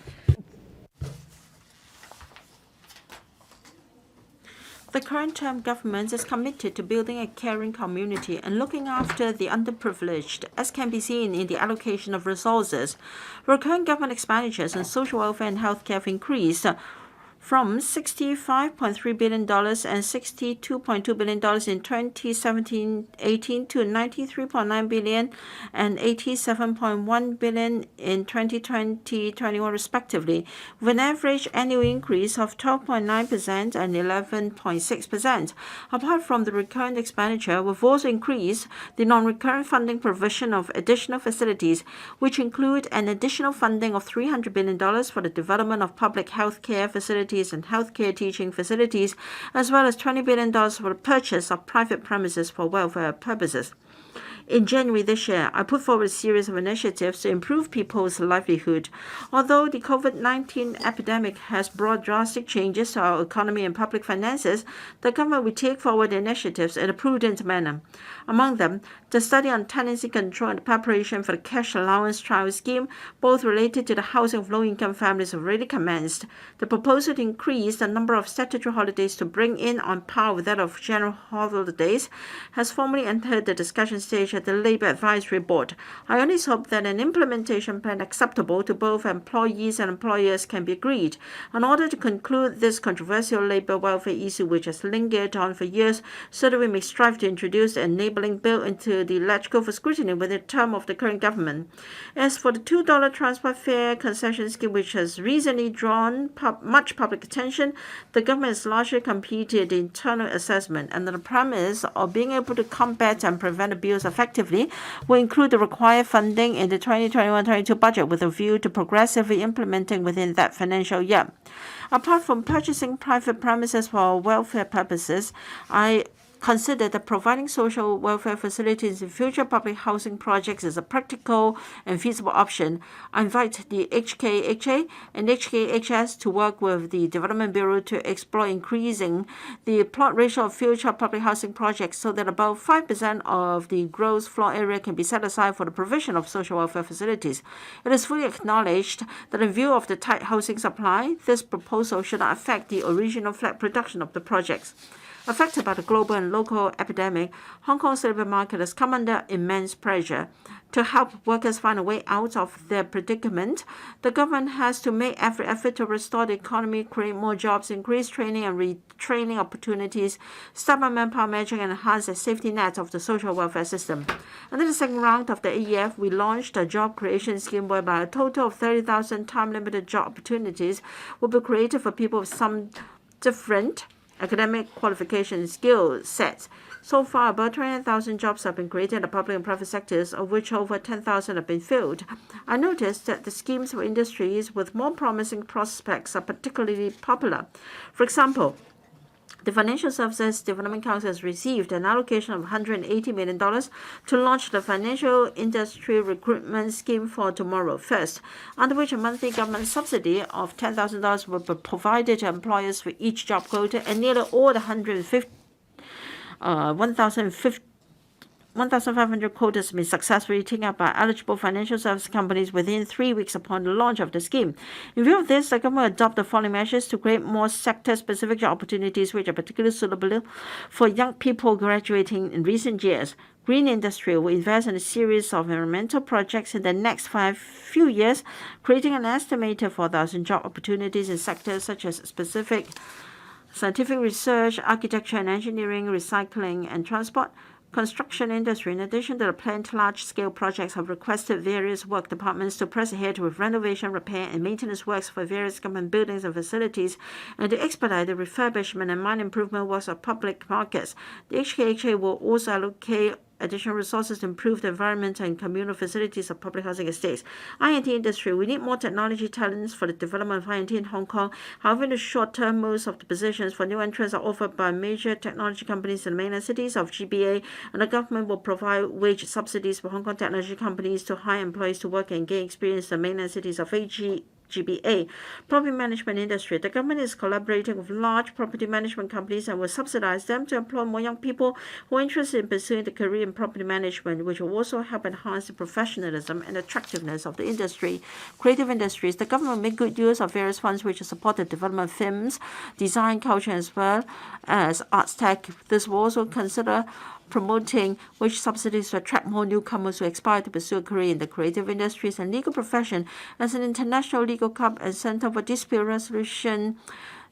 The current term government is committed to building a caring community and looking after the underprivileged, as can be seen in the allocation of resources. Recurrent government expenditures on social welfare and healthcare have increased from $65.3 billion and $62.2 billion in 2017-18 to $93.9 billion and $87.1 billion in 2020-21 respectively, with an average annual increase of 12.9% and 11.6%. Apart from the recurrent expenditure, we've also increased the non-recurrent funding provision of additional facilities, which include an additional funding of $300 billion for the development of public health care facilities and healthcare teaching facilities, as well as $20 billion for the purchase of private premises for welfare purposes. In January this year, I put forward a series of initiatives to improve people's livelihood. Although the COVID-19 epidemic has brought drastic changes to our economy and public finances, the government will take forward initiatives in a prudent manner. Among them, the study on tenancy control and the preparation for the cash allowance trial scheme, both related to the housing of low-income families, have already commenced. The proposal to increase the number of statutory holidays to bring in on par with that of general holidays has formally entered the discussion stage at the Labour Advisory Board. I only hope that an implementation plan acceptable to both employees and employers can be agreed in order to conclude this controversial labour welfare issue which has lingered on for years, so that we may strive to introduce the enabling bill into the electoral for scrutiny within the term of the current government. As for the $2 transport fare concession scheme, which has recently drawn much public attention, the government has largely completed the internal assessment, and the premise of being able to combat and prevent abuse effectively will include the required funding in the 2021-22 budget with a view to progressively implementing within that financial year. Apart from purchasing private premises for welfare purposes, I consider that providing social welfare facilities in future public housing projects is a practical and feasible option. I invite the HKHA and HKHS to work with the Development Bureau to explore increasing the plot ratio of future public housing projects so that about 5% of the gross floor area can be set aside for the provision of social welfare facilities. It is fully acknowledged that in view of the tight housing supply, this proposal should not affect the original flat production of the projects. Affected by the global and local epidemic, Hong Kong's labour market has come under immense pressure. To help workers find a way out of their predicament, the government has to make every effort to restore the economy, create more jobs, increase training and retraining opportunities, step up manpower measures, and enhance the safety net of the social welfare system. Under the second round of the AEF, we launched a job creation scheme whereby a total of 30,000 time-limited job opportunities will be created for people with some different academic qualification and skill sets. So far, about 20,000 jobs have been created in the public and private sectors, of which over 10,000 have been filled. I noticed that the schemes for industries with more promising prospects are particularly popular. For example, the Financial Services Development Council has received an allocation of $180 million to launch the Financial Industry Recruitment Scheme for Tomorrow First, under which a monthly government subsidy of $10,000 will be provided to employers for each job quota, and nearly all the 1,500 quotas have been successfully taken up by eligible financial service companies within 3 weeks upon the launch of the scheme. In view of this, the government will adopt the following measures to create more sector-specific job opportunities which are particularly suitable for young people graduating in recent years. Green industry will invest in a series of environmental projects in the next few years, creating an estimated 4,000 job opportunities in sectors such as specific scientific research, architecture and engineering, recycling and transport. Construction industry, in addition to the planned large-scale projects, have requested various work departments to press ahead with renovation, repair, and maintenance works for various government buildings and facilities, and to expedite the refurbishment and minor improvement works of public markets. The HKHA will also allocate additional resources to improve the environment and communal facilities of public housing estates. I&T industry, we need more technology talents for the development of I&T in Hong Kong. However, in the short term, most of the positions for new entrants are offered by major technology companies in the mainland cities of GBA, and the government will provide wage subsidies for Hong Kong technology companies to hire employees to work and gain experience in the mainland cities of GBA. Property management industry. The government is collaborating with large property management companies and will subsidize them to employ more young people who are interested in pursuing the career in property management, which will also help enhance the professionalism and attractiveness of the industry. Creative industries. The government will make good use of various funds which support the development of films, design, culture, as well as arts tech. This will also consider promoting wage subsidies to attract more newcomers who aspire to pursue a career in the creative industries and legal profession. As an international legal club and center for dispute resolution,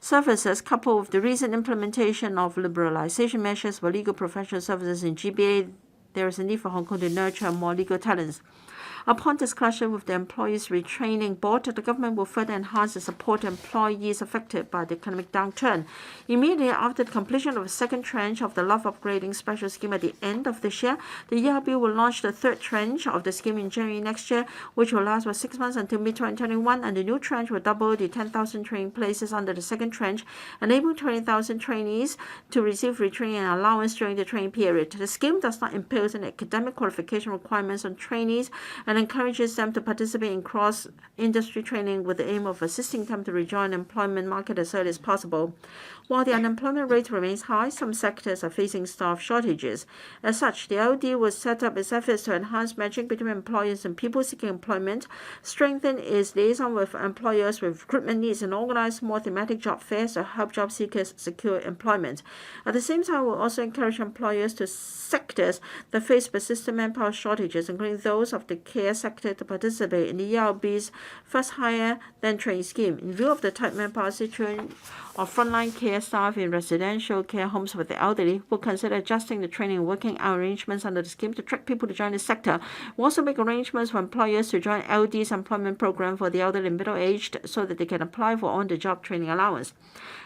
services, coupled with the recent implementation of liberalization measures for legal professional services in GBA, there is a need for Hong Kong to nurture more legal talents. Upon discussion with the Employees Retraining Board, the government will further enhance the support to employees affected by the economic downturn. Immediately after the completion of the second tranche of the Love Upgrading Special Scheme at the end of this year, the ERB will launch the third tranche of the scheme in January next year, which will last for 6 months until mid-2021, and the new tranche will double the 10,000 training places under the second tranche, enabling 20,000 trainees to receive retraining and allowance during the training period. The scheme does not impose any academic qualification requirements on trainees and encourages them to participate in cross-industry training with the aim of assisting them to rejoin the employment market as early as possible. While the unemployment rate remains high, some sectors are facing staff shortages. As such, the LD will set up its efforts to enhance matching between employers and people seeking employment, strengthen its liaison with employers with recruitment needs, and organize more thematic job fairs to help job seekers secure employment. At the same time, we'll also encourage employers to sectors that face persistent manpower shortages, including those of the care sector, to participate in the ERB's first hire then train scheme. In view of the tight manpower situation of frontline care staff in residential care homes with the elderly, will consider adjusting the training and working hour arrangements under the scheme to attract people to join the sector. We'll also make arrangements for employers to join LD's employment program for the elderly and middle-aged so that they can apply for on-the-job training allowance.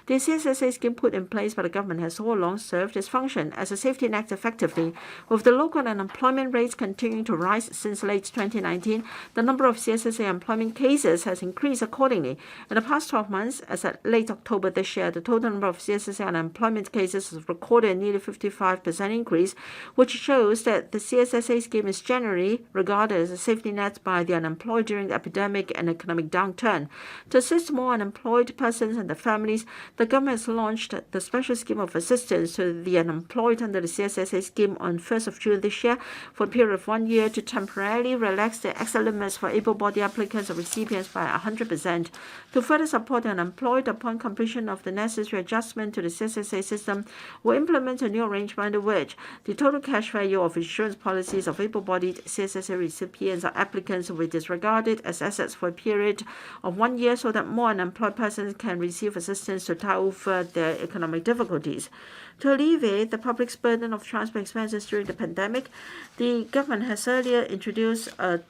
The CSSA scheme put in place by the government has all along served its function as a safety net effectively. With the local unemployment rates continuing to rise since late 2019, the number of CSSA employment cases has increased accordingly. In the past 12 months, as at late October this year, the total number of CSSA unemployment cases has recorded a nearly 55% increase, which shows that the CSSA scheme is generally regarded as a safety net by the unemployed during the epidemic and economic downturn. To assist more unemployed persons and their families, the government has launched the special scheme of assistance to the unemployed under the CSSA scheme on 1st of June this year for a period of 1 year to temporarily relax the exit limits for able-bodied applicants or recipients by 100%. To further support the unemployed upon completion of the necessary adjustment to the CSSA system, will implement a new arrangement under which the total cash value of insurance policies of able-bodied CSSA recipients or applicants will be disregarded as assets for a period of 1 year so that more unemployed persons can receive assistance to tide over their economic difficulties. To alleviate the public's burden of transport expenses during the pandemic, the government has earlier introduced a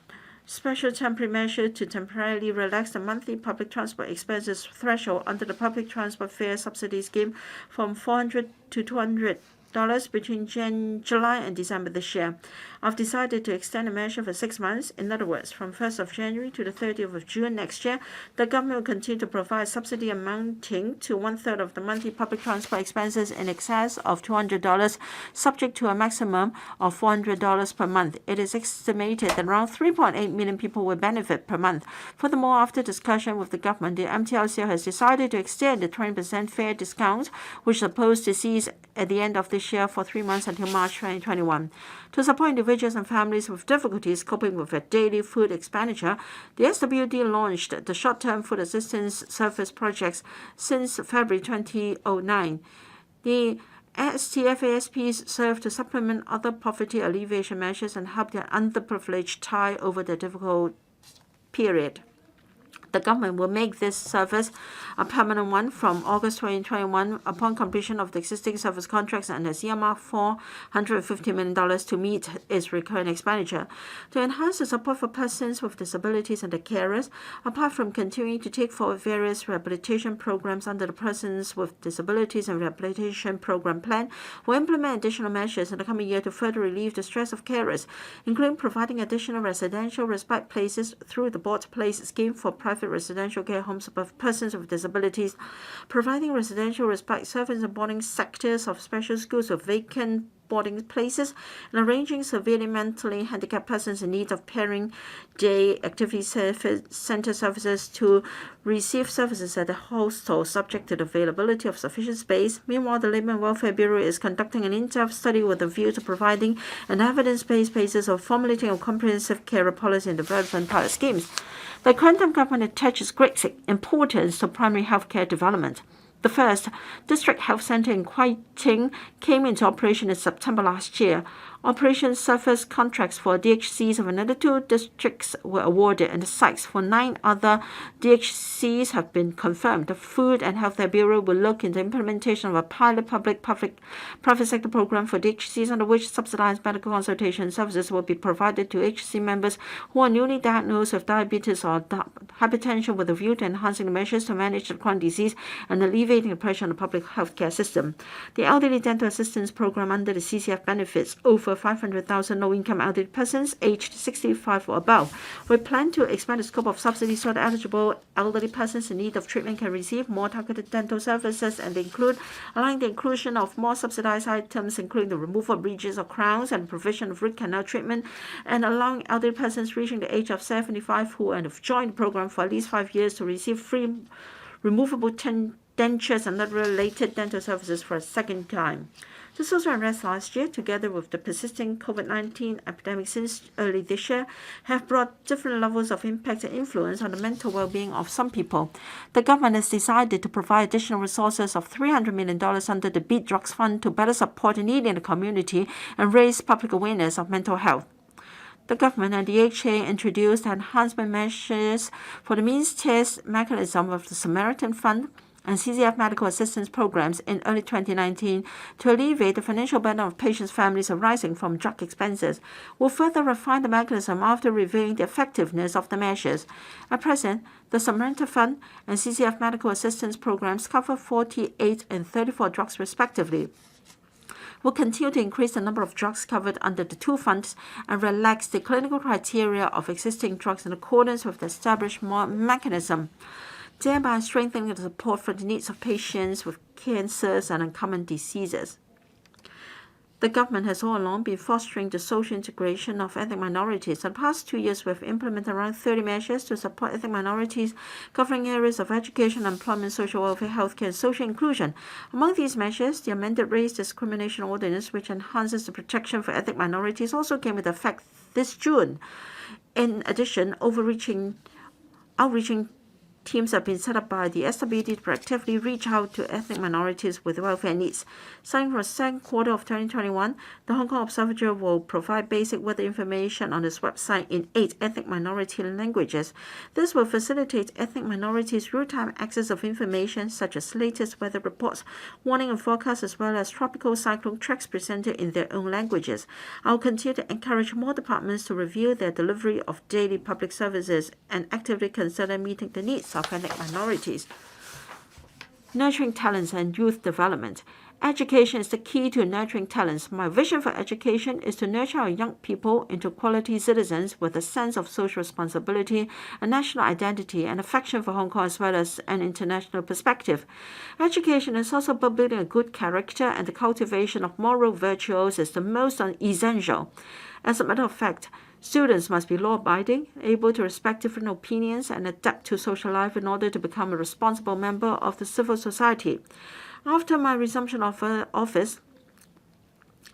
special temporary measure to temporarily relax the monthly public transport expenses threshold under the public transport fare subsidy scheme from $400 to $200 between July and December this year. I've decided to extend the measure for 6 months. In other words, from 1st of January to the 30th of June next year, the government will continue to provide subsidy amounting to 1/3 of the monthly public transport expenses in excess of $200, subject to a maximum of $400 per month. It is estimated that around 3.8 million people will benefit per month. Furthermore, after discussion with the government, the MTLCO has decided to extend the 20% fare discount, which is supposed to cease at the end of this year, for 3 months until March 2021. To support individuals and families with difficulties coping with their daily food expenditure, the SWD launched the short-term food assistance service projects since February 2009. The STFASPs serve to supplement other poverty alleviation measures and help the underprivileged tide over the difficult period. The government will make this service a permanent one from August 2021 upon completion of the existing service contracts and has earmarked $450 million to meet its recurrent expenditure. To enhance the support for persons with disabilities and their carers, apart from continuing to take forward various rehabilitation programs under the Persons with Disabilities and Rehabilitation Program Plan, we'll implement additional measures in the coming year to further relieve the stress of carers, including providing additional residential respite places through the Board Place scheme for private residential care homes for persons with disabilities, providing residential respite service in boarding sectors of special schools with vacant boarding places, and arranging severely mentally handicapped persons in need of pairing day activity center services to receive services at the hostel subject to the availability of sufficient space. Meanwhile, the Labour and Welfare Bureau is conducting an in-depth study with a view to providing an evidence-based basis of formulating a comprehensive carer policy and development pilot schemes. The Quantum government attaches great importance to primary healthcare development. The first district health center in Kwai Ting came into operation in September last year. Operation surface contracts for DHCs of another 2 districts were awarded, and the sites for 9 other DHCs have been confirmed. The Food and Healthcare Bureau will look into implementation of a pilot private sector program for DHCs, under which subsidized medical consultation services will be provided to HC members who are newly diagnosed with diabetes or hypertension, with a view to enhancing the measures to manage the chronic disease and alleviating the pressure on the public healthcare system. The Elderly Dental Assistance Program under the CCF benefits over 500,000 low-income elderly persons aged 65 or above. We plan to expand the scope of subsidies so that eligible elderly persons in need of treatment can receive more targeted dental services, and allowing the inclusion of more subsidized items, including the removal of bridges or crowns and provision of root canal treatment, and allowing elderly persons reaching the age of 75 who have joined the program for at least 5 years to receive free removable dentures and other related dental services for a second time. The social unrest last year, together with the persisting COVID-19 epidemic since early this year, have brought different levels of impact and influence on the mental well-being of some people. The government has decided to provide additional resources of $300 million under the Beat Drugs Fund to better support the needy in the community and raise public awareness of mental health. The government and the HA introduced enhancement measures for the means test mechanism of the Samaritan Fund and CCF medical assistance programs in early 2019 to alleviate the financial burden of patients' families arising from drug expenses. We'll further refine the mechanism after reviewing the effectiveness of the measures. At present, the Samaritan Fund and CCF medical assistance programs cover 48 and 34 drugs respectively. We'll continue to increase the number of drugs covered under the 2 funds and relax the clinical criteria of existing drugs in accordance with the established mechanism, thereby strengthening the support for the needs of patients with cancers and uncommon diseases. The government has all along been fostering the social integration of ethnic minorities. In the past 2 years, we have implemented around 30 measures to support ethnic minorities, covering areas of education, employment, social welfare, healthcare, and social inclusion. Among these measures, the amended Race Discrimination Ordinance, which enhances the protection for ethnic minorities, also came into effect this June. In addition, outreaching teams have been set up by the SWD to proactively reach out to ethnic minorities with welfare needs. Starting from the second quarter of 2021, the Hong Kong Observatory will provide basic weather information on its website in 8 ethnic minority languages. This will facilitate ethnic minorities' real-time access of information such as latest weather reports, warning and forecasts, as well as tropical cyclone tracks presented in their own languages. I will continue to encourage more departments to review their delivery of daily public services and actively consider meeting the needs of ethnic minorities. Nurturing talents and youth development. Education is the key to nurturing talents. My vision for education is to nurture our young people into quality citizens with a sense of social responsibility, a national identity, and affection for Hong Kong, as well as an international perspective. Education is also about building a good character, and the cultivation of moral virtues is the most essential. As a matter of fact, students must be law-abiding, able to respect different opinions, and adapt to social life in order to become a responsible member of the civil society. After my resumption of office,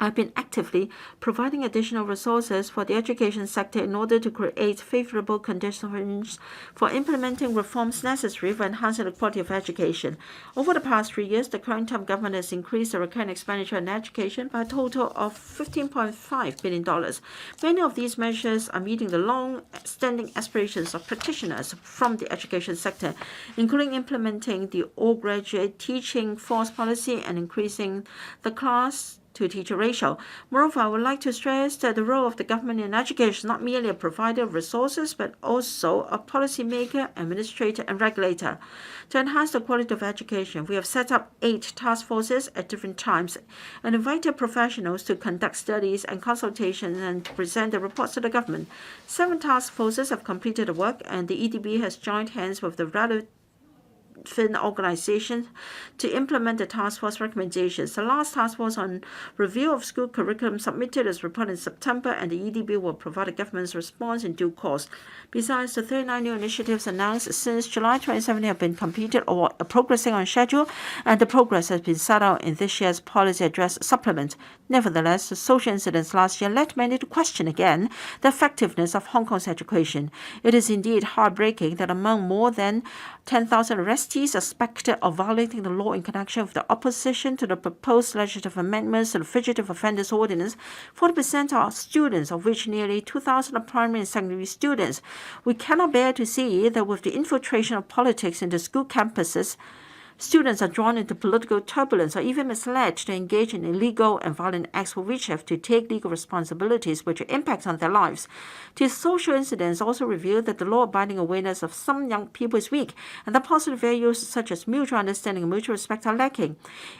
I've been actively providing additional resources for the education sector in order to create favorable conditions for implementing reforms necessary for enhancing the quality of education. Over the past 3 years, the current term government has increased the recurrent expenditure in education by a total of $15.5 billion. Many of these measures are meeting the long-standing aspirations of practitioners from the education sector, including implementing the all-graduate teaching force policy and increasing the class-to-teacher ratio. Moreover, I would like to stress that the role of the government in education is not merely a provider of resources, but also a policymaker, administrator, and regulator. To enhance the quality of education, we have set up 8 task forces at different times and invited professionals to conduct studies and consultations and to present the reports to the government. 7 task forces have completed the work, and the EDB has joined hands with the relevant organization to implement the task force recommendations. The last task force on review of school curriculum submitted its report in September, and the EDB will provide the government's response in due course. Besides, the 39 new initiatives announced since July 2017 have been completed or are progressing on schedule, and the progress has been set out in this year's policy address supplement. Nevertheless, the social incidents last year led many to question again the effectiveness of Hong Kong's education. It is indeed heartbreaking that among more than 10,000 arrested trustees suspected of violating the law in connection with the opposition to the proposed legislative amendments to the Fugitive Offenders Ordinance. 40% are students, of which nearly 2,000 are primary and secondary students. We cannot bear to see that with the infiltration of politics into school campuses, students are drawn into political turbulence or even misled to engage in illegal and violent acts for which have to take legal responsibilities which will impact on their lives. These social incidents also reveal that the law-abiding awareness of some young people is weak and that positive values such as mutual understanding and mutual respect are lacking.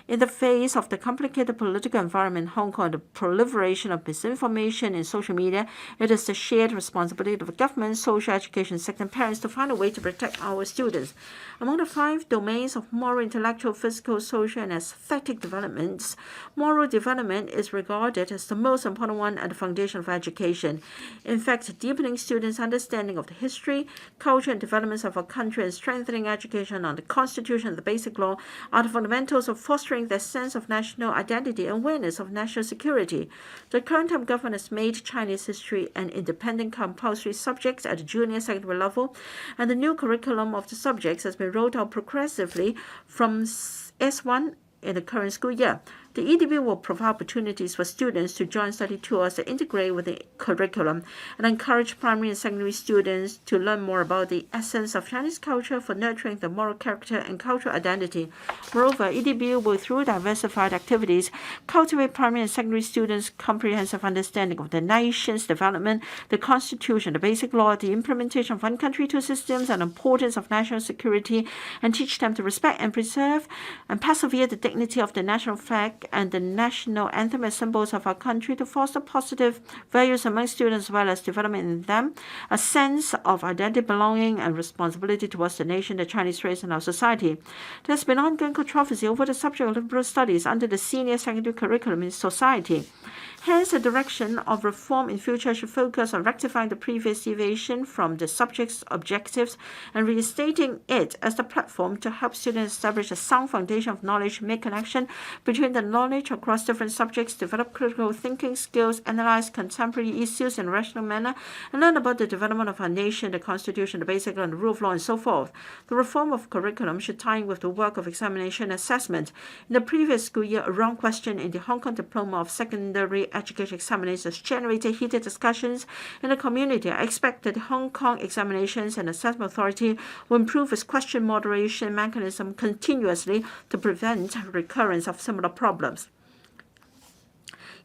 In the face of the complicated political environment in Hong Kong and the proliferation of misinformation in social media, it is the shared responsibility of the government, social education sector, and parents to find a way to protect our students. Among the 5 domains of moral, intellectual, physical, social, and aesthetic developments, moral development is regarded as the most important one at the foundation of education. In fact, deepening students' understanding of the history, culture, and developments of our country and strengthening education on the Constitution and the Basic Law are the fundamentals of fostering their sense of national identity and awareness of national security. The current term government has made Chinese history an independent compulsory subject at the junior secondary level, and the new curriculum of the subjects has been rolled out progressively from S1 in the current school year. The EDB will provide opportunities for students to join study tours that integrate with the curriculum and encourage primary and secondary students to learn more about the essence of Chinese culture for nurturing the moral character and cultural identity. Moreover, EDB will, through diversified activities, cultivate primary and secondary students' comprehensive understanding of the nation's development, the Constitution, the Basic Law, the implementation of one country, two systems, and the importance of national security, and teach them to respect and preserve and persevere the dignity of the national flag and the national anthem as symbols of our country, to foster positive values among students as well as development in them, a sense of identity, belonging, and responsibility towards the nation, the Chinese race, and our society. There has been ongoing controversy over the subject of liberal studies under the senior secondary curriculum in society. Hence, the direction of reform in future should focus on rectifying the previous deviation from the subject's objectives and reinstating it as the platform to help students establish a sound foundation of knowledge, make connection between the knowledge across different subjects, develop critical thinking skills, analyze contemporary issues in a rational manner, and learn about the development of our nation, the Constitution, the Basic Law, and the rule of law, and so forth. The reform of curriculum should tie in with the work of examination and assessment. In the previous school year, a wrong question in the Hong Kong Diploma of Secondary Education examinations generated heated discussions in the community. I expect that the Hong Kong Examinations and Assessment Authority will improve its question moderation mechanism continuously to prevent recurrence of similar problems.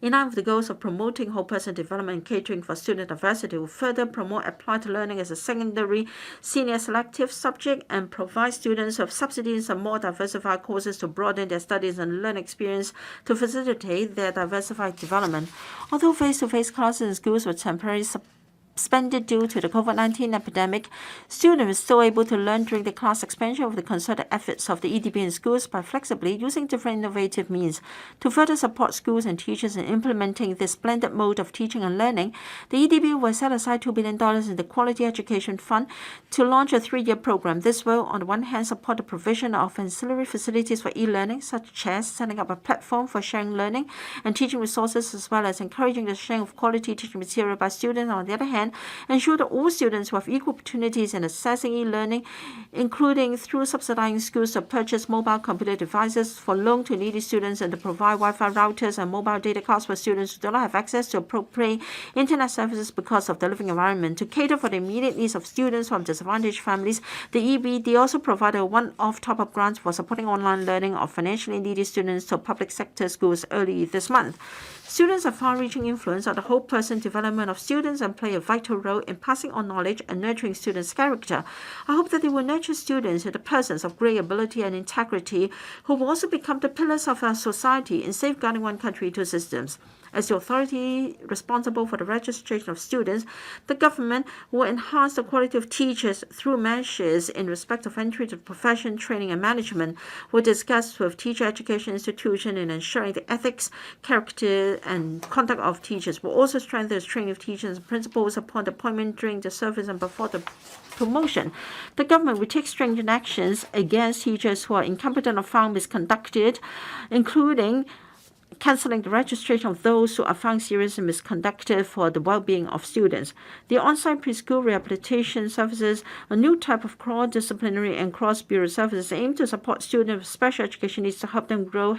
In line with the goals of promoting whole person development and catering for student diversity, will further promote applied learning as a secondary senior selective subject and provide students with subsidies and more diversified courses to broaden their studies and learning experience to facilitate their diversified development. Although face-to-face classes in schools were temporarily suspended due to the COVID-19 epidemic, students were still able to learn during the class expansion of the concerted efforts of the EDB in schools by flexibly using different innovative means. To further support schools and teachers in implementing this blended mode of teaching and learning, the EDB will set aside $2 billion in the Quality Education Fund to launch a 3-year program. This will, on the one hand, support the provision of ancillary facilities for e-learning, such as setting up a platform for sharing learning and teaching resources, as well as encouraging the sharing of quality teaching material by students. On the other hand, ensure that all students will have equal opportunities in accessing e-learning, including through subsidizing schools to purchase mobile computer devices for loan to needy students and to provide Wi-Fi routers and mobile data cards for students who do not have access to appropriate internet services because of the living environment. To cater for the immediate needs of students from disadvantaged families, the EBD also provided a one-off top-up grant for supporting online learning of financially needy students to public sector schools early this month. Students have far-reaching influence on the whole person development of students and play a vital role in passing on knowledge and nurturing students' character. I hope that they will nurture students in the persons of great ability and integrity who will also become the pillars of our society in safeguarding one country, two systems. As the authority responsible for the registration of students, the government will enhance the quality of teachers through measures in respect of entry to the profession, training, and management. Will discuss with teacher education institutions in ensuring the ethics, character, and conduct of teachers. Will also strengthen the training of teachers and principals upon the appointment, during the service, and before the promotion. The government will take stringent actions against teachers who are incompetent or found misconducted, including cancelling the registration of those who are found seriously misconducted for the well-being of students. The on-site preschool rehabilitation services, a new type of cross-disciplinary and cross-bureau services, aim to support students with special education needs to help them grow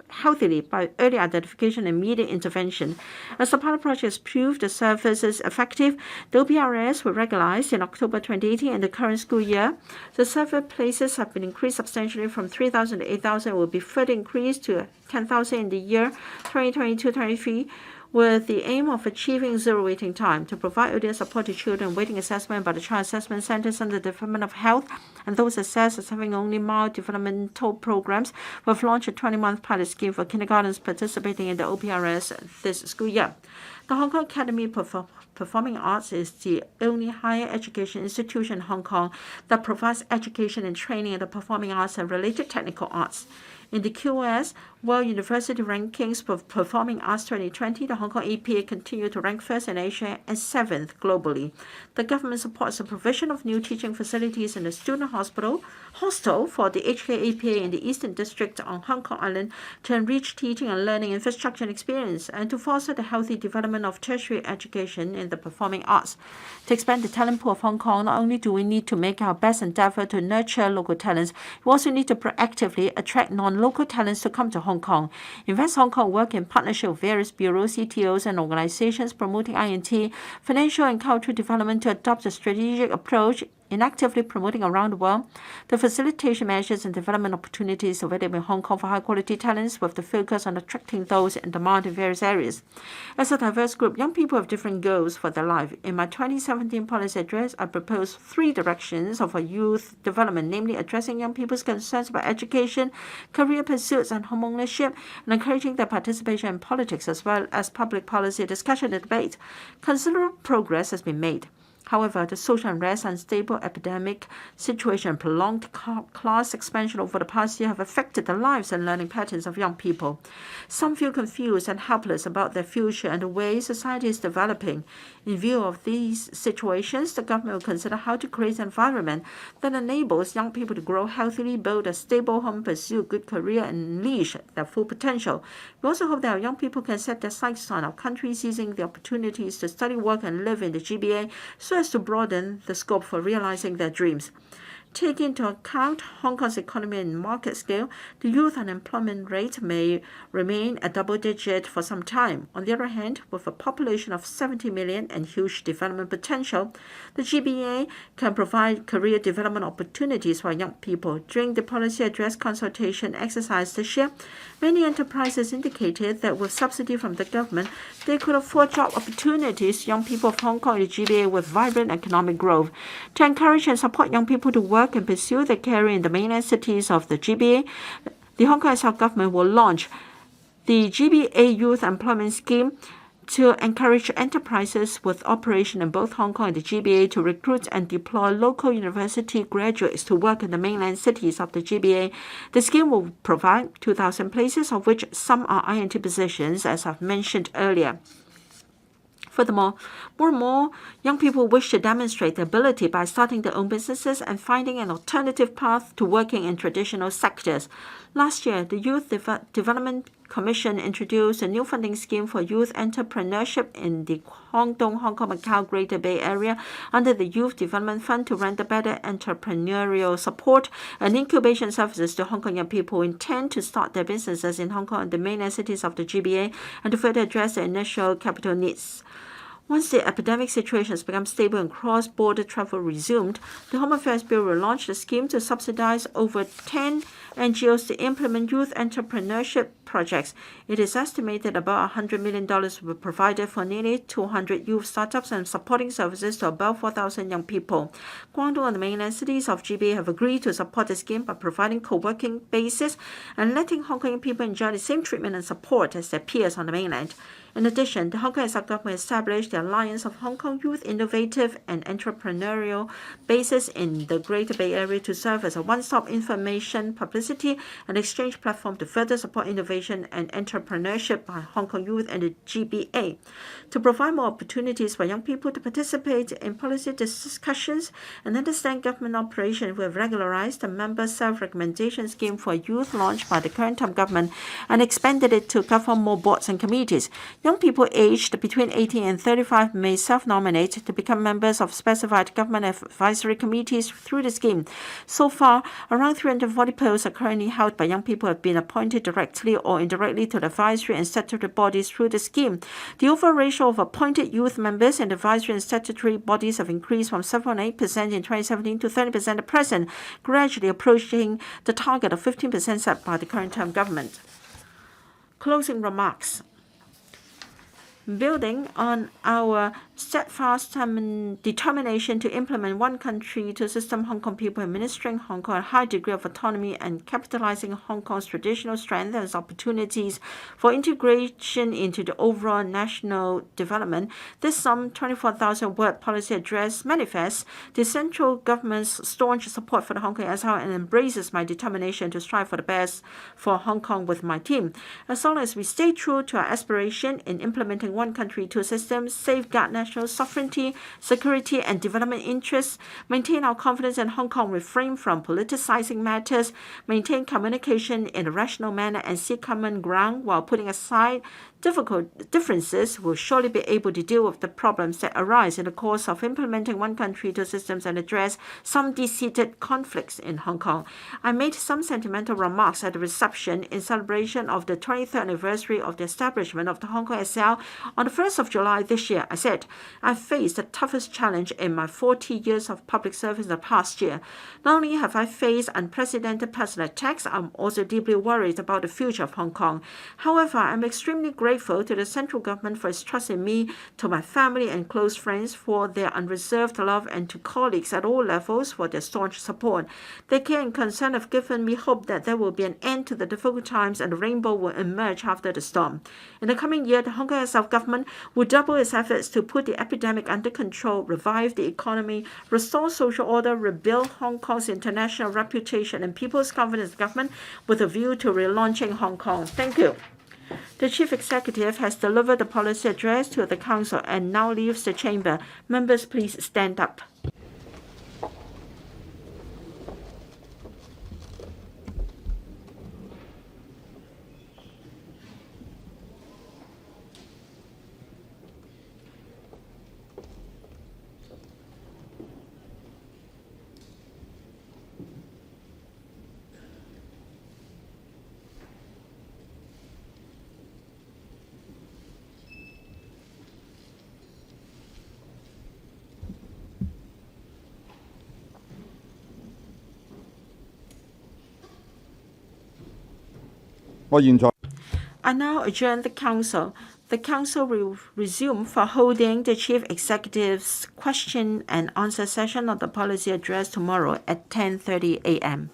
healthily by early identification and immediate intervention. As the pilot project has proved the services effective, the OPRS were regularized in October 2018 in the current school year. The service places have been increased substantially from 3,000 to 8,000 and will be further increased to 10,000 in the year 2022-23, with the aim of achieving zero waiting time to provide earlier support to children waiting assessment by the Child Assessment Centers under the Department of Health and those assessed as having only mild developmental programs. We've launched a 20-month pilot scheme for kindergartens participating in the OPRS this school year. The Hong Kong Academy of Performing Arts is the only higher education institution in Hong Kong that provides education and training in the performing arts and related technical arts. In the QS World University Rankings for Performing Arts 2020, the Hong Kong APA continued to rank first in Asia and 7th globally. The government supports the provision of new teaching facilities in the student hostel for the HKFP in the Eastern District on Hong Kong Island to enrich teaching and learning infrastructure and experience and to foster the healthy development of tertiary education in the performing arts. To expand the talent pool of Hong Kong, not only do we need to make our best endeavor to nurture local talents, we also need to proactively attract non-local talents to come to Hong Kong. Invest Hong Kong work in partnership with various bureaus, CTOs, and organizations promoting INT, financial and cultural development to adopt a strategic approach in actively promoting around the world the facilitation measures and development opportunities available in Hong Kong for high-quality talents with the focus on attracting those in demand in various areas. As a diverse group, young people have different goals for their life. In my 2017 policy address, I proposed 3 directions of our youth development, namely addressing young people's concerns about education, career pursuits, and home ownership, and encouraging their participation in politics as well as public policy discussion and debate. Considerable progress has been made. However, the social unrest, unstable epidemic situation, and prolonged class expansion over the past year have affected the lives and learning patterns of young people. Some feel confused and helpless about their future and the way society is developing. In view of these situations, the government will consider how to create an environment that enables young people to grow healthily, build a stable home, pursue a good career, and unleash their full potential. We also hope that our young people can set their sights on our country, seizing the opportunities to study, work, and live in the GBA so as to broaden the scope for realizing their dreams. Taking into account Hong Kong's economy and market scale, the youth unemployment rate may remain a double digit for some time. On the other hand, with a population of 70 million and huge development potential, the GBA can provide career development opportunities for young people. During the policy address consultation exercise this year, many enterprises indicated that with subsidy from the government, they could afford job opportunities to young people of Hong Kong and the GBA with vibrant economic growth. To encourage and support young people to work and pursue their career in the mainland cities of the GBA, the Hong Kong government will launch the GBA Youth Employment Scheme to encourage enterprises with operation in both Hong Kong and the GBA to recruit and deploy local university graduates to work in the mainland cities of the GBA. The scheme will provide 2,000 places, of which some are INT positions, as I've mentioned earlier. Furthermore, more and more young people wish to demonstrate their ability by starting their own businesses and finding an alternative path to working in traditional sectors. Last year, the Youth Development Commission introduced a new funding scheme for youth entrepreneurship in the Guangdong, Hong Kong, Macau Greater Bay Area under the Youth Development Fund to render better entrepreneurial support and incubation services to Hong Kong young people who intend to start their businesses in Hong Kong and the mainland cities of the GBA and to further address their initial capital needs. Once the epidemic situation has become stable and cross-border travel resumed, the Home Affairs Bureau will launch a scheme to subsidize over 10 NGOs to implement youth entrepreneurship projects. It is estimated about $100 million will be provided for nearly 200 youth startups and supporting services to about 4,000 young people. Guangdong and the mainland cities of GBA have agreed to support the scheme by providing co-working bases and letting Hong Kong people enjoy the same treatment and support as their peers on the mainland. In addition, the Hong Kong government established the Alliance of Hong Kong Youth Innovative and Entrepreneurial Bases in the Greater Bay Area to serve as a one-stop information, publicity, electricity, an exchange platform to further support innovation and entrepreneurship by Hong Kong youth and the GBA, to provide more opportunities for young people to participate in policy discussions and understand government operation. We have regularized the member self-recommendation scheme for youth launched by the current term government and expanded it to cover more boards and committees. Young people aged between 18 and 35 may self-nominate to become members of specified government advisory committees through the scheme. So far, around 340 posts are currently held by young people who have been appointed directly or indirectly to the advisory and statutory bodies through the scheme. The overall ratio of appointed youth members in the advisory and statutory bodies have increased from 7.8% in 2017 to 30% at present, gradually approaching the target of 15% set by the current term government. Closing remarks. Building on our steadfast determination to implement one country, two systems, Hong Kong people administering Hong Kong a high degree of autonomy and capitalizing Hong Kong's traditional strengths and opportunities for integration into the overall national development, this some 24,000-word policy address manifests the central government's staunch support for the Hong Kong SL and embraces my determination to strive for the best for Hong Kong with my team. As long as we stay true to our aspiration in implementing one country, two systems, safeguard national sovereignty, security, and development interests, maintain our confidence in Hong Kong, refrain from politicizing matters, maintain communication in a rational manner, and seek common ground while putting aside difficult differences, will surely be able to deal with the problems that arise in the course of implementing one country, two systems and address some deep-seated conflicts in Hong Kong. I made some sentimental remarks at the reception in celebration of the 23rd anniversary of the establishment of the Hong Kong SL on the 1st of July this year. I said, I faced the toughest challenge in my 40 years of public service in the past year. Not only have I faced unprecedented personal attacks, I'm also deeply worried about the future of Hong Kong. However, I'm extremely grateful to the central government for its trust in me, to my family and close friends for their unreserved love, and to colleagues at all levels for their staunch support. Their care and concern have given me hope that there will be an end to the difficult times and the rainbow will emerge after the storm. In the coming year, the Hong Kong self-government will double its efforts to put the epidemic under control, revive the economy, restore social order, rebuild Hong Kong's international reputation and people's confidence in government with a view to relaunching Hong Kong. Thank you. The Chief Executive has delivered the policy address to the Council and now leaves the chamber. Members, please stand up. I now adjourn the Council. The Council will resume for holding the Chief Executive's question and answer session of the policy address tomorrow at 10:30 a.m.